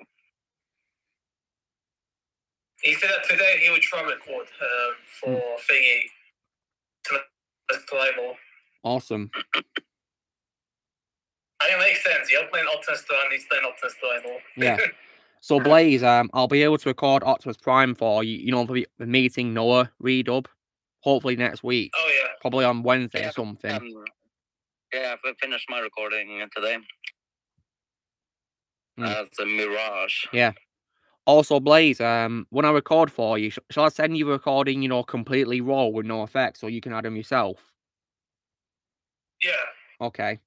He said that today he would try and record for thingy to play more. Awesome. I think it makes sense. You're playing Optimus Prime, he's playing Optimus Prime more. Yeah. So Blaze, I'll be able to record Optimus Prime for you. You know, for the meeting Noah redub. Hopefully next week. Oh yeah. Probably on Wednesday Yeah, or something. Yeah, I finished my recording today. Hmm. That's a Mirage. Yeah. Also, Blaze, when I record for you, shall I send you a recording, you know, completely raw with no effects, or you can add them yourself? Yeah. Okay.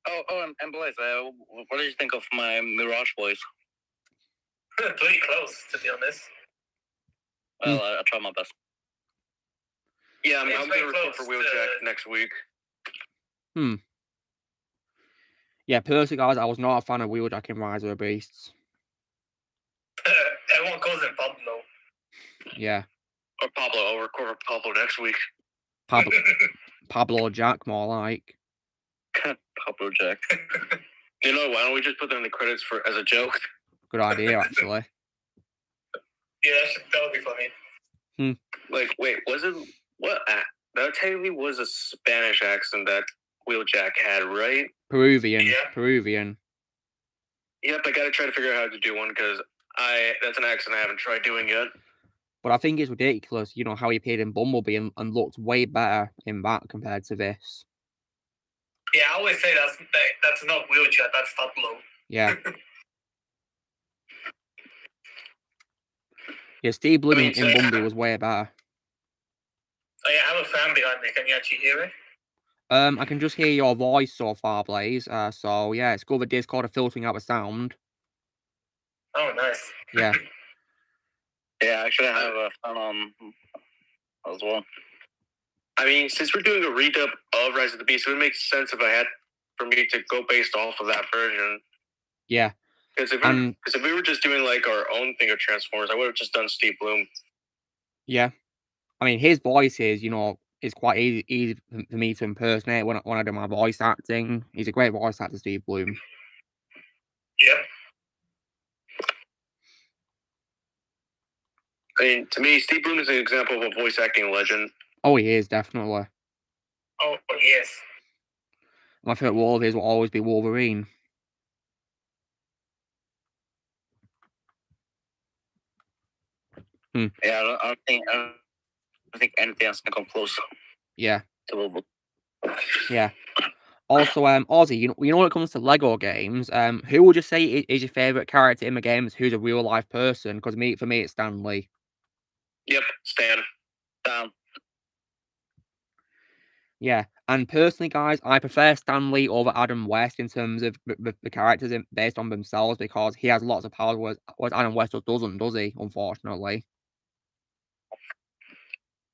Oh, and Blaze, what did you think of my Mirage voice? Pretty close, to be honest. Well, I tried my best. Yeah, I'm It's going very to record close for Wheeljack to- next week. Yeah, personally, guys, I was not a fan of Wheeljack in Rise of the Beasts. Everyone calls him Pablo. Yeah. Or Pablo. I'll record for Pablo next week. Pablo Jack, more like. Pablo Jack. You know, why don't we just put that in the credits for as a joke? Good idea, actually. Yeah, that would be funny. Like, wait, was it what? That technically was a Spanish accent that Wheeljack had, right? Peruvian. Yeah. Peruvian. Yep, I gotta try to figure out how to do one because that's an accent I haven't tried doing yet. But I think it's ridiculous, you know, how he appeared in Bumblebee and looked way better in that compared to this. Yeah, I always say that's not Wheeljack, that's Pablo. Yeah. Yeah, Steve Bloom in Bumblebee was way better. Oh yeah, I have a fan behind me. Can you actually hear it? I can just hear your voice so far, Blaze. So yeah, it's good. The Discord are filtering out the sound. Oh, nice. Yeah. Yeah, actually, I have a fan on as well. I mean, since we're doing a redub of Rise of the Beast, it would make sense if I had for me to go based off of that version. Yeah. Because if we were just doing like our own thing of Transformers, I would have just done Steve Bloom. Yeah. I mean, his voice is, you know, is quite easy for me to impersonate when I do my voice acting. He's a great voice actor, Steve Bloom. Yep. I mean, to me, Steve Bloom is an example of a voice acting legend. Oh, he is, definitely. Oh, yes. My favourite role of his will always be Wolverine. Yeah, I don't think anything else can come close. Yeah. To Wolverine. Yeah. Also, Ozzy, you know when it comes to Lego games, who would you say is your favourite character in the games who's a real life person? Because for me, it's Stan Lee. Yep, Stan. Down. Yeah, and personally, guys, I prefer Stan Lee over Adam West in terms of the characters based on themselves because he has lots of powers, whereas Adam West doesn't, does he? Unfortunately.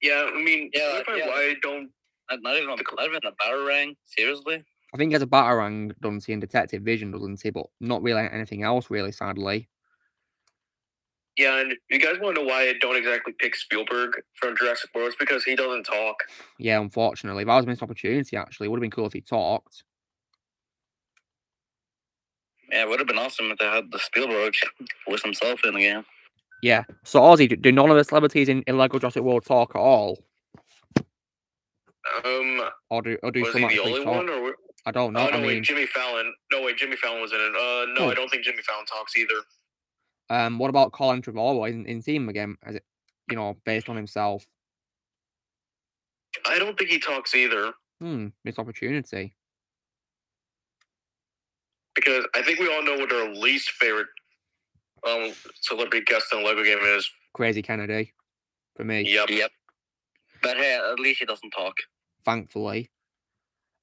Yeah, I mean, Yeah, why don't not even a Batarang. Seriously. I think he has a Batarang, doesn't he, in Detective Vision, doesn't he? But not really anything else, really, sadly. Yeah, and you guys want to know why I don't exactly pick Spielberg from Jurassic World? It's because he doesn't talk. Yeah, unfortunately. That was a missed opportunity, actually. It would have been cool if he talked. Yeah, it would have been awesome if they had the Spielberg voice himself in the game. Yeah. So, Ozzy, do none of the celebrities in Lego Jurassic World talk at all? Or do was some he the actually only talk? one? Or I don't know. no, wait, Jimmy Fallon. No, wait, Jimmy Fallon was in it. No, Oh. I don't think Jimmy Fallon talks either. What about Colin Trevorrow in Team again? Is it, you know, based on himself? I don't think he talks either. Missed opportunity. Because I think we all know what our least favorite celebrity guest in the Lego game is. Crazy Kennedy, for me. Yep. But hey, at least he doesn't talk. Thankfully.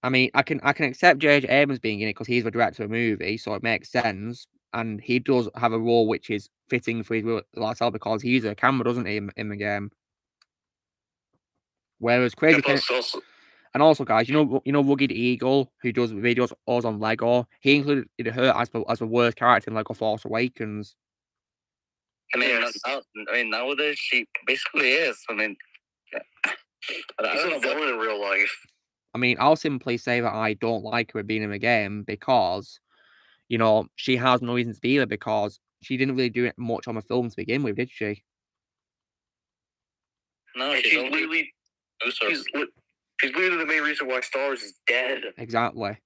I mean, I can accept J.J. Abrams being in it because he's the director of the movie, so it makes sense. And he does have a role which is fitting for his lifestyle because he's a camera, doesn't he, in the game? Whereas Crazy Kennedy... And also, guys, you know Rugged Eagle, who does videos us on Lego. He included her as the worst character in Lego Force Awakens. I mean, nowadays she basically is. I mean, he's a villain in real life. I mean, I'll simply say that I don't like her being in the game because you know, she has no reason to be there because she didn't really do much on the film to begin with, did she? No, And she's she's only literally producer. she's literally the main reason why Star Wars is dead. Exactly.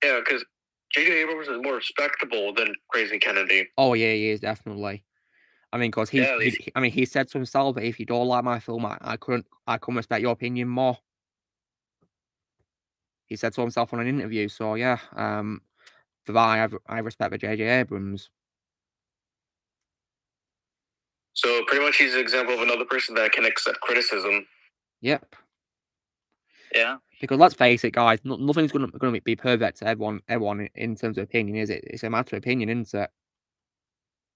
Yeah, because J.J. Abrams is more respectable than Crazy Kennedy. Oh yeah, he is definitely. I mean, because he said to himself that if you don't like my film, I couldn't respect your opinion more. He said to himself on an interview. So yeah, for that I respect the J.J. Abrams. So pretty much he's an example of another person that can accept criticism. Yep. Yeah. Because let's face it, guys, nothing's gonna be perfect to everyone in terms of opinion, is it? It's a matter of opinion, isn't it?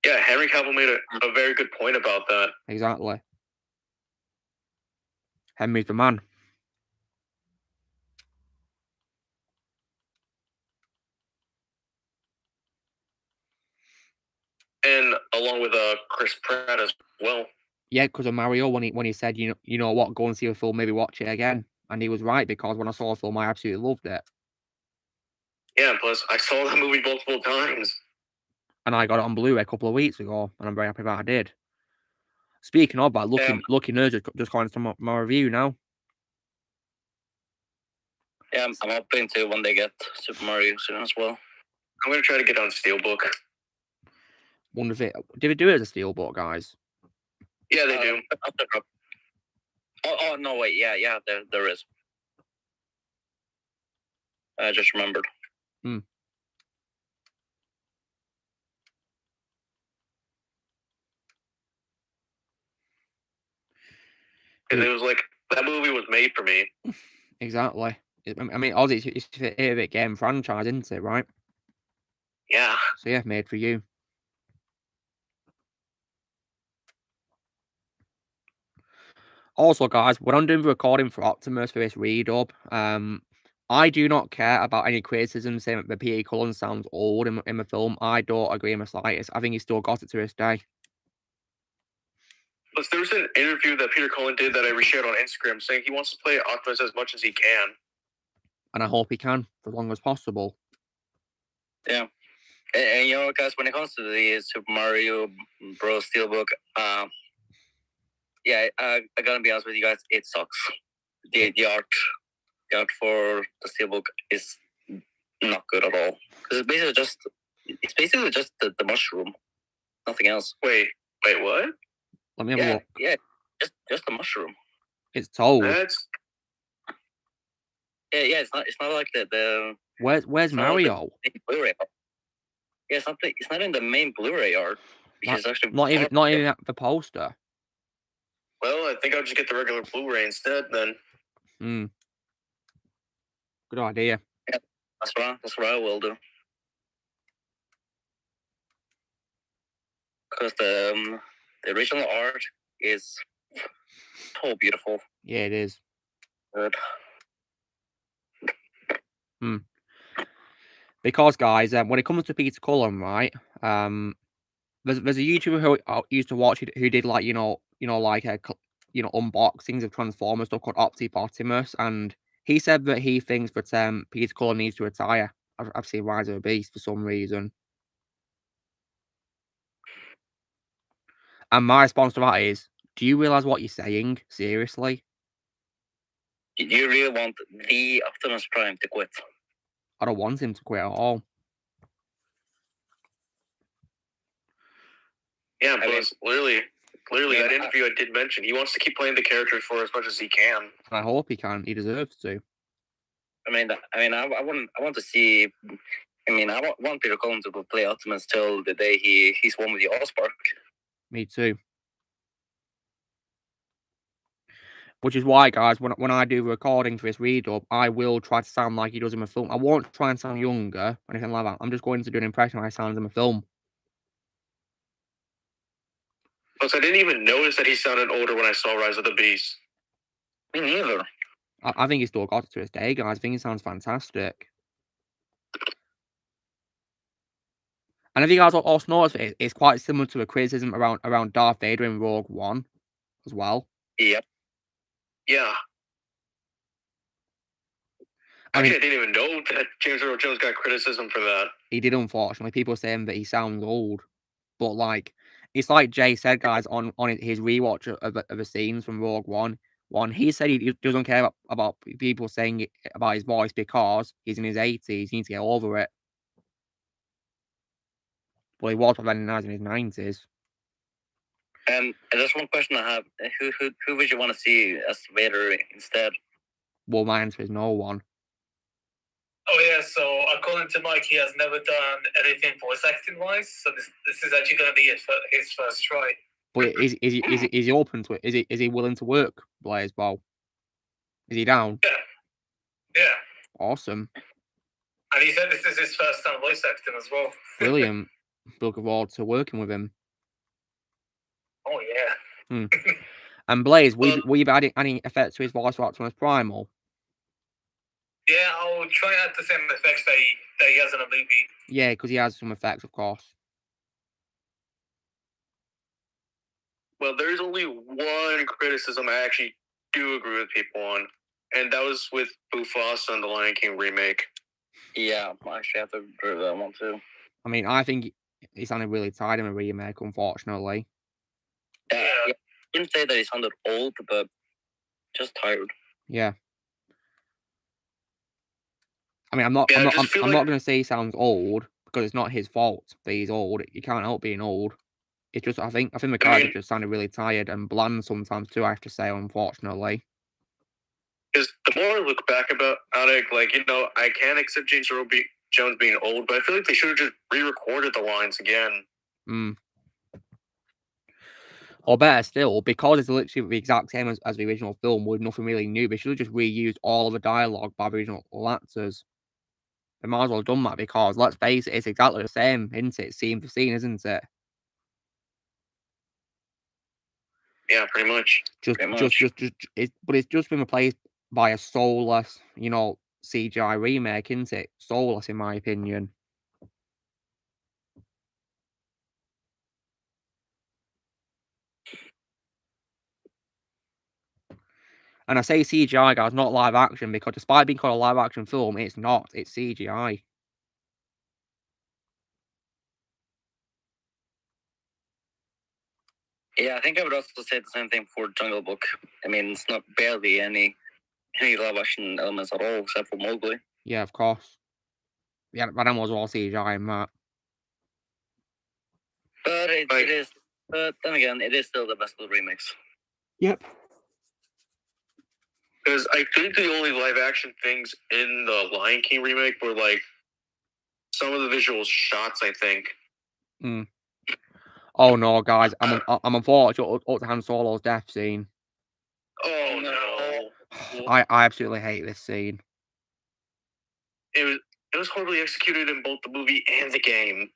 Yeah, Henry Cavill made a very good point about that. Exactly. Henry's the man. And along with Chris Pratt as well. Yeah, because of Mario, when he said, you know what, go and see a film, maybe watch it again, and he was right because when I saw the film, I absolutely loved it. Yeah, plus I saw that movie multiple times. And I got it on Blu-ray a couple of weeks ago, and I'm very happy that I did. Speaking of that, Lucky Nerd just going into my review now. Yeah, I'm hoping to when they get Super Mario soon as well. I'm gonna try to get on Steelbook. Wonder if did they do it as a Steelbook, guys? Yeah, they do. Oh no, wait, yeah, there is. I just remembered. Because it was like that movie was made for me. Exactly. I mean, Ozzy, it's a 8-bit game franchise, isn't it? Right? Yeah. So yeah, made for you. Also, guys, when I'm doing the recording for Optimus for this redub, I do not care about any criticism saying that Peter Cullen sounds old in the film. I don't agree in the slightest. I think he's still got it to this day. But there's an interview that Peter Cullen did that I reshared on Instagram saying he wants to play Optimus as much as he can. And I hope he can, for as long as possible. Yeah. And you know, guys, when it comes to the Super Mario Bros. Steelbook, yeah, I gotta be honest with you guys, it sucks. The art for the Steelbook is not good at all. Because it's basically just the mushroom, nothing else. Wait, what? Let me have a look. Yeah, just the mushroom. It's Toad. That's Yeah. It's not like the. Where's Mario? Like Blu-ray. Yeah, it's not in the main Blu-ray art. Which is actually not even at the poster. Well, I think I'll just get the regular Blu-ray instead then. Good idea. Yeah, that's what I will do. Because the original art is so beautiful. Yeah, it is. Good. Because, guys, when it comes to Peter Cullen, right, there's a YouTuber who I used to watch who did like like unboxings of Transformers stuff called Optimus, and he said that he thinks that Peter Cullen needs to retire. I've seen Rise of the Beast for some reason, and my response to that is, do you realize what you're saying? Seriously? Do you really want the Optimus Prime to quit? I don't want him to quit at all. Yeah, plus clearly that interview I did mention, he wants to keep playing the characters for as much as he can. And I hope he can. He deserves to. I want to see. I want Peter Cullen to play Optimus till the day he's won with the Allspark. Me too. Which is why, guys, when I do recording for this redub, I will try to sound like he does in the film. I won't try and sound younger or anything like that. I'm just going to do an impression I sound in the film. Plus, I didn't even notice that he sounded older when I saw Rise of the Beast. Me neither. I think he still got it to this day, guys. I think he sounds fantastic. And if you guys also notice, it's quite similar to a criticism around Darth Vader in Rogue One as well. Yep. Yeah. I mean, Actually, I didn't even know that James Earl Jones got criticism for that. he did, unfortunately. People saying that he sounds old. But, like, it's like Jay said, guys, on his rewatch of the scenes from Rogue One. He said he doesn't care about people saying it about his voice because he's in his 80s. He needs to get over it. Well, he was then in his 90s. There's one question I have. Who would you want to see as Vader instead? Well, my answer is no one. Oh yeah, so according to Mike, he has never done anything voice acting wise. So this is actually going to be his first try. But is he open to it? Is he willing to work Blair's Bow? Is he down? Yeah. Awesome. And he said this is his first time voice acting as well. Brilliant. Looking forward to working with him. Oh yeah. And Blaze, will you be adding any effects to his voice for Optimus Primal? Yeah, I'll try and add the same effects that he has in a movie. Yeah, because he has some effects, of course. Well, there's only one criticism I actually do agree with people on, and that was with Mufasa and the Lion King remake. Yeah, I actually have to agree with that one too. I mean, I think he sounded really tired in a remake, unfortunately. Yeah. I wouldn't say that he sounded old, but just tired. Yeah. I mean, I'm not going to say he sounds old because it's not his fault that he's old. You can't help being old. It's just I think the character just sounded really tired and bland sometimes too. I have to say, unfortunately. Because the more I look back about it, like, you know, I can accept James Earl Jones being old, but I feel like they should have just re-recorded the lines again. Or better still, because it's literally the exact same as the original film with nothing really new, they should have just reused all of the dialogue by the original actors. They might as well have done that because, let's face it, it's exactly the same, isn't it? Scene for scene, isn't it? Yeah, pretty much. But it's just been replaced by a soulless, you know, CGI remake, isn't it? Soulless, in my opinion. And I say CGI, guys, not live action, because despite being called a live action film, it's not. It's CGI. Yeah, I think I would also say the same thing for Jungle Book. I mean, it's not barely any live action elements at all, except for Mowgli. Yeah, of course. Yeah, but that was all CGI in that. But it is. But then again, it is still the best of the remakes. Yep. Because I think the only live action things in the Lion King remake were like some of the visual shots, I think. Oh no, guys! I'm unfortunate up to Han Solo's death scene. Oh no! I absolutely hate this scene. It was horribly executed in both the movie and the game.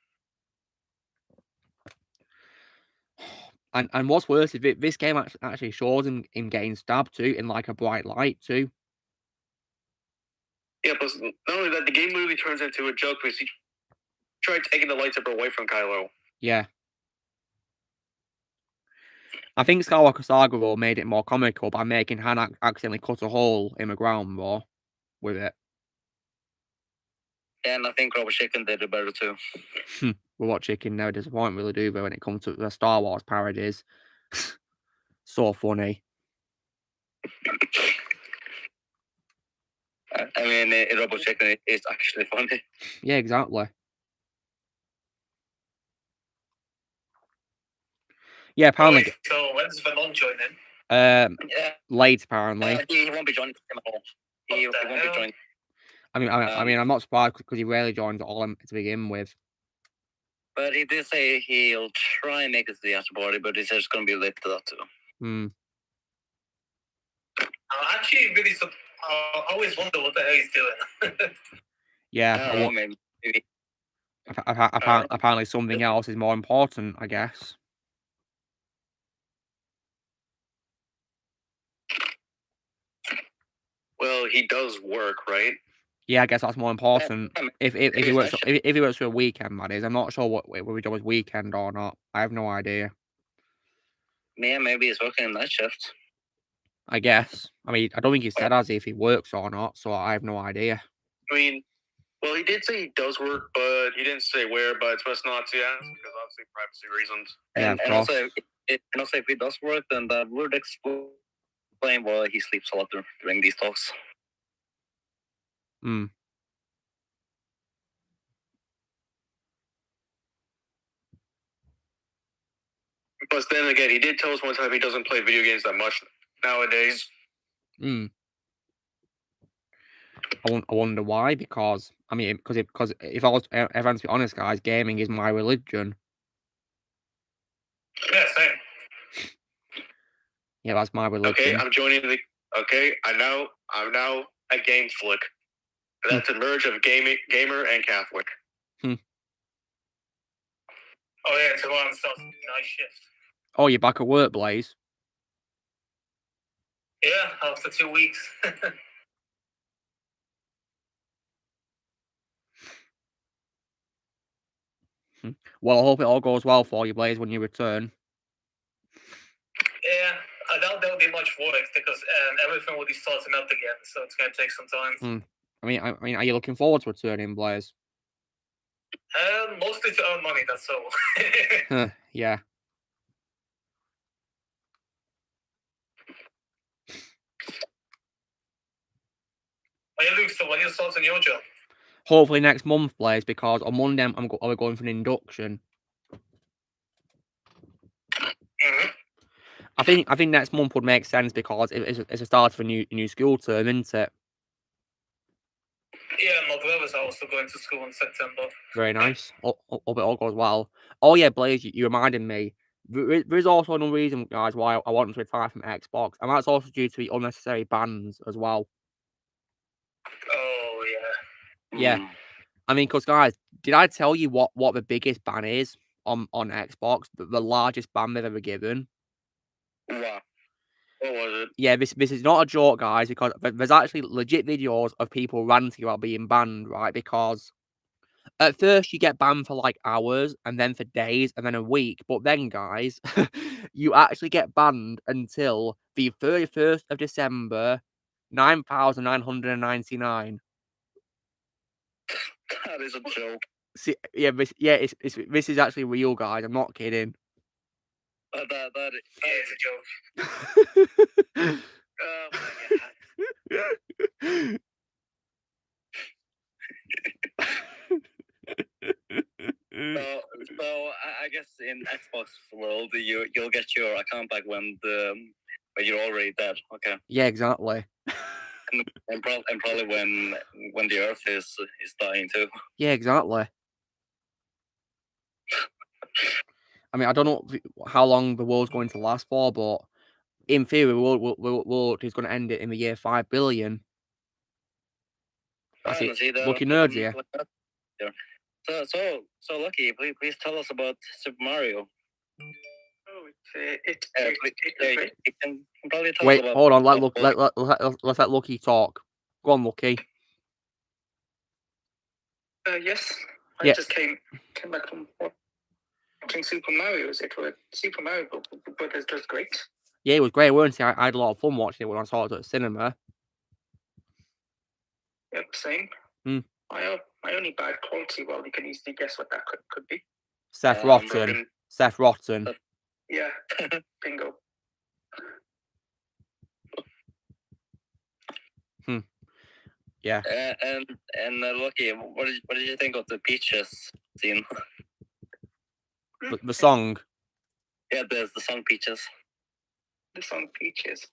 And what's worse is this game actually shows him getting stabbed too in like a bright light too. Yeah, but not only that, the game literally turns into a joke because he tried taking the lightsaber away from Kylo. Yeah. I think Skywalker Saga though made it more comical by making Han accidentally cut a hole in the ground though with it. And I think Robot Chicken did it better too. Robot Chicken never disappoint, really, do they, when it comes to the Star Wars parodies. So funny. I mean, Robot Chicken is actually funny. Yeah, exactly. Yeah, apparently. Wait, so when's Venom joining? Yeah. Late, apparently. He won't be joining him at all. He won't be joining. I mean, I'm not surprised because he rarely joins all of them to begin with. But he did say he'll try and make it to the after party, but he says it's going to be late to that too. I'm actually really I always wonder what the hell he's doing. Yeah. Maybe. Apparently something else is more important, I guess. Well, he does work, right? Yeah, I guess that's more important. If he works for a weekend, that is. I'm not sure whether he does weekend or not. I have no idea. Yeah, maybe he's working in night shift. I guess. I mean, I don't think he said as if he works or not, so I have no idea. I mean, well, he did say he does work, but he didn't say where. But it's best not to ask because obviously privacy reasons. Yeah, and of also, course. if he does work, then that would explain why he sleeps a lot during these talks. Hmm. But then again, he did tell us one time he doesn't play video games that much nowadays. Hmm. I wonder why, because I mean, because if I was everyone to be honest, guys, gaming is my religion. Yeah, same. Yeah, that's my religion. Okay, I'm joining the. Okay, I'm now a game flick. That's a merge of gamer and Catholic. Oh yeah, tomorrow starts night shift. Oh, you're back at work, Blaze? Yeah, after 2 weeks. Well, I hope it all goes well for you, Blaze, when you return. Yeah, I doubt there'll be much work because everything will be starting up again, so it's going to take some time. I mean, are you looking forward to returning, Blaze? Mostly to earn money, that's all. Yeah. Hey, Luke, so when you start a new job? Hopefully next month, Blaze, because on Monday I'm going for an induction. Mm-hmm. I think next month would make sense because it's a start of a new school term, isn't it? Yeah, my brothers are also going to school in September. Very nice. Hope it all goes well. Oh yeah, Blaze, you reminded me. There is also another reason, guys, why I want to retire from Xbox, and that's also due to the unnecessary bans as well. Oh yeah. Yeah. I mean, because guys, did I tell you what the biggest ban is on Xbox? The largest ban they've ever given. Wow. What was it? Yeah, this is not a joke, guys, because there's actually legit videos of people ranting about being banned, right? Because at first you get banned for like hours, and then for days, and then a week. But then, guys, you actually get banned until the 31st of December, 9,999. That is a joke. See, this is actually real, guys. I'm not kidding. That It's a joke. Oh my god. So I guess in Xbox world you'll get your account back when you're already dead. Okay. Yeah, exactly. And probably when the Earth is dying too. Yeah, exactly. I mean, I don't know how long the world's going to last for, but in theory, the world is going to end it in the year 5 billion. That's it. Lucky nerds here. So Lucky, please tell us about Super Mario. Oh, it's You can probably tell Wait, us about. hold on. Let's let Lucky talk. Go on, Lucky. Yes. I Yeah. just came back from watching Super Mario. Super Mario Brothers does great. Yeah, it was great, weren't it? I had a lot of fun watching it when I saw it at the cinema. Yep, same. My only bad quality. Well, you can easily guess what that could be. Seth Rotten. Seth Rotten. Yeah, bingo. Yeah. And Lucky, what did you think of the Peaches scene? The song. Yeah, there's the song Peaches. The song Peaches.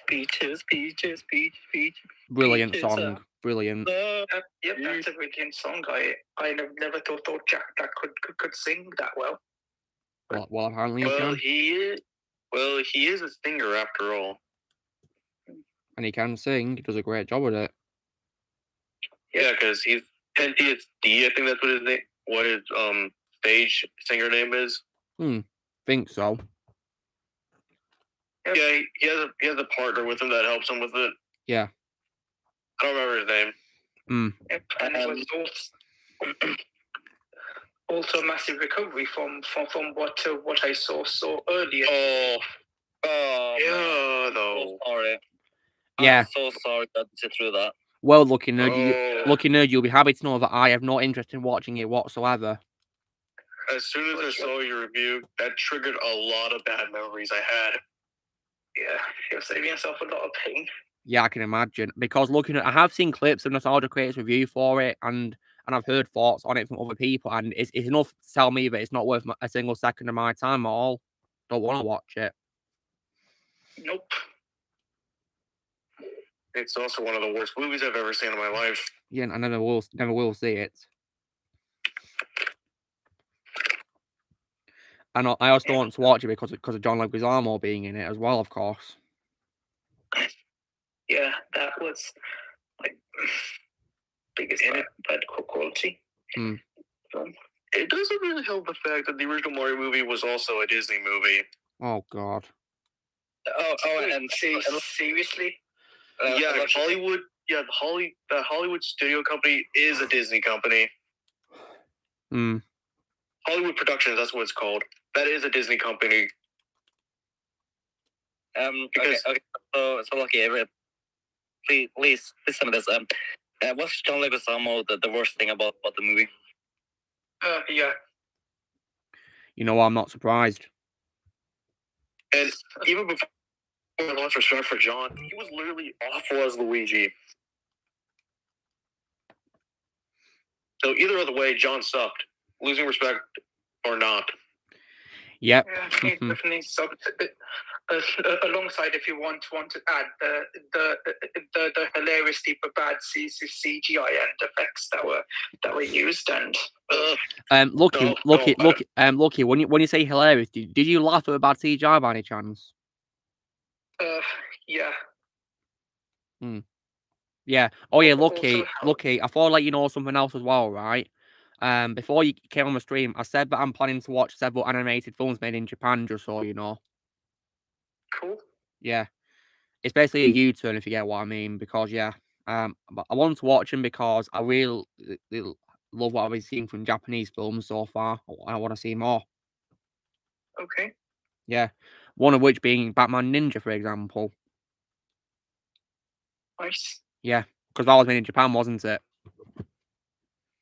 Peaches, Peaches. Brilliant Peaches, song. Brilliant. Yep, that's a brilliant song. I never thought Jack that could sing that well. Well, apparently you can. He is a singer after all. And he can sing. He does a great job with it. Yeah, because he's NTSD. I think that's what his stage singer name is. Think so. Yeah, he has a partner with him that helps him with it. Yeah. I don't remember his name. Yep, and it was also a massive recovery from what I saw earlier. Oh, Oh, man, Yeah, I'm though. so sorry. Yeah. I'm so sorry that you threw that. Well, Lucky Nerd, Oh. you'll be happy to know that I have no interest in watching it whatsoever. As soon as I saw your review, that triggered a lot of bad memories I had. Yeah, you're saving yourself a lot of pain. Yeah, I can imagine. Because I have seen clips of Nostalgia Creator's review for it, and I've heard thoughts on it from other people, and it's enough to tell me that it's not worth a single second of my time at all. Don't want to watch it. Nope. It's also one of the worst movies I've ever seen in my life. Yeah, I never will see it. And I also don't want to watch it because of John Leguizamo being in it as well, of course. Yeah, that was like biggest bad quality. Hmm. Film. It doesn't really help the fact that the original Mario movie was also a Disney movie. Oh God. And Seriously? Yeah, Hollywood. Yeah, the Hollywood studio company is a Disney company. Hmm. Hollywood Productions, that's what it's called. That is a Disney company. Because okay. So Lucky, please listen to this. What's John Leguizamo the worst thing about the movie? Yeah. You know, I'm not surprised. And even before the launch for Start for John, he was literally awful as Luigi. So either other way, John sucked. Losing respect or not. Yep. Yeah, he definitely sucked. Alongside, if you want to add the hilariously bad CGI and effects that were used, and Lucky. When you say hilarious, did you laugh at a bad CGI by any chance? Yeah. Yeah. Oh yeah, Also, Lucky. I thought I'd let you know something else as well, right? Before you came on the stream, I said that I'm planning to watch several animated films made in Japan, just so you know. Cool. Yeah. It's basically a U-turn, if you get what I mean, because yeah. But I want to watch them because I really love what I've been seeing from Japanese films so far. I want to see more. Okay. Yeah. One of which being Batman Ninja, for example. Nice. Yeah. Because that was made in Japan, wasn't it?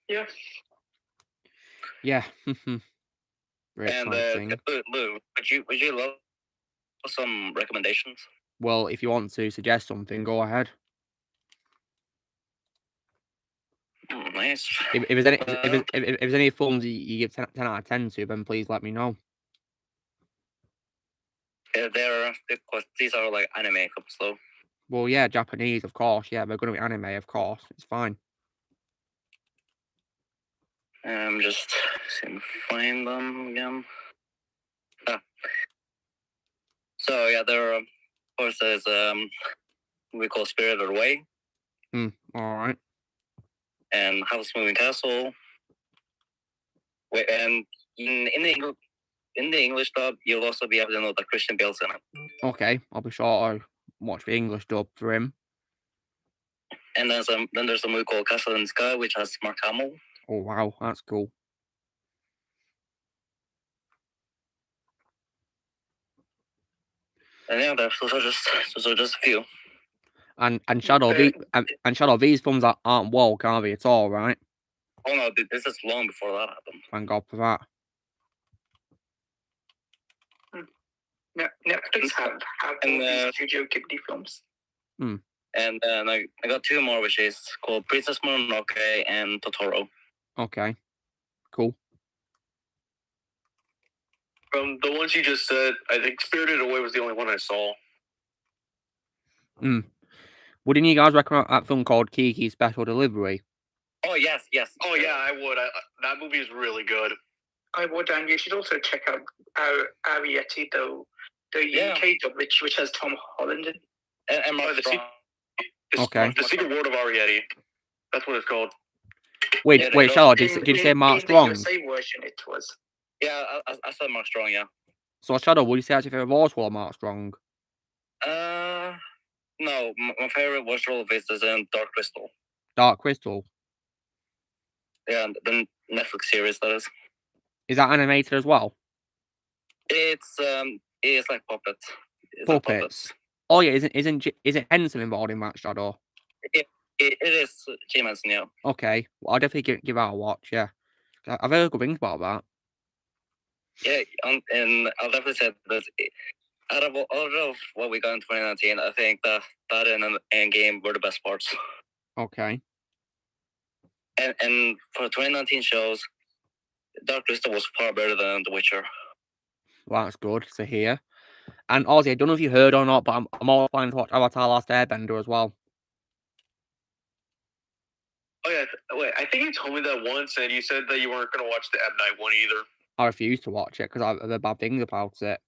Yeah. Yeah. Very And exciting. Lou, would you love some recommendations? Well, if you want to suggest something, go ahead. Nice. If there's any films you give 10 out of 10 to, then please let me know. Because these are like anime films, though. Well, yeah, Japanese, of course. Yeah, they're going to be anime, of course. It's fine. I'm just seeing find them again. So yeah, there are, of course, there's we call Spirited Away. All right. And House Moving Castle. Wait, and in the English dub, you'll also be able to know that Christian Bale's in it. Okay, I'll be sure to watch the English dub for him. And there's a movie called Castle in the Sky, which has Mark Hamill. Oh wow, that's cool. And yeah, those are just a few. And Shadow these films aren't woke, are they at all, right? Oh no, this is long before that happened. Thank God for that. Netflix have all these Studio Ghibli films. And then I got two more, which is called Princess Mononoke and Totoro. Okay, cool. From the ones you just said, I think Spirited Away was the only one I saw. Wouldn't you guys recommend that film called Kiki's Special Delivery? Oh yes. Oh yeah, I would. That movie is really good. I would, and you should also check out Arrietty, the UK dub, which has Tom Holland in. And Mark Strong. Okay. The Secret World of Arrietty. That's what it's called. Wait, Charlotte, did you say Mark Strong? In the USA version, it was. Yeah, I said Mark Strong, yeah. So, Shadow, would you say that's your favourite voice role of Mark Strong? No, my favourite voice role of his is in Dark Crystal. Dark Crystal? Yeah, the Netflix series, that is. Is that animated as well? It's like puppets. It's a Puppets. Oh yeah, isn't Henson involved in that, Shadow? It is Jim Henson, yeah. Okay, well, I'll definitely give that a watch. Yeah, I've heard good things about that. Yeah, and I'll definitely say that out of what we got in 2019, I think that and Endgame were the best parts. Okay. And for 2019 shows, Dark Crystal was far better than The Witcher. Well, that's good to hear. And Ozzy, I don't know if you heard or not, but I'm all planning to watch Avatar: Last Airbender as well. Oh yeah, wait. I think you told me that once, and you said that you weren't going to watch the M Night one either. I refuse to watch it because I've heard bad things about it.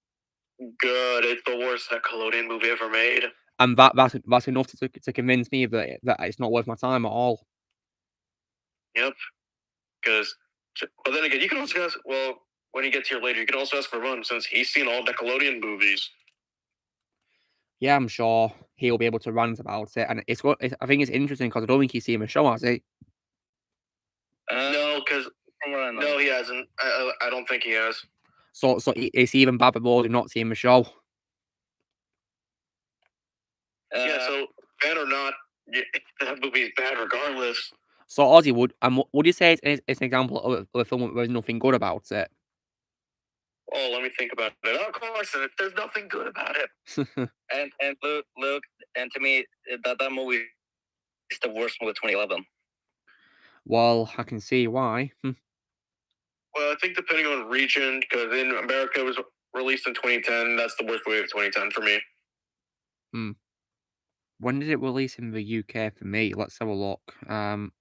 Good, it's the worst Nickelodeon movie ever made. And that's enough to convince me that it's not worth my time at all. Yep. Because, but then again, you can also ask. Well, when you get here later, you can also ask for Ron since he's seen all Nickelodeon movies. Yeah, I'm sure he'll be able to rant about it, and I think it's interesting because I don't think he's seen the show, has he? No, because no, he hasn't. I don't think he has. So it's even bad for not seeing the show. Yeah. So bad or not, that movie is bad regardless. So Ozzy, would you say it's an example of a film where there's nothing good about it? Oh, let me think about it. Of course, there's nothing good about it. and look, and to me, that movie is the worst movie of 2011. Well, I can see why. Well, I think depending on region, because in America it was released in 2010. That's the worst movie of 2010 for me. When did it release in the UK for me? Let's have a look. I'm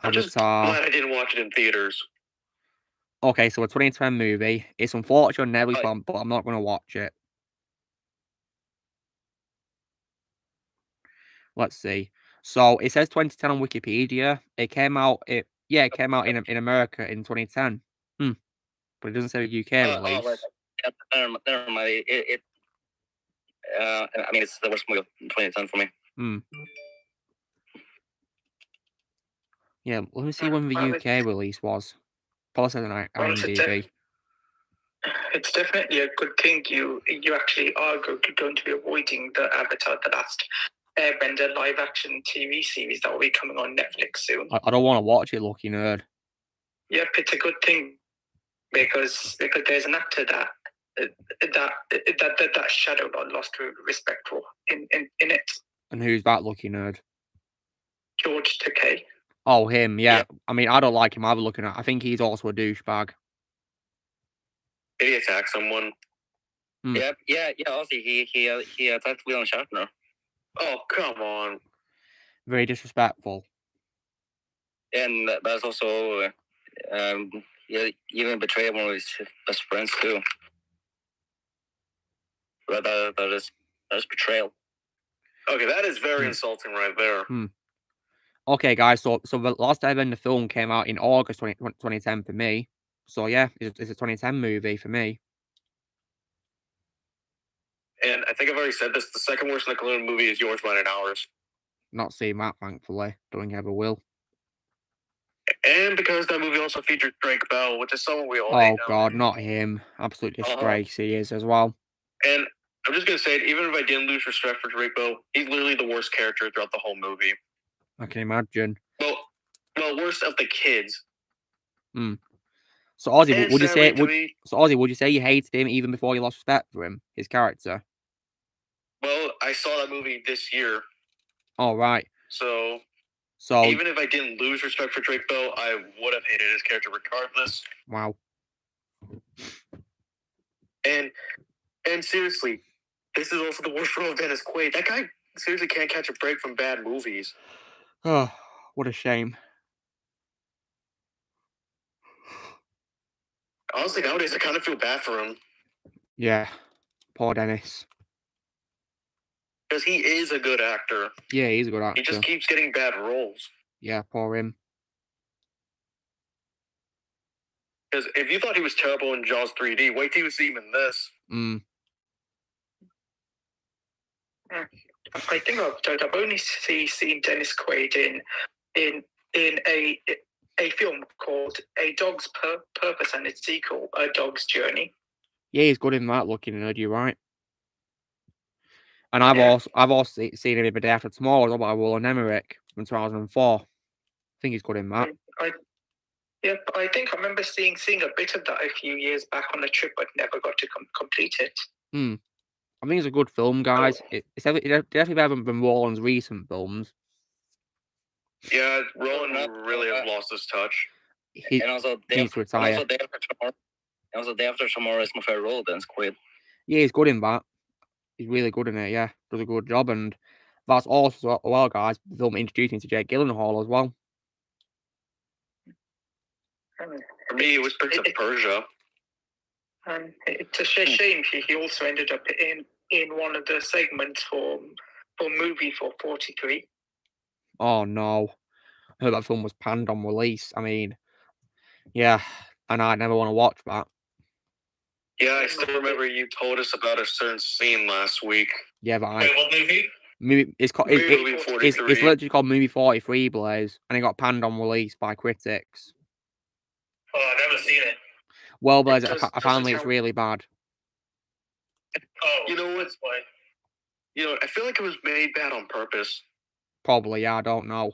just glad I didn't watch it in theaters. Okay, so a 2010 movie. It's unfortunate on every front, but I'm not going to watch it. Let's see. So it says 2010 on Wikipedia. It came out. It came out in America in 2010. But it doesn't say the UK release. Right. Never mind. I mean, it's the worst movie of 2010 for me. Yeah, let me see when the UK release was. Plus, on IMDb. It's definitely a good thing you actually are going to be avoiding the Avatar: The Last Airbender live action TV series that will be coming on Netflix soon. I don't want to watch it, Lucky Nerd. Yep, it's a good thing because there's an actor that Shadow lost respect for in it. And who's that, Lucky Nerd? George Takei. Oh, him, yeah. I mean, I don't like him either. Looking at, I think he's also a douchebag. Did he attack someone? Yeah. Also, he attacked William Shatner. Oh, come on! Very disrespectful. And that's also, even betrayed one of his best friends too. That is betrayal. Okay, that is very insulting right there. Okay, guys, so the Last Airbender film came out in August 2010 for me. So yeah, it's a 2010 movie for me. And I think I've already said this. The second worst Nickelodeon movie is Yours, Mine, and Ours. Not seen that, thankfully. Don't think I ever will. And because that movie also featured Drake Bell, which is someone we all hate. Oh God, not him! Absolute disgrace he is as well. And I'm just gonna say it. Even if I didn't lose respect for Drake Bell, he's literally the worst character throughout the whole movie. I can imagine. Well, worst of the kids. So Ozzy, would you say you hated him even before you lost respect for him, his character? Well, I saw that movie this year. Oh right. So even if I didn't lose respect for Drake Bell, I would have hated his character regardless. Wow. And seriously, this is also the worst role of Dennis Quaid. That guy seriously can't catch a break from bad movies. Oh, what a shame. Honestly, nowadays I kind of feel bad for him. Yeah, poor Dennis. Because he is a good actor. Yeah, he's a good actor. He just keeps getting bad roles. Yeah, poor him. Because if you thought he was terrible in Jaws 3D, wait till you see him in this. I think I've only seen Dennis Quaid in a film called A Dog's Purpose and its sequel, A Dog's Journey. Yeah, he's good in that, Looking Nerd, you're right. And I've Yeah. also seen him in The Day After Tomorrow as well by Roland Emmerich from 2004. I think he's good in that. Yep, I think I remember seeing a bit of that a few years back on a trip, but never got to complete it. I think it's a good film, guys. It's definitely better than Roland's recent films. Yeah, Roland really has lost his touch. He And also, needs to retire. Day After Tomorrow is my favorite role. Then Squid. Yeah, he's good in that. He's really good in it. Yeah, does a good job, and that's also well, guys. The film introduced me to Jake Gyllenhaal as well. For me, it was Prince of Persia. And it's a shame he also ended up in one of the segments for movie for 43. Oh no, I heard that film was panned on release. I mean, yeah, and I never want to watch that. Yeah, I still remember you told us about a certain scene last week. Yeah, but Wait, what movie? It's called Movie 43. it's literally called Movie 43, Blaze, and it got panned on release by critics. Oh, I've never seen it. Well, Blaze, Doesn't apparently it's help. really bad. Oh, you know what? I feel like it was made bad on purpose. Probably, yeah, I don't know.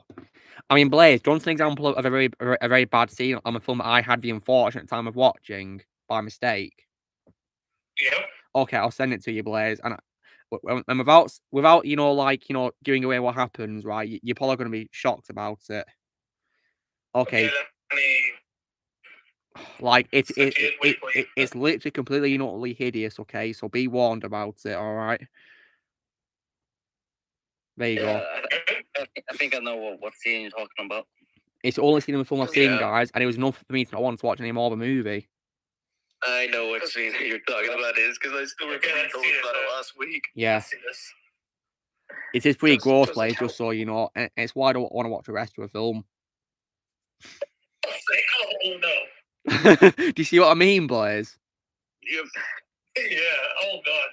I mean, Blaze, do you want an example of a very bad scene on a film that I had the unfortunate time of watching by mistake? Yeah. Okay, I'll send it to you, Blaze, and without giving away what happens, right? You're probably going to be shocked about it. Okay. Like it's literally completely and utterly hideous. Okay, so be warned about it. All right. There you go. I think I know what scene you're talking about. It's the only scene in the film I've seen, Yeah. guys, and it was enough for me to not want to watch any more of the movie. I know what scene you're talking about is because I still remember you told us about it last week. Yeah. It is pretty gross, Doesn't Blaze, help. just so you know, and it's why I don't want to watch the rest of the film. Oh no. Do you see what I mean, Blaze? Yeah. Oh god.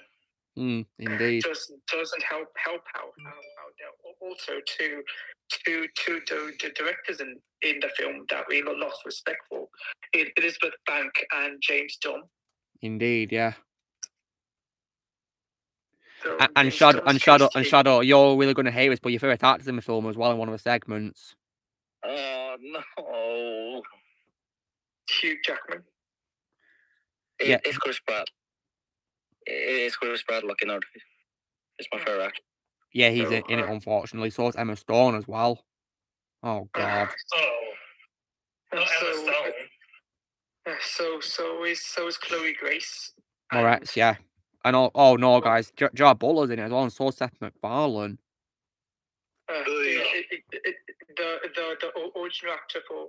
Indeed. Doesn't help out there. Also, to the directors in the film that we lost respect for, Elizabeth Bank and James Dunn. Indeed, yeah. So And Shadow, you're really going to hate this, but your favorite actors in the film as well in one of the segments. Oh no. Hugh Jackman. Yeah. It's Chris Pratt. It's Chris Pratt looking out. It's my favorite actor. Yeah, he's in it, unfortunately. So is Emma Stone as well. Oh God. Emma Stone. So is Chloe Grace. Moretz, yeah. And oh no, guys, Gerard Butler's in it as well, and so is Seth MacFarlane. The original actor for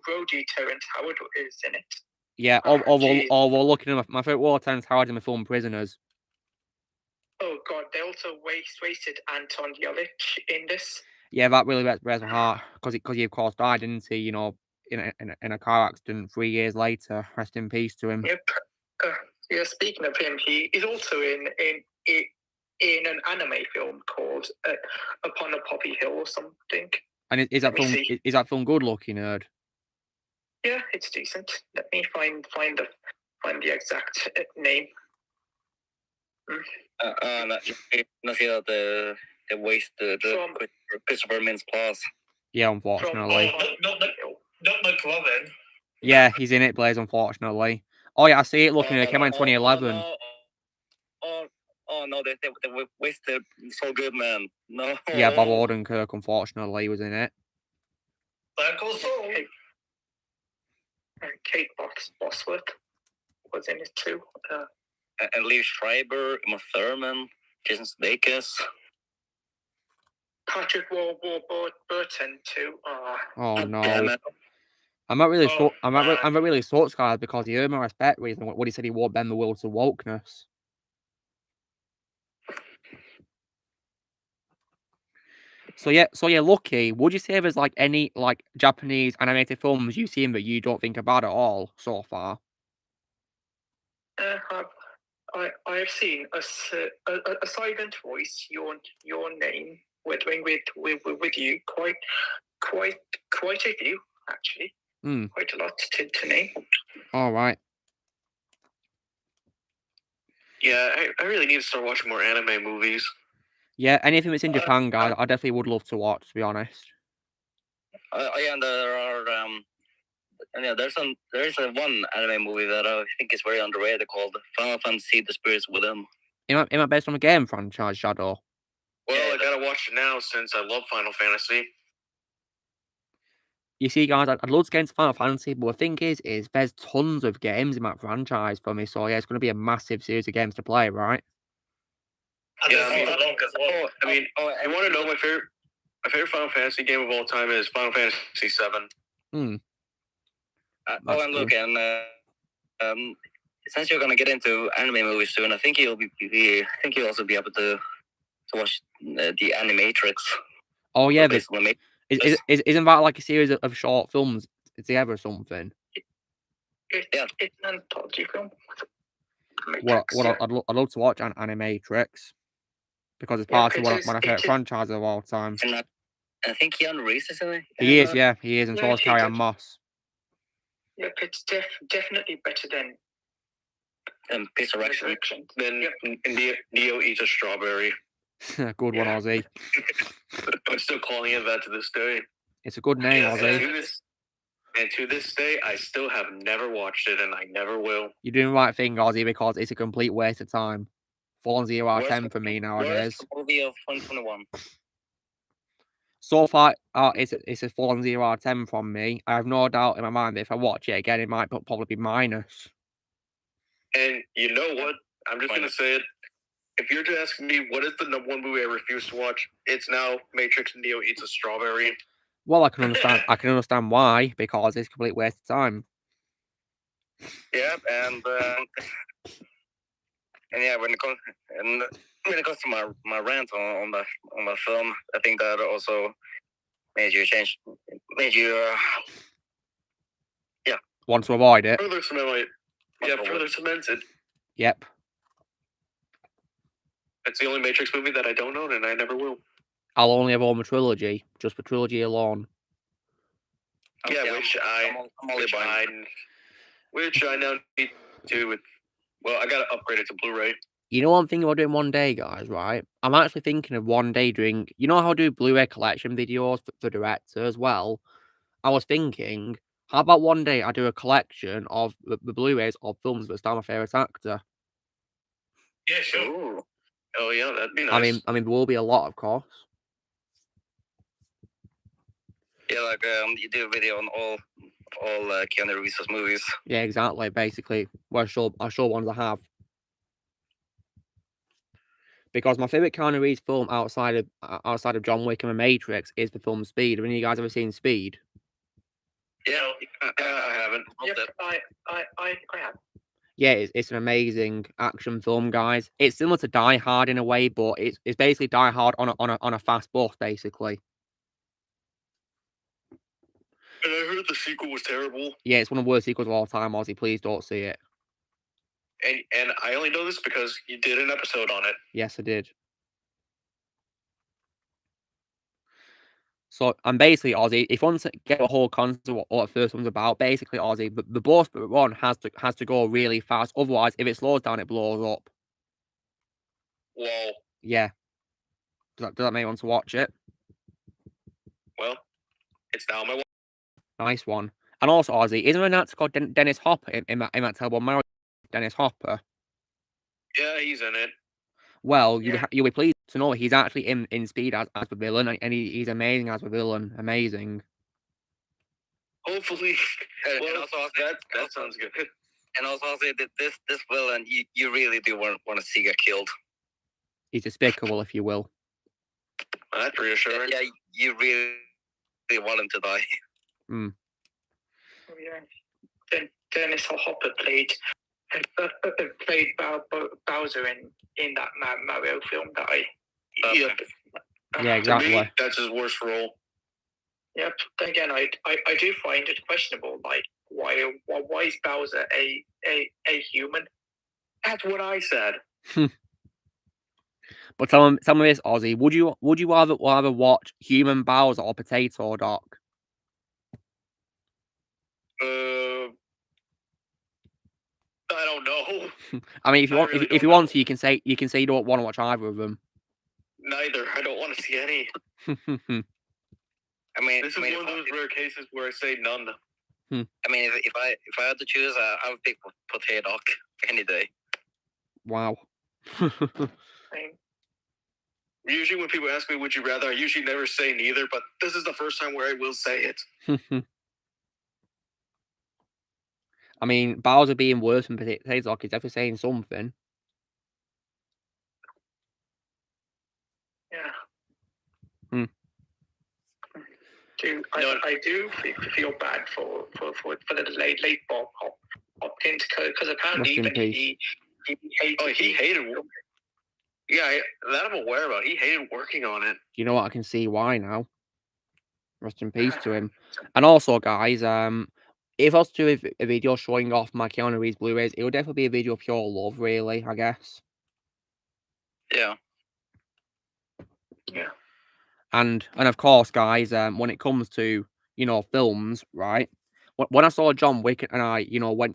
Rhodey, Terrence Howard, is in it. Yeah, although looking at my favorite war Terrence Howard in the film Prisoners. Oh God, they also wasted Anton Yelich in this. Yeah, that really breaks my heart because he of course died, didn't he? You know, in a car accident 3 years later. Rest in peace to him. Yep. Yeah. Speaking of him, he is also in an anime film called Upon a Poppy Hill or something. And is that film good looking, Nerd? Yeah, it's decent. Let me find the exact name. Not see that the wasted Christopher Mintz-Plasse. Yeah, unfortunately. Not McLovin. Yeah, he's in it, Blaze, unfortunately. Oh yeah, I see it looking. It came out in 2011. Oh no, they wasted so good, man. No. Yeah, Bob Odenkirk, unfortunately, was in it. That goes home. Kate Bosworth was in it too. And Liev Schreiber, Uma Thurman, Jason Sudeikis. Patrick Warburton too. Oh no. Damn it. I'm not really sorts, guys, because he earned my respect with what he said he won't bend the will to wokeness. So yeah, Lucky, would you say there's like any like Japanese animated films you've seen that you don't think are bad at all so far? I've seen a silent voice, your name, we're doing with you quite a few actually. Quite a lot to name. All right. Yeah, I really need to start watching more anime movies. Yeah, anything that's in Japan, guys, I definitely would love to watch, to be honest. Yeah, and there are and yeah, there's one anime movie that I think is very underrated called Final Fantasy: The Spirits Within. Am I based on a game franchise, Shadow? Well, I gotta watch it now since I love Final Fantasy. You see, guys, I'd love to get into Final Fantasy, but the thing is there's tons of games in that franchise for me, so yeah, it's going to be a massive series of games to play, right? Yeah, I mean, I want to know my favorite Final Fantasy game of all time is Final Fantasy VII. And look, and since you're gonna get into anime movies soon, I think you'll also be able to watch the Animatrix. Oh yeah, isn't that like a series of short films together or something? It's an anthology film. Well, I'd love to watch Animatrix because it's part of one of my favorite franchises of all time. And I think Keanu Reeves is in it. He is, and so is Carrie-Anne Moss. Yep, it's definitely better than Resurrection. Then Neo eats a strawberry. Good one, Ozzy. I'm still calling it that to this day. It's a good name, Ozzy. And to this day, I still have never watched it, and I never will. You're doing the right thing, Ozzy, because it's a complete waste of time. 4 0 out of 10 for me nowadays. The movie of 2021. So far, it's a 4 0 out of 10 from me. I have no doubt in my mind that if I watch it again, it might probably be minus. And you know what? I'm just going to say it. If you're to ask me what is the number one movie I refuse to watch, it's now Matrix and Neo Eats a Strawberry. Well, I can understand. I can understand why, because it's a complete waste of time. Yeah, and yeah, when it comes to my rant on the film, I think that also made you want to avoid it. Further cements it. Yep. It's the only Matrix movie that I don't own, and I never will. I'll only have own the trilogy, just the trilogy alone. Yeah, which I now need to with. Well, I gotta upgrade it to Blu-ray. You know what I'm thinking about doing one day, guys, right? I'm actually thinking of one day doing, you know how I do Blu-ray collection videos for directors? Well, I was thinking, how about one day I do a collection of the Blu-rays of films that star my favourite actor? Yeah, sure. Ooh. Oh yeah, that'd be nice. I mean, there will be a lot, of course. Yeah, like you do a video on all Keanu Reeves' movies. Yeah, exactly. Basically, well, I show ones I have. Because my favorite Keanu Reeves film outside of John Wick and The Matrix is the film Speed. Have any of you guys ever seen Speed? Yeah, I haven't. Yep, I have. Yeah, it's an amazing action film, guys. It's similar to Die Hard in a way, but it's basically Die Hard on a fast bus, basically. And I heard the sequel was terrible. Yeah, it's one of the worst sequels of all time, Ozzy. Please don't see it. And I only know this because you did an episode on it. Yes, I did. So, and basically, Ozzy, if you want to get a whole concept of what the first one's about, basically, Ozzy, the bus that we're on has to go really fast. Otherwise, if it slows down, it blows up. Whoa. Yeah. Does that make you want to watch it? Well, it's now my. Nice one. And also, Ozzy, isn't there an actor called Dennis Hopper in that terrible marriage? Dennis Hopper. Yeah, he's in it. Well, you'll be pleased to know he's actually in Speed as the villain, and he's amazing as the villain. Amazing. Hopefully. Well, also, that sounds good. And also, this villain, you really do want to see get killed. He's despicable, if you will. That's reassuring. Yeah, you really want him to die. Mm. Oh, yeah. Dennis Hopper played Bowser in that Mario film that yeah, exactly. To me, that's his worst role. Yep. Again, I do find it questionable. Like, why is Bowser a human? That's what I said. But tell me this, Ozzy. Would you rather watch human Bowser or Potato Doc? I don't know. I mean, if you want to, you can say you don't want to watch either of them. Neither. I don't want to see any. I mean, This is one of those rare cases where I say none. I mean, if I had to choose, I would pick potato dog any day. Wow. Usually when people ask me, would you rather, I usually never say neither, but this is the first time where I will say it. I mean, Bowser being worse than potato dog is definitely saying something. Yeah. I do feel bad for the late Bob Hopkins because apparently even he hated. Oh, he hated. Yeah, that I'm aware about. He hated working on it. You know what? I can see why now. Rest in peace to him. And also, guys, if I was to do a video showing off my Keanu Reeves Blu-rays, it would definitely be a video of pure love, really, I guess. Yeah. Yeah. And of course, guys, when it comes to, you know, films, right? When I saw John Wick and I, you know, when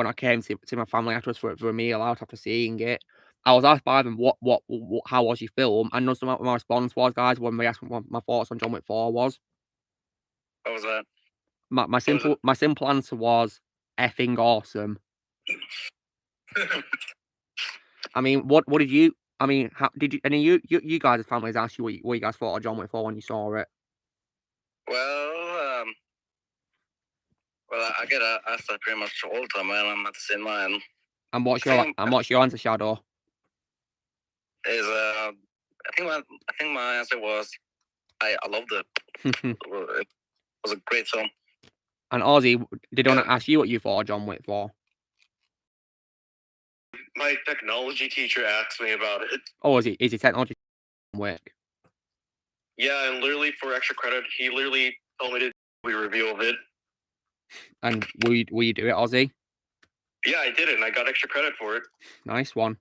I came to my family afterwards for a meal out after seeing it, I was asked by them how was your film, and nothing what my response was, guys, when they asked me what my thoughts on John Wick 4 was. What was that? My simple answer was effing awesome. I mean, what did you? I mean, how did you? Any you guys' families ask you what you guys thought of John Wick 4 when you saw it? Well, I get asked that pretty much all the time when I'm at the cinema. And what's your answer, Shadow? Is I think my answer was I loved it. It was a great film. And Ozzy, did I want to ask you what you thought of John Wick 4? My technology teacher asked me about it. Oh, is he technology John Wick? Yeah, and literally for extra credit, he literally told me to do a review of it. And will you do it, Ozzy? Yeah, I did it, and I got extra credit for it. Nice one.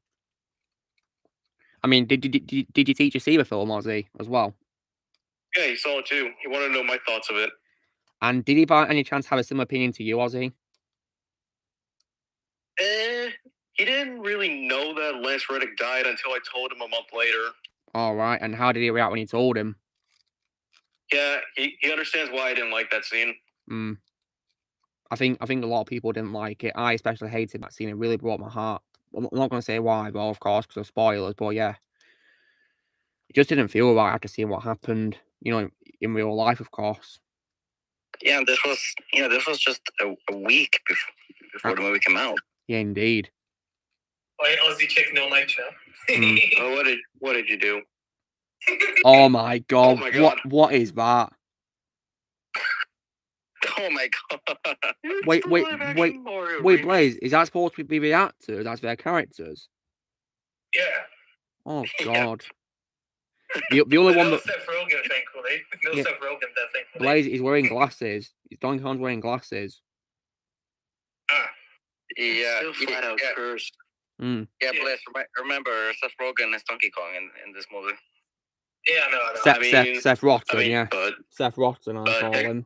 I mean, did your teacher see the film, Ozzy, as well? Yeah, he saw it too. He wanted to know my thoughts of it. And did he by any chance have a similar opinion to you, Ozzy? He didn't really know that Lance Reddick died until I told him a month later. All right, and how did he react when you told him? Yeah, he understands why I didn't like that scene. I think a lot of people didn't like it. I especially hated that scene. It really broke my heart. I'm not going to say why, but of course, because of spoilers. But yeah, it just didn't feel right after seeing what happened. You know, in real life, of course. Yeah, this was just a week before the movie came out. Yeah, indeed. Why Ozzy checking all night, Oh, what did you do? Oh my god! Oh my god! What is that? Oh my god! Wait, Blaze, is that supposed to be the actors as their characters? Yeah. Oh god. The only one that Seth Rogen, thankfully. Yeah. Seth Rogen there, thankfully. Blaze is wearing glasses. Donkey Kong's wearing glasses. Yeah, Still flat out cursed. Yeah, Blaze, remember Seth Rogen is Donkey Kong in this movie. Yeah, no. Seth Rogen, yeah. But Seth Rogen, I call him.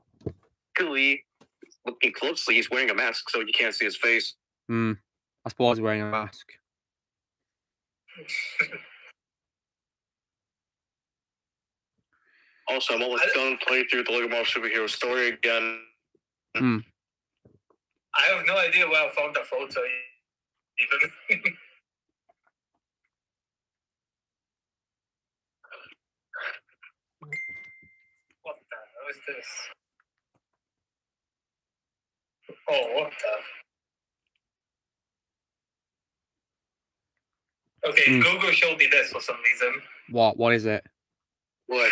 Actually, looking closely, he's wearing a mask, so you can't see his face. I suppose he's wearing a mask. Also, I'm almost done playing through the Lego Marvel Superhero story again. I have no idea where I found that photo, even. What the hell is this? Oh, what the? Okay, Google showed me this for some reason. What is it? What?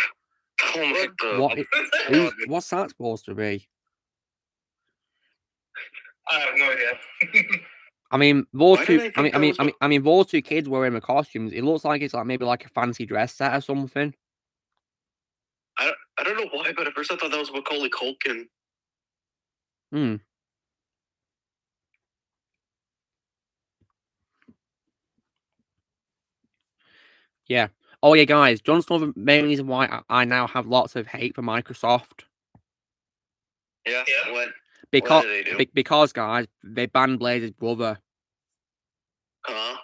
Oh my god! What's that supposed to be? I have no idea. I mean, those two. I mean, those two kids wearing the costumes. It looks like it's like maybe like a fancy dress set or something. I don't know why, but at first I thought that was Macaulay Culkin. Yeah. Oh yeah, guys. Jon Snow, the main reason why I now have lots of hate for Microsoft. Yeah. What? Because what did they do? because guys, they banned Blaze's brother. Huh?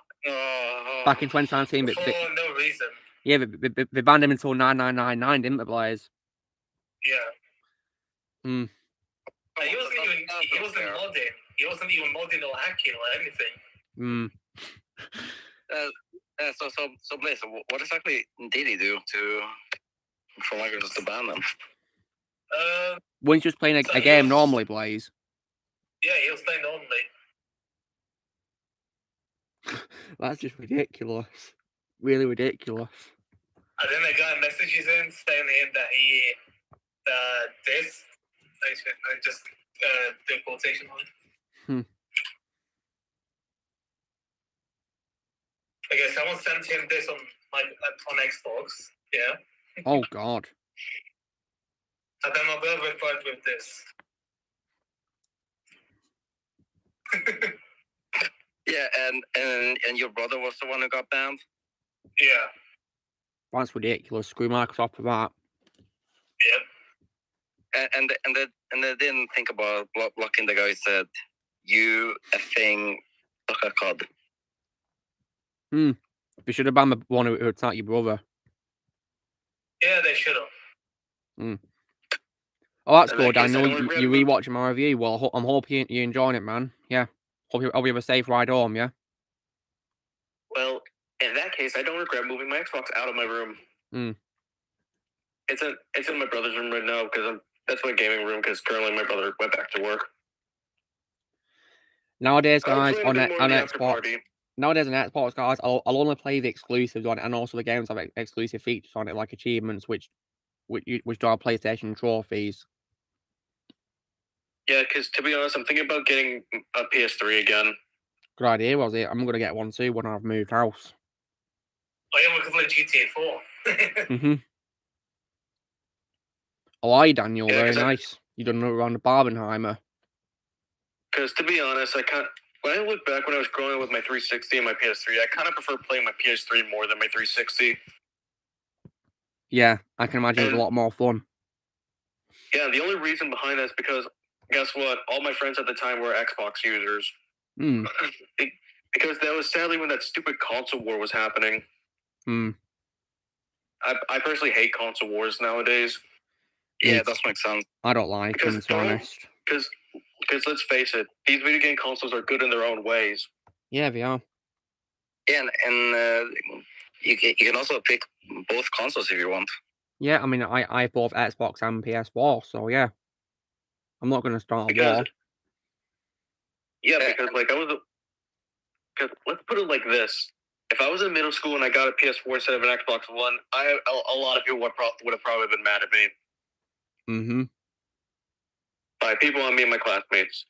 Back in 2019. For no reason. Yeah, they banned him until 9999, didn't they, Blaze? Yeah. Hmm. But he wasn't modding. He wasn't even modding or hacking or anything. Hmm. So Blaze, what exactly did he do for Microsoft to ban them? Weren't you just playing a game normally, Blaze? Yeah, he was playing normally. That's just ridiculous. Really ridiculous. And then the guy messages in saying that he this. I just do quotation on. Okay, someone sent him this on Xbox. Yeah. Oh God. And then my brother replied with this. Yeah, and your brother was the one who got banned? Yeah. That's ridiculous. Screw Microsoft for that. Yep. And they didn't think about blocking the guy who said, "You effing suck a cod." They should have banned the one who attacked your brother. Yeah, they should have. Oh, that's good, Daniel. You rewatching my review. Well, I'm hoping you're enjoying it, man. Yeah. Hope you have a safe ride home, yeah? Well, in that case, I don't regret moving my Xbox out of my room. It's in my brother's room right now because that's my gaming room because currently my brother went back to work. Nowadays, guys, on Xbox, guys, I'll only play the exclusives on it, and also the games have exclusive features on it, like achievements, which drive PlayStation trophies. Yeah, because to be honest, I'm thinking about getting a PS3 again. Good idea, was it? I'm gonna get one too when I've moved house. Oh yeah, we could play GTA 4. Oh, hi, Daniel. Yeah, very nice. You done around the Barbenheimer. Because to be honest, when I look back when I was growing up with my 360 and my PS3, I kind of prefer playing my PS3 more than my 360. Yeah, I can imagine it was a lot more fun. Yeah, the only reason behind that is because, guess what? All my friends at the time were Xbox users. Because that was sadly when that stupid console war was happening. I personally hate console wars nowadays. Yeah, that makes sense. I don't like them, to be honest. Because let's face it, these video game consoles are good in their own ways. Yeah, they are. Yeah, and you can also pick both consoles if you want. Yeah, I mean, I have both Xbox and PS4, so yeah. I'm not going to start a war. Yeah, because let's put it like this. If I was in middle school and I got a PS4 instead of an Xbox One, a lot of people would have probably been mad at me. By people, I mean my classmates.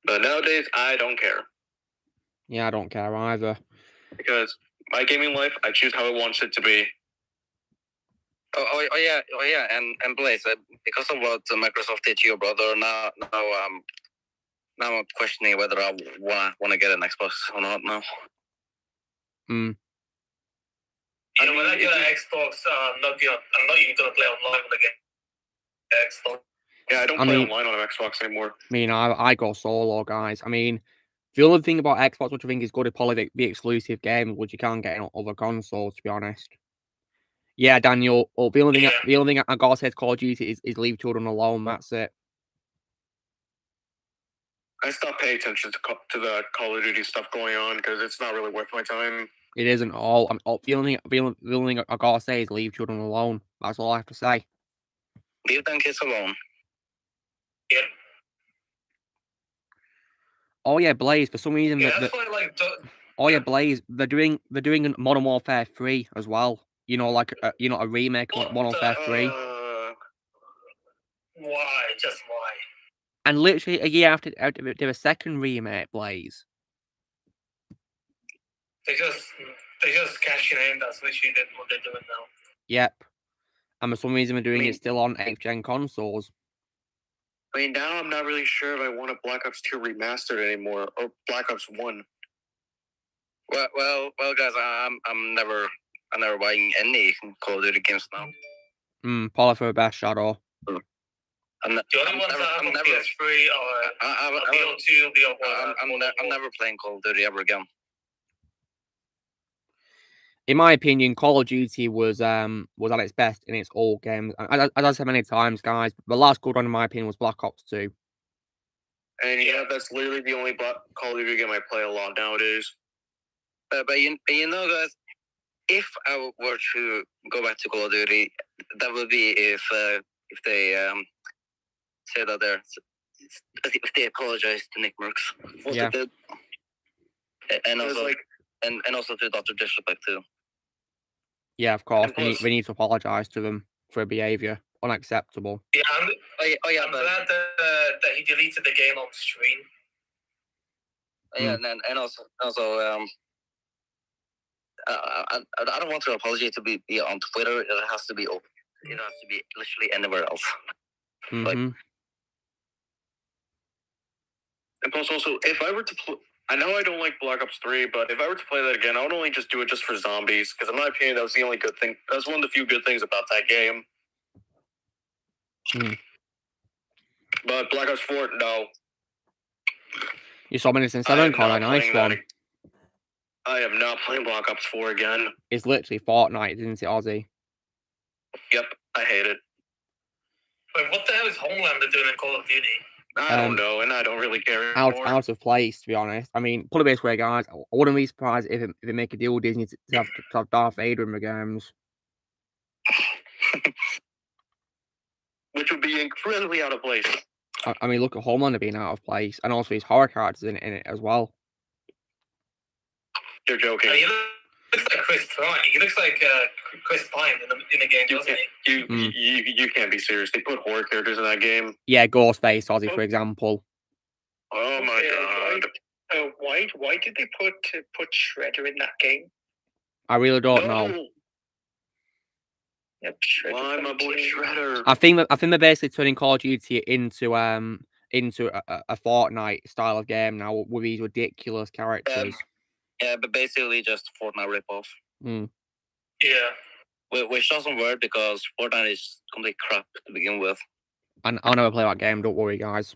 But nowadays, I don't care. Yeah, I don't care either. Because my gaming life, I choose how I want it to be. Oh yeah, and Blaze, because of what Microsoft did to your brother, now I'm questioning whether I want to get an Xbox or not now. When I get an Xbox, I'm not even gonna play online with the game. Xbox. Yeah, I don't play online on an Xbox anymore. I mean, I go solo, guys. I mean, the only thing about Xbox which I think is good is probably the exclusive games, which you can't get on other consoles, to be honest. Yeah, Daniel. The only thing I gotta say to Call of Duty is leave children alone. That's it. I stopped paying attention to the Call of Duty stuff going on because it's not really worth my time. It isn't all. The only thing I gotta say is leave children alone. That's all I have to say. Leave them kids alone. Yeah. Oh yeah, Blaze. For some reason, oh yeah, Blaze. They're doing Modern Warfare 3 as well. You know, like a remake of Modern Warfare 3. Why? Just why? And literally a year after they did a second remake, Blaze. They just cashing in. That's literally what they're doing now. Yep. And for some reason, they're doing it still on next-gen consoles. I mean, now I'm not really sure if I want a Black Ops 2 remastered anymore or Black Ops 1. Well, guys, I'm never buying any Call of Duty games now. Probably for the best, Shadow. I'm never playing Call of Duty ever again. in my opinion, Call of Duty was at its best in its old games. As I said many times, guys, the last good one in my opinion was Black Ops 2. And yeah, that's literally the only Call of Duty game I play a lot nowadays. But you know, guys, if I were to go back to Call of Duty, that would be if they say that if they apologize to Nick Merckx for what they did, and also and also to Dr. Disrespect too. Yeah, of course. We need to apologize to them for their behavior. Unacceptable. Yeah, I'm glad that he deleted the game on stream. Yeah, and also I don't want to apology to be on Twitter. It has to be open. It has to be literally anywhere else. Mm-hmm. And plus, also, if I were to I know I don't like Black Ops 3, but if I were to play that again, I would only just do it just for zombies, because in my opinion, that was the only good thing. That's one of the few good things about that game. But Black Ops 4, no. You saw Medicine 7, Connor, nice one. I am not playing Black Ops 4 again. It's literally Fortnite, isn't it, Ozzy? Yep, I hate it. Wait, what the hell is Homelander doing in Call of Duty? I don't know, and I don't really care anymore. Out of place, to be honest. I mean, put it this way, guys. I wouldn't be surprised if they make a deal with Disney to have Darth Vader in the games. Which would be incredibly out of place. I mean, look at Homelander being out of place, and also his horror characters in it as well. You're joking. He looks like Chris Pine. He looks like Chris Pine in the game, doesn't he? You can't be serious. They put horror characters in that game. Yeah, Ghostface, Ozzy, for example. Oh my god! Why did they put Shredder in that game? I really don't know. Yep, why my boy Shredder? I think they're basically turning Call of Duty into a Fortnite style of game now with these ridiculous characters. Yeah, but basically just Fortnite ripoff. Yeah. Which doesn't work because Fortnite is complete crap to begin with. And I'll never play that game, don't worry, guys.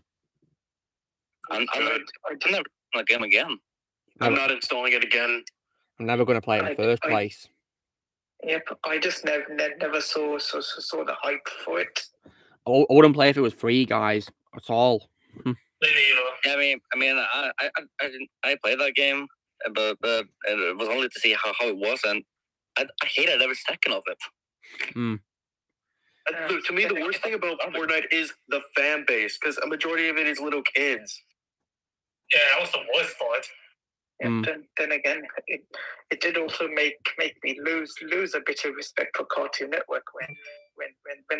I'm never playing that game again. I'm not installing it again. I'm never going to play it in the first place. Yep, I just never saw the hype for it. I wouldn't play if it was free, guys, at all. Yeah, I mean, I played that game, but it was only to see how it was, and I hated every second of it. Look, to me, the worst thing about Fortnite is the fan base, because a majority of it is little kids. Yeah, that was the worst part. Yeah, then again, it did also make me lose a bit of respect for Cartoon Network when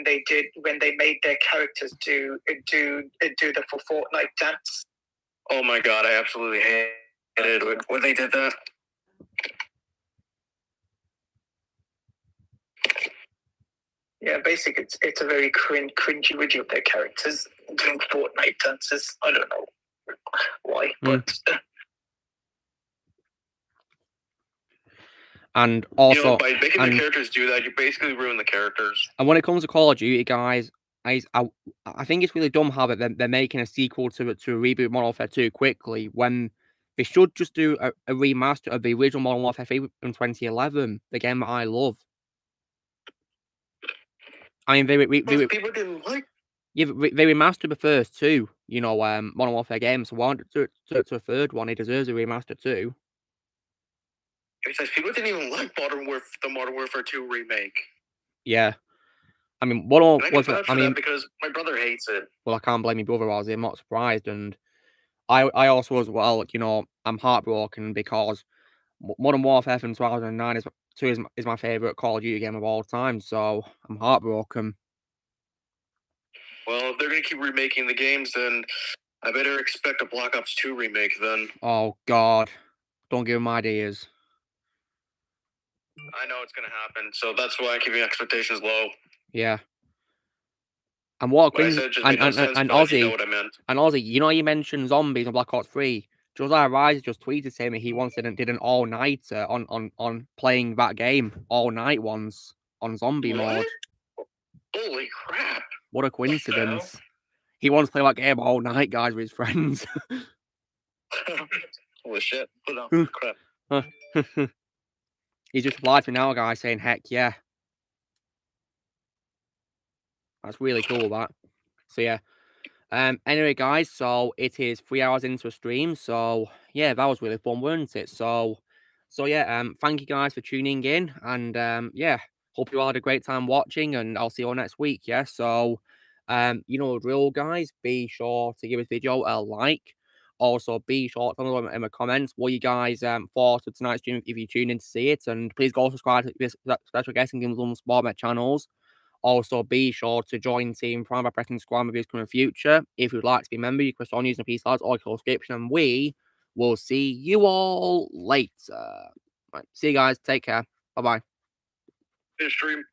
they made their characters do the Fortnite dance. Oh my god, I absolutely hated it when they did that. Yeah, basically, it's a very cringy video of their characters doing Fortnite dances. I don't know why, but. And also, by making the characters do that, you basically ruin the characters. And when it comes to Call of Duty, guys, I think it's really dumb how they're making a sequel to a reboot Modern Warfare 2 quickly when they should just do a remaster of the original Modern Warfare 3 in 2011, the game that I love. I mean, people didn't like. Yeah, they remastered the first two, Modern Warfare games. So why not do it to a third one? It deserves a remaster too. Besides, people didn't even like the Modern Warfare 2 remake. Yeah. I mean, because my brother hates it. Well, I can't blame my brother, Ozzy. I'm not surprised. And I also, as well, I'm heartbroken because Modern Warfare from 2009 is my favourite Call of Duty game of all time. So I'm heartbroken. Well, if they're going to keep remaking the games, then I better expect a Black Ops 2 remake then. Oh, God. Don't give them ideas. I know it's going to happen, so that's why I'm keeping expectations low. Yeah. And what and Ozzy, you know what I meant. And Ozzy, you mentioned zombies on Black Ops 3. Josiah Rise just tweeted saying he once did an all-nighter on playing that game all night once on zombie mode. Holy crap. What a coincidence. He wants to play that game all night, guys, with his friends. Holy shit. Crap. He's just replied to me now, guys, saying, heck yeah. That's really cool, that. So, yeah. Anyway, guys, so it is 3 hours into a stream. So, yeah, that was really fun, wasn't it? So yeah, thank you guys for tuning in. And, yeah, hope you all had a great time watching. And I'll see you all next week, yeah? So, you know the drill, guys. Be sure to give this video a like. Also, be sure to tell me in the comments what you guys thought of tonight's stream if you tune in to see it. And please go subscribe to this special guest and give them some support on my channels. Also, be sure to join Team Prime by pressing subscribe videos coming in the future. If you'd like to be a member, you can press on using a piece of or subscription, and we will see you all later. Right, see you guys. Take care. Bye-bye. Stream.